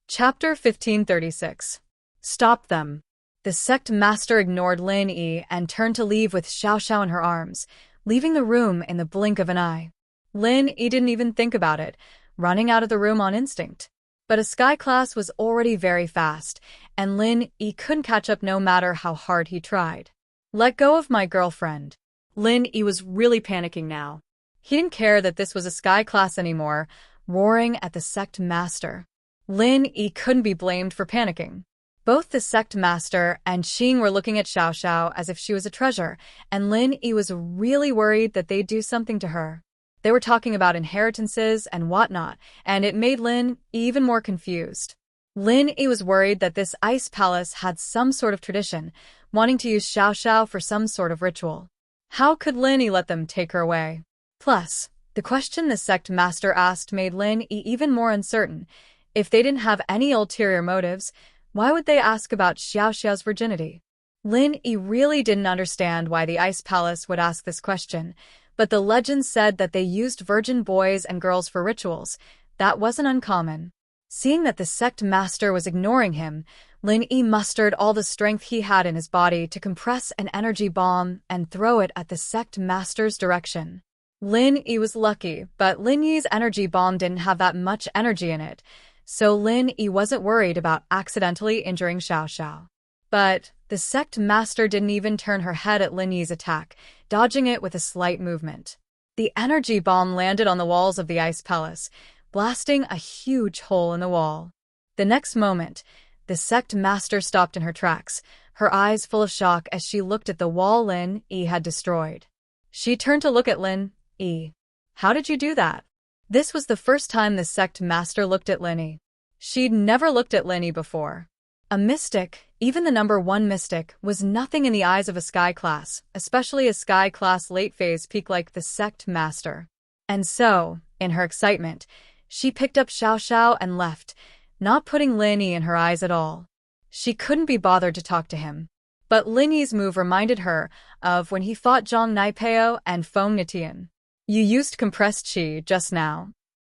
Chapter 1536. Stop them. The sect master ignored Lin Yi and turned to leave with Xiao Xiao in her arms, leaving the room in the blink of an eye. Lin Yi didn't even think about it, running out of the room on instinct. But a sky class was already very fast, and Lin Yi couldn't catch up no matter how hard he tried. Let go of my girlfriend. Lin Yi was really panicking now. He didn't care that this was a sky class anymore, roaring at the sect master. Lin Yi couldn't be blamed for panicking. Both the sect master and Qing were looking at Xiao Xiao as if she was a treasure, and Lin Yi was really worried that they'd do something to her. They were talking about inheritances and whatnot, and it made Lin Yi even more confused. Lin Yi was worried that this ice palace had some sort of tradition, wanting to use Xiao Xiao for some sort of ritual. How could Lin Yi let them take her away? Plus, the question the sect master asked made Lin Yi even more uncertain. If they didn't have any ulterior motives, why would they ask about Xiao Xiao's virginity? Lin Yi really didn't understand why the Ice Palace would ask this question, but the legend said that they used virgin boys and girls for rituals. That wasn't uncommon. Seeing that the sect master was ignoring him, Lin Yi mustered all the strength he had in his body to compress an energy bomb and throw it at the sect master's direction. Lin Yi was lucky, but Lin Yi's energy bomb didn't have that much energy in it, so Lin Yi wasn't worried about accidentally injuring Xiao Xiao. But the sect master didn't even turn her head at Lin Yi's attack, dodging it with a slight movement. The energy bomb landed on the walls of the Ice Palace, blasting a huge hole in the wall. The next moment, the sect master stopped in her tracks, her eyes full of shock as she looked at the wall Lin Yi had destroyed. She turned to look at Lin Yi. How did you do that? This was the first time the sect master looked at Lin Yi. She'd never looked at Lin Yi before. A mystic, even the number 1 mystic, was nothing in the eyes of a sky class, especially a sky class late phase peak like the sect master. And so, in her excitement, she picked up Xiao Xiao and left, not putting Lin Yi in her eyes at all. She couldn't be bothered to talk to him. But Lin Yi's move reminded her of when he fought Zhang Naipeo and Feng Nitian. You used compressed chi just now.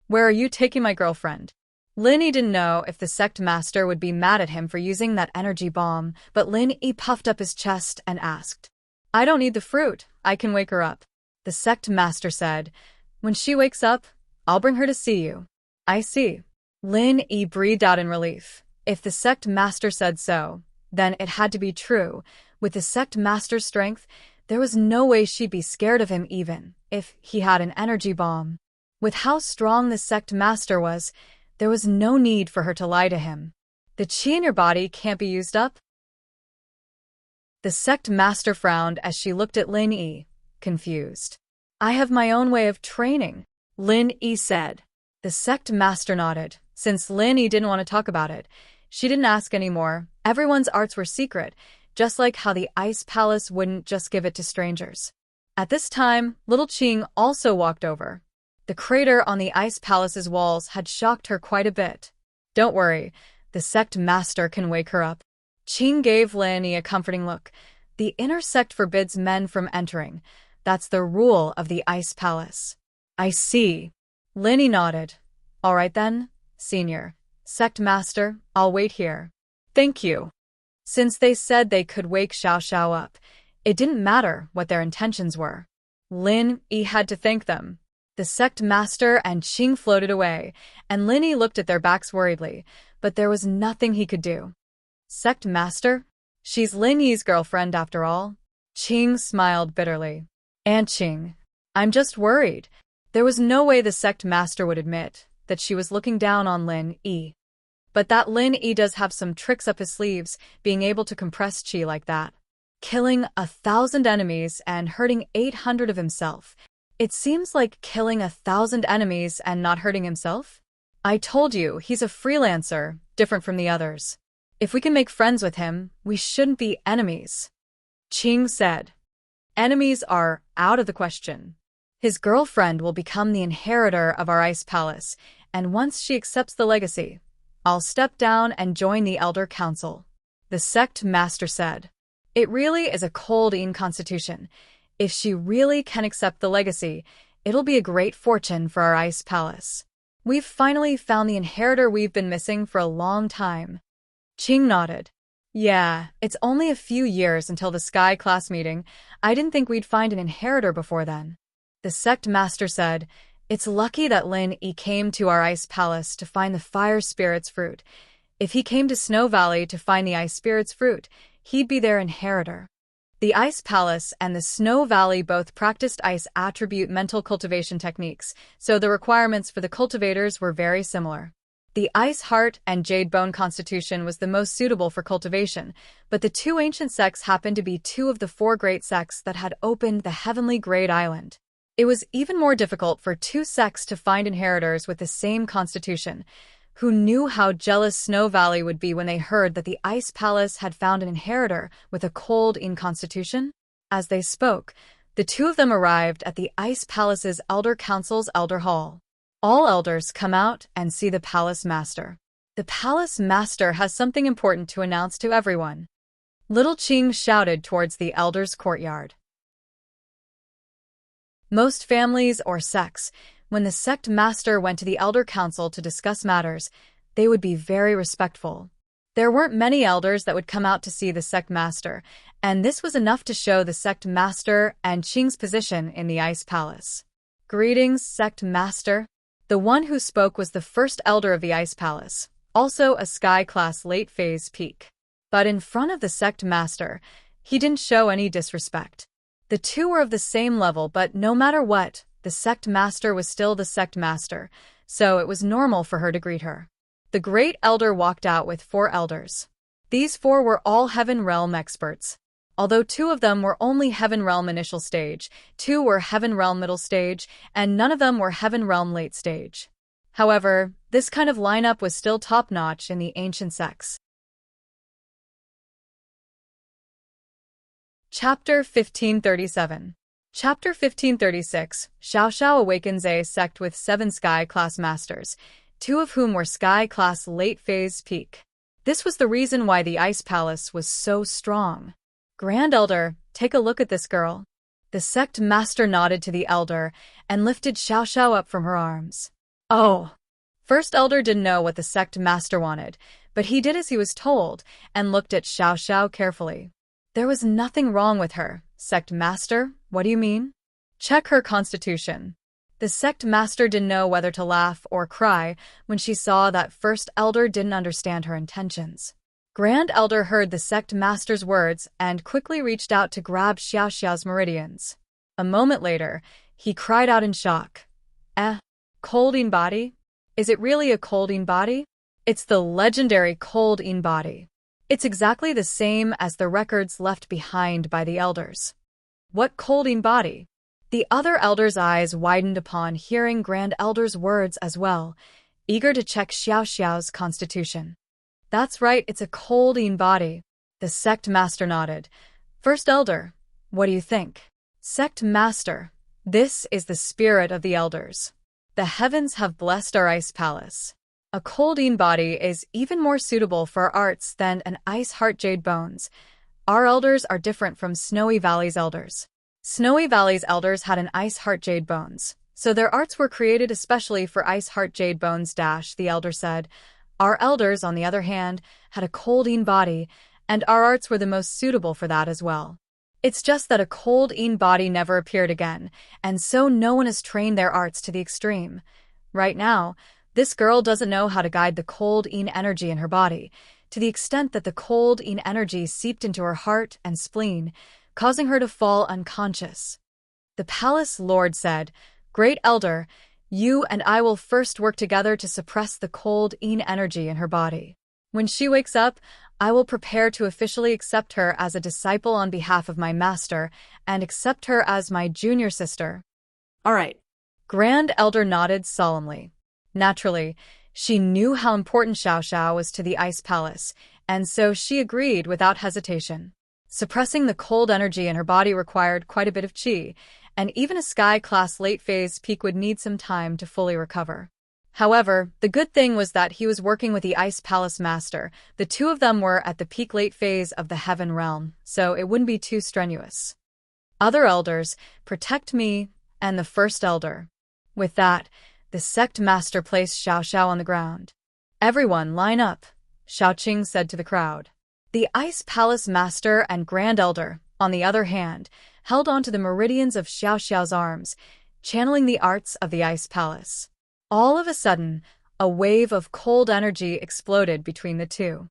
Where are you taking my girlfriend? Lin Yi didn't know if the sect master would be mad at him for using that energy bomb, but Lin Yi puffed up his chest and asked. I don't need the fruit, I can wake her up. The sect master said, when she wakes up, I'll bring her to see you. I see. Lin Yi breathed out in relief. If the sect master said so, then it had to be true. With the sect master's strength, there was no way she'd be scared of him even if he had an energy bomb. With how strong the sect master was, there was no need for her to lie to him. The chi in your body can't be used up? The sect master frowned as she looked at Lin Yi, confused. I have my own way of training, Lin Yi said. The sect master nodded. Since Lin Yi didn't want to talk about it, she didn't ask anymore. Everyone's arts were secret, just like how the Ice Palace wouldn't just give it to strangers. At this time, little Qing also walked over. The crater on the ice palace's walls had shocked her quite a bit. Don't worry, the sect master can wake her up. Qing gave Lin a comforting look. The inner sect forbids men from entering. That's the rule of the ice palace. I see. Lin nodded. All right then, senior. Sect master, I'll wait here. Thank you. Since they said they could wake Xiao Xiao up, it didn't matter what their intentions were. Lin Yi had to thank them. The sect master and Qing floated away, and Lin Yi looked at their backs worriedly, but there was nothing he could do. Sect master? She's Lin Yi's girlfriend after all. Qing smiled bitterly. Aunt Qing, I'm just worried. There was no way the sect master would admit that she was looking down on Lin Yi. But that Lin Yi does have some tricks up his sleeves, being able to compress qi like that. Killing 1,000 enemies and hurting 800 of himself. It seems like killing 1,000 enemies and not hurting himself? I told you, he's a freelancer, different from the others. If we can make friends with him, we shouldn't be enemies. Qing said. Enemies are out of the question. His girlfriend will become the inheritor of our ice palace, and once she accepts the legacy, I'll step down and join the Elder Council. The sect master said. It really is a cold constitution. If she really can accept the legacy, it'll be a great fortune for our ice palace. We've finally found the inheritor we've been missing for a long time. Qing nodded. Yeah, it's only a few years until the Sky class meeting. I didn't think we'd find an inheritor before then. The sect master said, it's lucky that Lin Yi came to our ice palace to find the fire spirit's fruit. If he came to Snow Valley to find the ice spirit's fruit, he'd be their inheritor. The Ice Palace and the Snow Valley both practiced ice attribute mental cultivation techniques, so the requirements for the cultivators were very similar. The Ice Heart and Jade Bone Constitution was the most suitable for cultivation, but the two ancient sects happened to be two of the four great sects that had opened the Heavenly Great Island. It was even more difficult for two sects to find inheritors with the same constitution. Who knew how jealous Snow Valley would be when they heard that the Ice Palace had found an inheritor with a cold constitution? As they spoke, the two of them arrived at the Ice Palace's Elder Council's Elder Hall. All elders come out and see the Palace Master. The Palace Master has something important to announce to everyone. Little Qing shouted towards the elders' courtyard. Most families or sects, when the sect master went to the Elder Council to discuss matters, they would be very respectful. There weren't many elders that would come out to see the sect master, and this was enough to show the sect master and Qing's position in the Ice Palace. Greetings, sect master. The one who spoke was the first elder of the Ice Palace, also a Sky-class late-phase peak. But in front of the sect master, he didn't show any disrespect. The two were of the same level, but no matter what, the sect master was still the sect master, so it was normal for her to greet her. The great elder walked out with 4 elders. These 4 were all Heaven Realm experts. Although 2 of them were only Heaven Realm initial stage, 2 were Heaven Realm middle stage, and none of them were Heaven Realm late stage. However, this kind of lineup was still top-notch in the ancient sects. Chapter 1537. Chapter 1536, Xiao Xiao awakens a sect with 7 Sky-class masters, 2 of whom were Sky-class late-phase peak. This was the reason why the Ice Palace was so strong. Grand Elder, take a look at this girl. The sect master nodded to the elder and lifted Xiao Xiao up from her arms. Oh! First elder didn't know what the sect master wanted, but he did as he was told and looked at Xiao Xiao carefully. There was nothing wrong with her. Sect master, what do you mean? Check her constitution. The sect master didn't know whether to laugh or cry when she saw that first elder didn't understand her intentions. Grand Elder heard the sect master's words and quickly reached out to grab Xiao Xiao's meridians. A moment later, he cried out in shock. Cold body? Is it really a cold body? It's the legendary cold body. It's exactly the same as the records left behind by the elders. What cold body? The other elders' eyes widened upon hearing Grand Elder's words as well, eager to check Xiao Xiao's constitution. That's right, it's a cold body. The sect master nodded. First elder, what do you think? Sect master, this is the spirit of the elders. The heavens have blessed our ice palace. A cold body is even more suitable for our arts than an ice heart jade bones. Our elders are different from Snowy Valley's elders. Snowy Valley's elders had an ice heart jade bones, so their arts were created especially for ice heart jade bones. The elder said. Our elders, on the other hand, had a cold body, and our arts were the most suitable for that as well. It's just that a cold body never appeared again, and so no one has trained their arts to the extreme. Right now, this girl doesn't know how to guide the cold energy in her body, to the extent that the cold energy seeped into her heart and spleen, causing her to fall unconscious. The palace lord said, "Great elder, you and I will first work together to suppress the cold energy in her body. When she wakes up, I will prepare to officially accept her as a disciple on behalf of my master and accept her as my junior sister." All right. Grand Elder nodded solemnly. Naturally, she knew how important Xiao Xiao was to the Ice Palace, and so she agreed without hesitation. Suppressing the cold energy in her body required quite a bit of qi, and even a sky-class late-phase peak would need some time to fully recover. However, the good thing was that he was working with the Ice Palace Master. The two of them were at the peak late phase of the Heaven Realm, so it wouldn't be too strenuous. Other elders, protect me, and the First Elder. With that, the sect master placed Xiao Xiao on the ground. "Everyone, line up," Xiaoqing said to the crowd. The Ice Palace Master and Grand Elder, on the other hand, held onto the meridians of Xiao Xiao's arms, channeling the arts of the Ice Palace. All of a sudden, a wave of cold energy exploded between the two.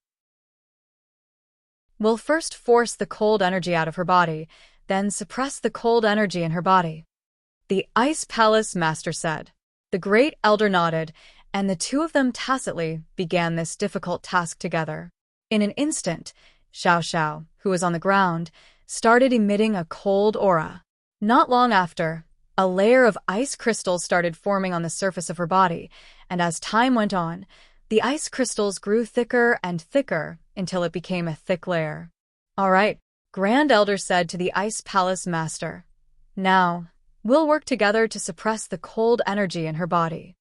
"We'll first force the cold energy out of her body, then suppress the cold energy in her body," the Ice Palace Master said. The Great Elder nodded, and the two of them tacitly began this difficult task together. In an instant, Xiao Xiao, who was on the ground, started emitting a cold aura. Not long after, a layer of ice crystals started forming on the surface of her body, and as time went on, the ice crystals grew thicker and thicker until it became a thick layer. "All right," Grand Elder said to the Ice Palace Master. "Now, we'll work together to suppress the cold energy in her body."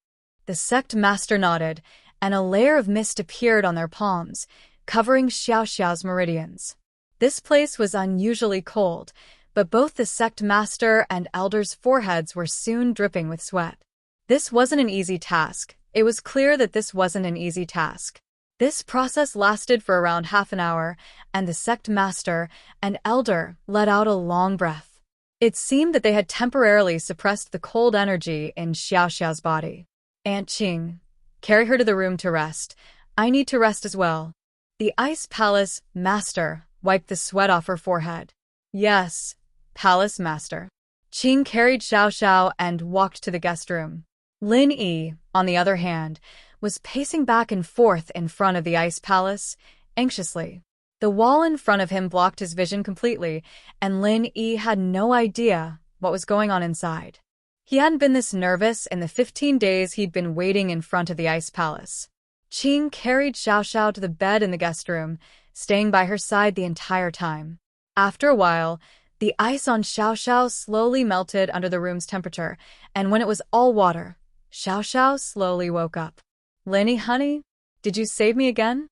The sect master nodded, and a layer of mist appeared on their palms, covering Xiao Xiao's meridians. This place was unusually cold, but both the sect master and elder's foreheads were soon dripping with sweat. This wasn't an easy task. It was clear that this wasn't an easy task. This process lasted for around half an hour, and the sect master and elder let out a long breath. It seemed that they had temporarily suppressed the cold energy in Xiao Xiao's body. "Aunt Qing, carry her to the room to rest. I need to rest as well." The Ice Palace Master wiped the sweat off her forehead. "Yes, Palace Master." Qing carried Xiao Xiao and walked to the guest room. Lin Yi, on the other hand, was pacing back and forth in front of the Ice Palace, anxiously. The wall in front of him blocked his vision completely, and Lin Yi had no idea what was going on inside. He hadn't been this nervous in the 15 days he'd been waiting in front of the Ice Palace. Qing carried Xiao Xiao to the bed in the guest room, staying by her side the entire time. After a while, the ice on Xiao Xiao slowly melted under the room's temperature, and when it was all water, Xiao Xiao slowly woke up. "Linny, honey, did you save me again?"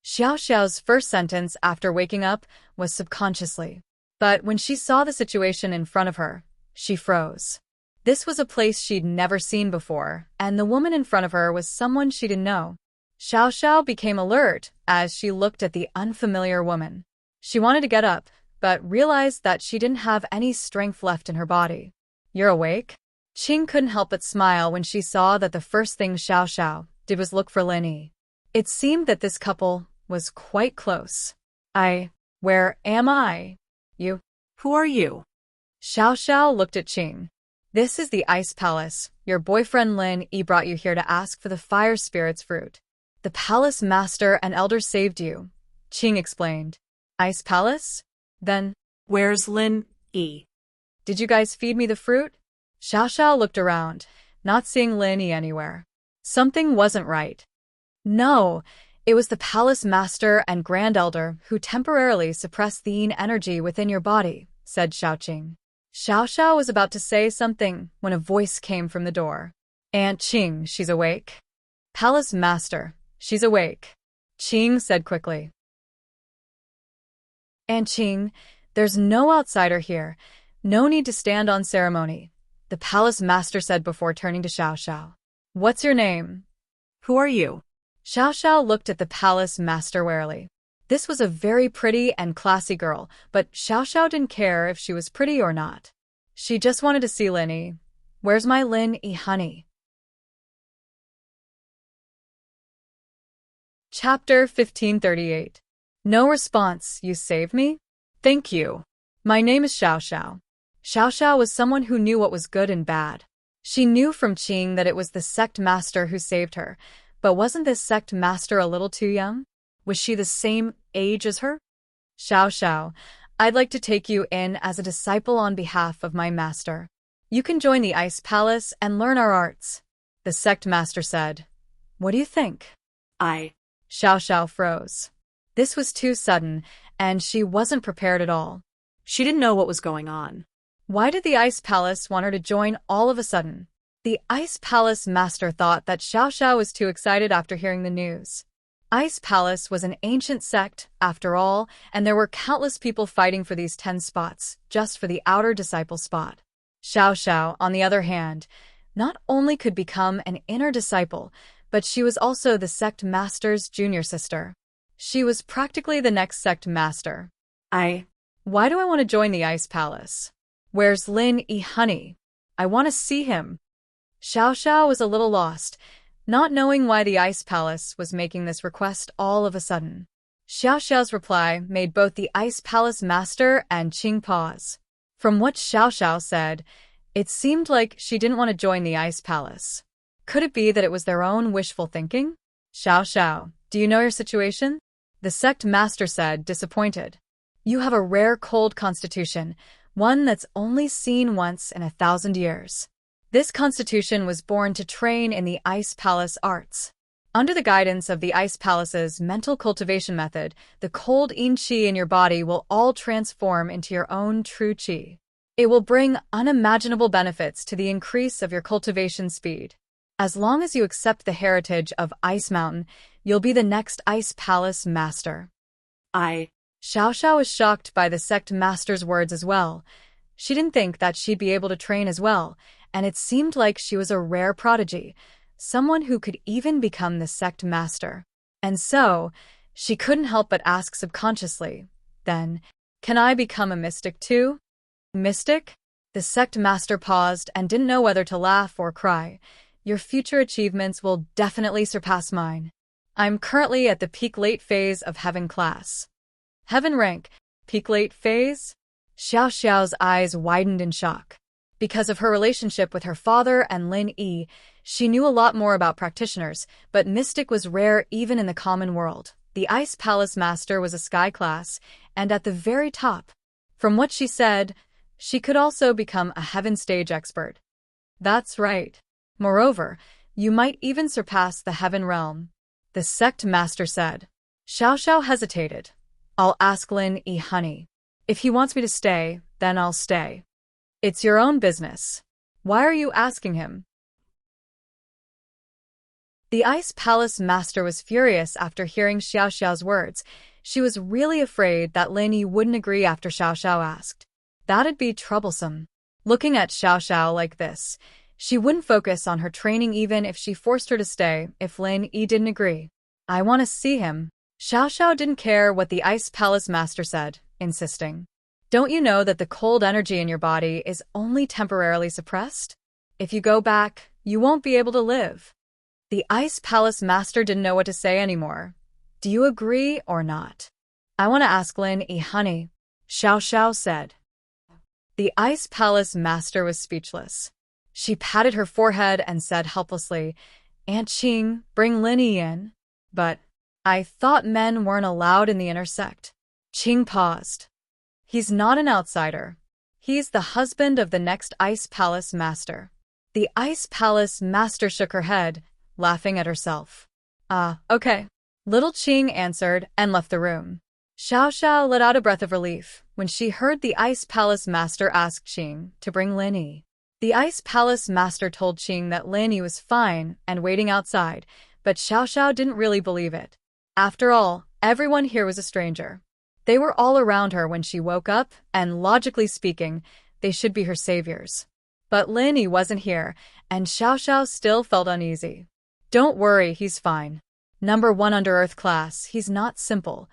Xiao Xiao's first sentence after waking up was subconsciously. But when she saw the situation in front of her, she froze. This was a place she'd never seen before, and the woman in front of her was someone she didn't know. Xiao Xiao became alert as she looked at the unfamiliar woman. She wanted to get up, but realized that she didn't have any strength left in her body. "You're awake?" Qing couldn't help but smile when she saw that the first thing Xiao Xiao did was look for Lin Yi. It seemed that this couple was quite close. Where am I? You? Who are you?" Xiao Xiao looked at Qing. "This is the Ice Palace. Your boyfriend Lin Yi brought you here to ask for the Fire Spirit's fruit. The Palace Master and Elder saved you," Qing explained. "Ice Palace? Then, "Where's Lin Yi?" did you guys feed me the fruit?" Xiao Xiao looked around, not seeing Lin Yi anywhere. Something wasn't right. No, it was the Palace Master and Grand Elder who temporarily suppressed the yin energy within your body, said Xiaoqing. Xiao Xiao was about to say something when a voice came from the door. Aunt Qing, she's awake. Palace Master, she's awake. Qing said quickly. Aunt Qing, there's no outsider here. No need to stand on ceremony, the Palace Master said before turning to Xiao Xiao. What's your name? Who are you? Xiao Xiao looked at the Palace Master warily. This was a very pretty and classy girl, but Xiao Xiao didn't care if she was pretty or not. She just wanted to see Lin Yi. Where's my Lin Yi honey? Chapter 1538. No response, you saved me? Thank you. My name is Xiao Xiao. Xiao Xiao was someone who knew what was good and bad. She knew from Qing that it was the sect master who saved her, but wasn't this sect master a little too young? Was she the same age as her? Xiao Xiao, I'd like to take you in as a disciple on behalf of my master. You can join the Ice Palace and learn our arts. The sect master said. What do you think? Xiao Xiao froze. This was too sudden, and she wasn't prepared at all. She didn't know what was going on. Why did the Ice Palace want her to join all of a sudden? The Ice Palace master thought that Xiao Xiao was too excited after hearing the news. Ice Palace was an ancient sect, after all, and there were countless people fighting for these 10 spots, just for the outer disciple spot. Xiao Xiao, on the other hand, not only could become an inner disciple, but she was also the sect master's junior sister. She was practically the next sect master. Why do I want to join the Ice Palace? Where's Lin Yi honey? I want to see him. Xiao Xiao was a little lost, not knowing why the Ice Palace was making this request all of a sudden. Xiao Xiao's reply made both the Ice Palace master and Qing pause. From what Xiao Xiao said, it seemed like she didn't want to join the Ice Palace. Could it be that it was their own wishful thinking? Xiao Xiao, do you know your situation? The sect master said, disappointed. You have a rare cold constitution, one that's only seen once in 1,000 years. This constitution was born to train in the Ice Palace arts. Under the guidance of the Ice Palace's mental cultivation method, the cold yin qi in your body will all transform into your own true qi. It will bring unimaginable benefits to the increase of your cultivation speed. As long as you accept the heritage of Ice Mountain, you'll be the next Ice Palace master. Xiao Xiao was shocked by the sect master's words as well. She didn't think that she'd be able to train as well, and it seemed like she was a rare prodigy, someone who could even become the sect master. And so, she couldn't help but ask subconsciously, then, can I become a mystic too? Mystic? The sect master paused and didn't know whether to laugh or cry. Your future achievements will definitely surpass mine. I'm currently at the peak late phase of Heaven class. Heaven rank, peak late phase? Xiao Xiao's eyes widened in shock. Because of her relationship with her father and Lin Yi, she knew a lot more about practitioners, but mystic was rare even in the common world. The Ice Palace Master was a sky class, and at the very top. From what she said, she could also become a Heaven stage expert. That's right. Moreover, you might even surpass the Heaven realm, the sect master said. Xiao Xiao hesitated. I'll ask Lin Yi honey. If he wants me to stay, then I'll stay. It's your own business. Why are you asking him? The Ice Palace Master was furious after hearing Xiao Xiao's words. She was really afraid that Lin Yi wouldn't agree after Xiao Xiao asked. That'd be troublesome. Looking at Xiao Xiao like this, she wouldn't focus on her training even if she forced her to stay if Lin Yi didn't agree. I want to see him. Xiao Xiao didn't care what the Ice Palace Master said, insisting. Don't you know that the cold energy in your body is only temporarily suppressed? If you go back, you won't be able to live. The Ice Palace Master didn't know what to say anymore. Do you agree or not? I want to ask Lin Yi honey, Xiao Xiao said. The Ice Palace Master was speechless. She patted her forehead and said helplessly, Aunt Qing, bring Lin Yi in. But I thought men weren't allowed in the inner sect. Qing paused. He's not an outsider. He's the husband of the next Ice Palace Master. The Ice Palace Master shook her head, laughing at herself. Okay. Little Qing answered and left the room. Xiao Xiao let out a breath of relief when she heard the Ice Palace Master ask Qing to bring Lin Yi. The Ice Palace master told Qing that Lin Yi was fine and waiting outside, but Xiao Xiao didn't really believe it. After all, everyone here was a stranger. They were all around her when she woke up, and logically speaking, they should be her saviors. But Lin Yi wasn't here, and Xiao Xiao still felt uneasy. Don't worry, he's fine. Number 1 under Earth class, he's not simple.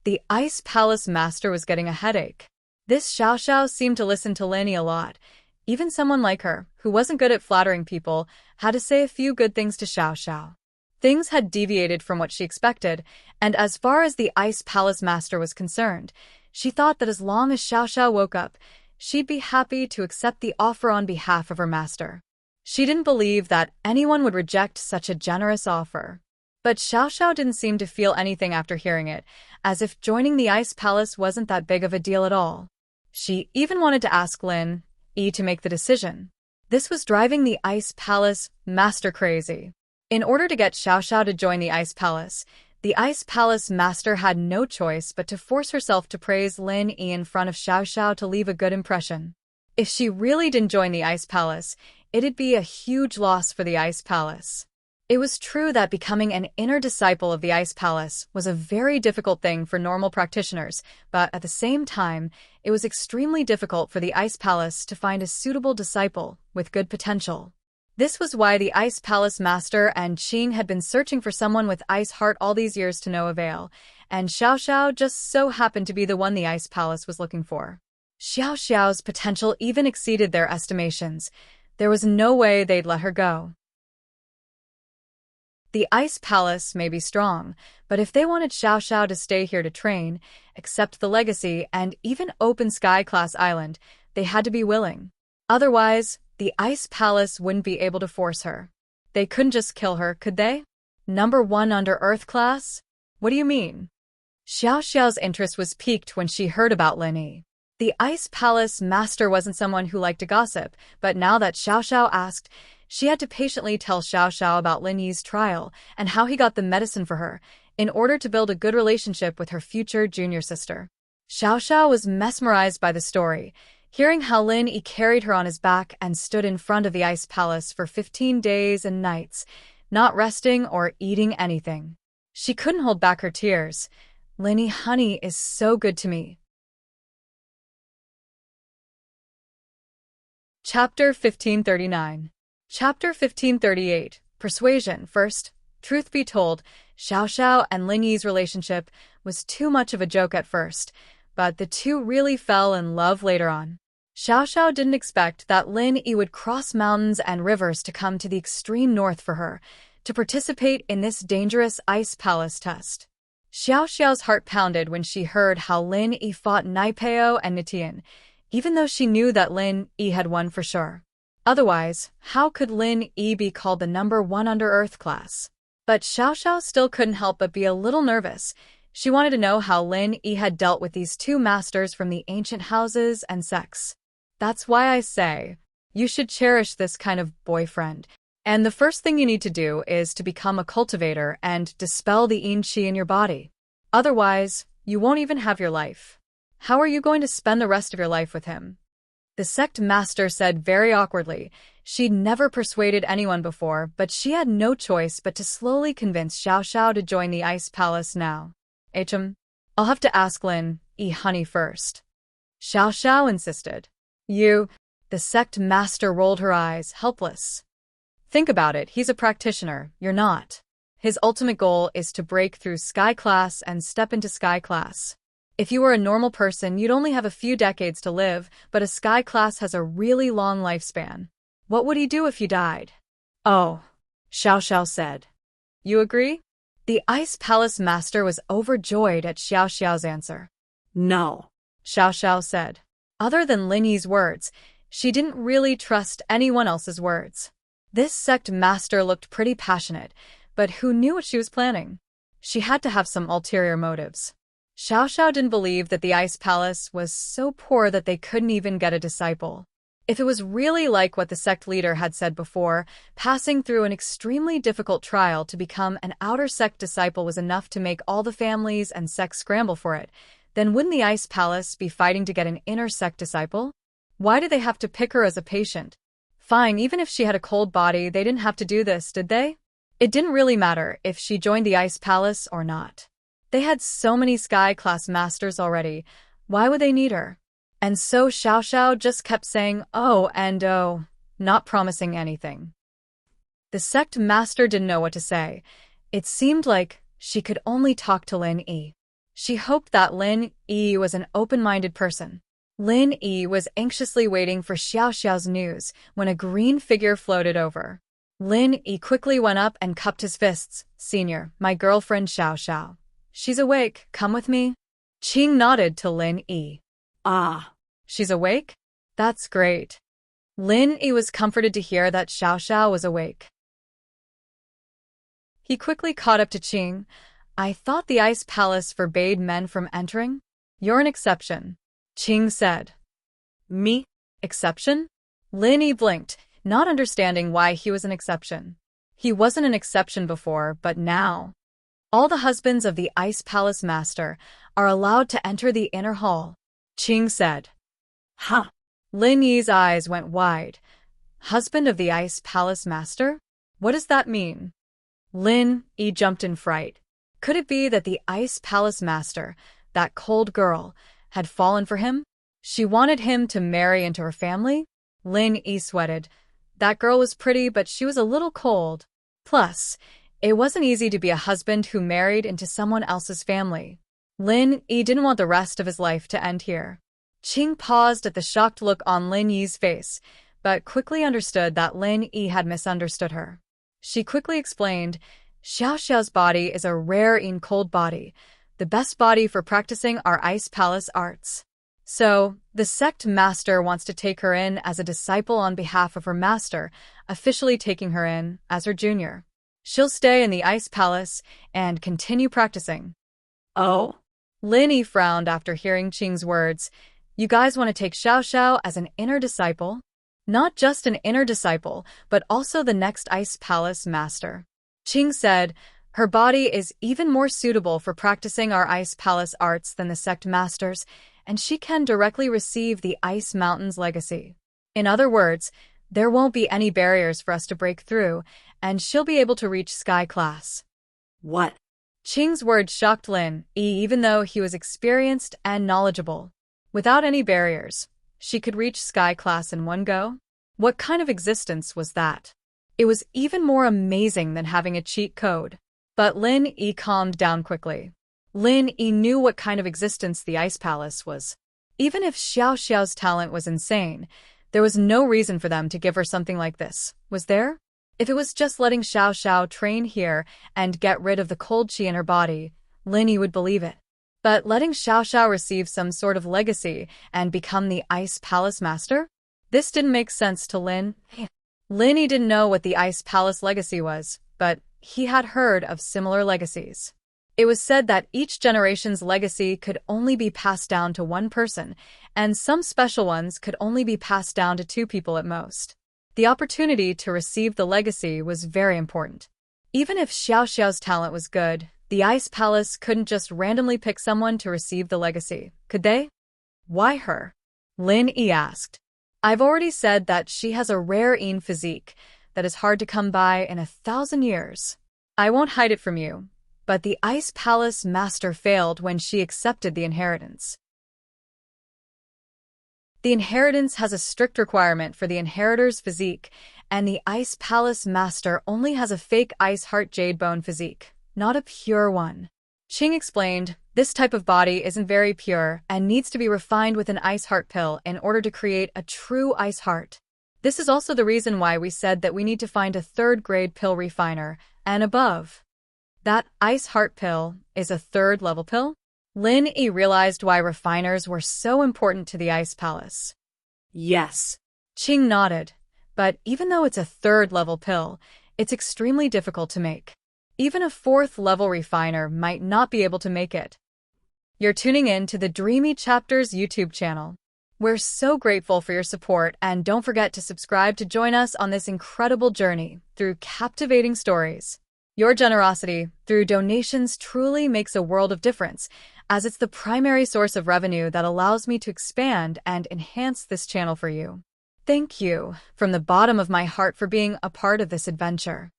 The Ice Palace master was getting a headache. This Xiao Xiao seemed to listen to Lin Yi a lot. Even someone like her, who wasn't good at flattering people, had to say a few good things to Xiao Xiao. Things had deviated from what she expected, and as far as the Ice Palace master was concerned, she thought that as long as Xiao Xiao woke up, she'd be happy to accept the offer on behalf of her master. She didn't believe that anyone would reject such a generous offer. But Xiao Xiao didn't seem to feel anything after hearing it, as if joining the Ice Palace wasn't that big of a deal at all. She even wanted to ask Lin Yi to make the decision. This was driving the Ice Palace master crazy. In order to get Xiao Xiao to join the Ice Palace master had no choice but to force herself to praise Lin Yi in front of Xiao Xiao to leave a good impression. If she really didn't join the Ice Palace, it'd be a huge loss for the Ice Palace. It was true that becoming an inner disciple of the Ice Palace was a very difficult thing for normal practitioners, but at the same time, it was extremely difficult for the Ice Palace to find a suitable disciple with good potential. This was why the Ice Palace master and Qing had been searching for someone with ice heart all these years to no avail, and Xiao Xiao just so happened to be the one the Ice Palace was looking for. Xiao Xiao's potential even exceeded their estimations. There was no way they'd let her go. The Ice Palace may be strong, but if they wanted Xiao Xiao to stay here to train, accept the legacy, and even open Sky-class island, they had to be willing. Otherwise, the Ice Palace wouldn't be able to force her. They couldn't just kill her, could they? Number 1 under Earth class? What do you mean? Xiao Xiao's interest was piqued when she heard about Lin Yi. The Ice Palace master wasn't someone who liked to gossip, but now that Xiao Xiao asked, she had to patiently tell Xiao Xiao about Lin Yi's trial and how he got the medicine for her, in order to build a good relationship with her future junior sister. Xiao Xiao was mesmerized by the story, hearing how Lin Yi carried her on his back and stood in front of the Ice Palace for 15 days and nights, not resting or eating anything. She couldn't hold back her tears. Lin Yi, honey, is so good to me. Chapter 1539. Chapter 1538. Persuasion. First, truth be told, Xiao Xiao and Lin Yi's relationship was too much of a joke at first, but the two really fell in love later on. Xiao Xiao didn't expect that Lin Yi would cross mountains and rivers to come to the extreme north for her, to participate in this dangerous Ice Palace test. Xiao Xiao's heart pounded when she heard how Lin Yi fought Naipeo and Nitian, even though she knew that Lin Yi had won for sure. Otherwise, how could Lin Yi be called the number 1 under Earth class? But Xiao Xiao still couldn't help but be a little nervous. She wanted to know how Lin Yi had dealt with these two masters from the ancient houses and sects. That's why I say, you should cherish this kind of boyfriend. And the first thing you need to do is to become a cultivator and dispel the yin qi in your body. Otherwise, you won't even have your life. How are you going to spend the rest of your life with him? The sect master said very awkwardly. She'd never persuaded anyone before, but she had no choice but to slowly convince Xiao Xiao to join the Ice Palace now. I'll have to ask Lin Yi, honey, first. Xiao Xiao insisted. You. The sect master rolled her eyes, helpless. Think about it, he's a practitioner, you're not. His ultimate goal is to break through Sky class and step into Sky class. If you were a normal person, you'd only have a few decades to live, but a Sky class has a really long lifespan. What would he do if you died? Oh, Xiao Xiao said. You agree? The Ice Palace master was overjoyed at Xiao Xiao's answer. No, Xiao Xiao said. Other than Lin Yi's words, she didn't really trust anyone else's words. This sect master looked pretty passionate, but who knew what she was planning? She had to have some ulterior motives. Xiao Xiao didn't believe that the Ice Palace was so poor that they couldn't even get a disciple. If it was really like what the sect leader had said before, passing through an extremely difficult trial to become an outer sect disciple was enough to make all the families and sects scramble for it, then wouldn't the Ice Palace be fighting to get an inner sect disciple? Why did they have to pick her as a patient? Fine, even if she had a cold body, they didn't have to do this, did they? It didn't really matter if she joined the Ice Palace or not. They had so many Sky-class masters already. Why would they need her? And so Xiao Xiao just kept saying, oh and oh, not promising anything. The sect master didn't know what to say. It seemed like she could only talk to Lin Yi. She hoped that Lin Yi was an open-minded person. Lin Yi was anxiously waiting for Xiao Xiao's news when a green figure floated over. Lin Yi quickly went up and cupped his fists. Senior, my girlfriend Xiao Xiao. She's awake, come with me. Qing nodded to Lin Yi. Ah. She's awake? That's great. Lin Yi was comforted to hear that Xiao Xiao was awake. He quickly caught up to Qing. I thought the Ice Palace forbade men from entering? You're an exception. Qing said. Me? Exception? Lin Yi blinked, not understanding why he was an exception. He wasn't an exception before, but now. All the husbands of the Ice Palace Master are allowed to enter the inner hall, Qing said. Huh. Lin Yi's eyes went wide. Husband of the Ice Palace Master? What does that mean? Lin Yi jumped in fright. Could it be that the Ice Palace Master, that cold girl, had fallen for him? She wanted him to marry into her family? Lin Yi sweated. That girl was pretty, but she was a little cold. Plus, it wasn't easy to be a husband who married into someone else's family. Lin Yi didn't want the rest of his life to end here. Qing paused at the shocked look on Lin Yi's face, but quickly understood that Lin Yi had misunderstood her. She quickly explained, Xiao Xiao's body is a rare cold body, the best body for practicing our Ice Palace arts. So, the sect master wants to take her in as a disciple on behalf of her master, officially taking her in as her junior. She'll stay in the Ice Palace and continue practicing. Oh? Lin Yi frowned after hearing Qing's words. You guys want to take Xiao Xiao as an inner disciple? Not just an inner disciple, but also the next Ice Palace master. Qing said, her body is even more suitable for practicing our Ice Palace arts than the sect masters, and she can directly receive the Ice Mountain's legacy. In other words, there won't be any barriers for us to break through, and she'll be able to reach Sky Class. What? Qing's words shocked Lin Yi even though he was experienced and knowledgeable. Without any barriers, she could reach Sky Class in one go? What kind of existence was that? It was even more amazing than having a cheat code. But Lin Yi calmed down quickly. Lin Yi knew what kind of existence the Ice Palace was. Even if Xiao Xiao's talent was insane, there was no reason for them to give her something like this, was there? If it was just letting Xiao Xiao train here and get rid of the cold chi in her body, Lin Yi would believe it. But letting Xiao Xiao receive some sort of legacy and become the Ice Palace Master? This didn't make sense to Lin. Lin Yi didn't know what the Ice Palace legacy was, but he had heard of similar legacies. It was said that each generation's legacy could only be passed down to one person, and some special ones could only be passed down to 2 people at most. The opportunity to receive the legacy was very important. Even if Xiao Xiao's talent was good, the Ice Palace couldn't just randomly pick someone to receive the legacy, could they? Why her? Lin Yi asked. I've already said that she has a rare physique that is hard to come by in 1,000 years. I won't hide it from you, but the Ice Palace Master failed when she accepted the inheritance. The inheritance has a strict requirement for the inheritor's physique, and the Ice Palace Master only has a fake Ice Heart Jade Bone physique, not a pure one. Qing explained, this type of body isn't very pure and needs to be refined with an Ice Heart pill in order to create a true Ice Heart. This is also the reason why we said that we need to find a 3rd-grade pill refiner and above. That Ice Heart pill is a 3rd-level pill? Lin Yi realized why refiners were so important to the Ice Palace. Yes. Qing nodded, but even though it's a 3rd-level pill, it's extremely difficult to make. Even a 4th-level refiner might not be able to make it. You're tuning in to the Dreamy Chapters YouTube channel. We're so grateful for your support, and don't forget to subscribe to join us on this incredible journey through captivating stories. Your generosity through donations truly makes a world of difference, as it's the primary source of revenue that allows me to expand and enhance this channel for you. Thank you from the bottom of my heart for being a part of this adventure.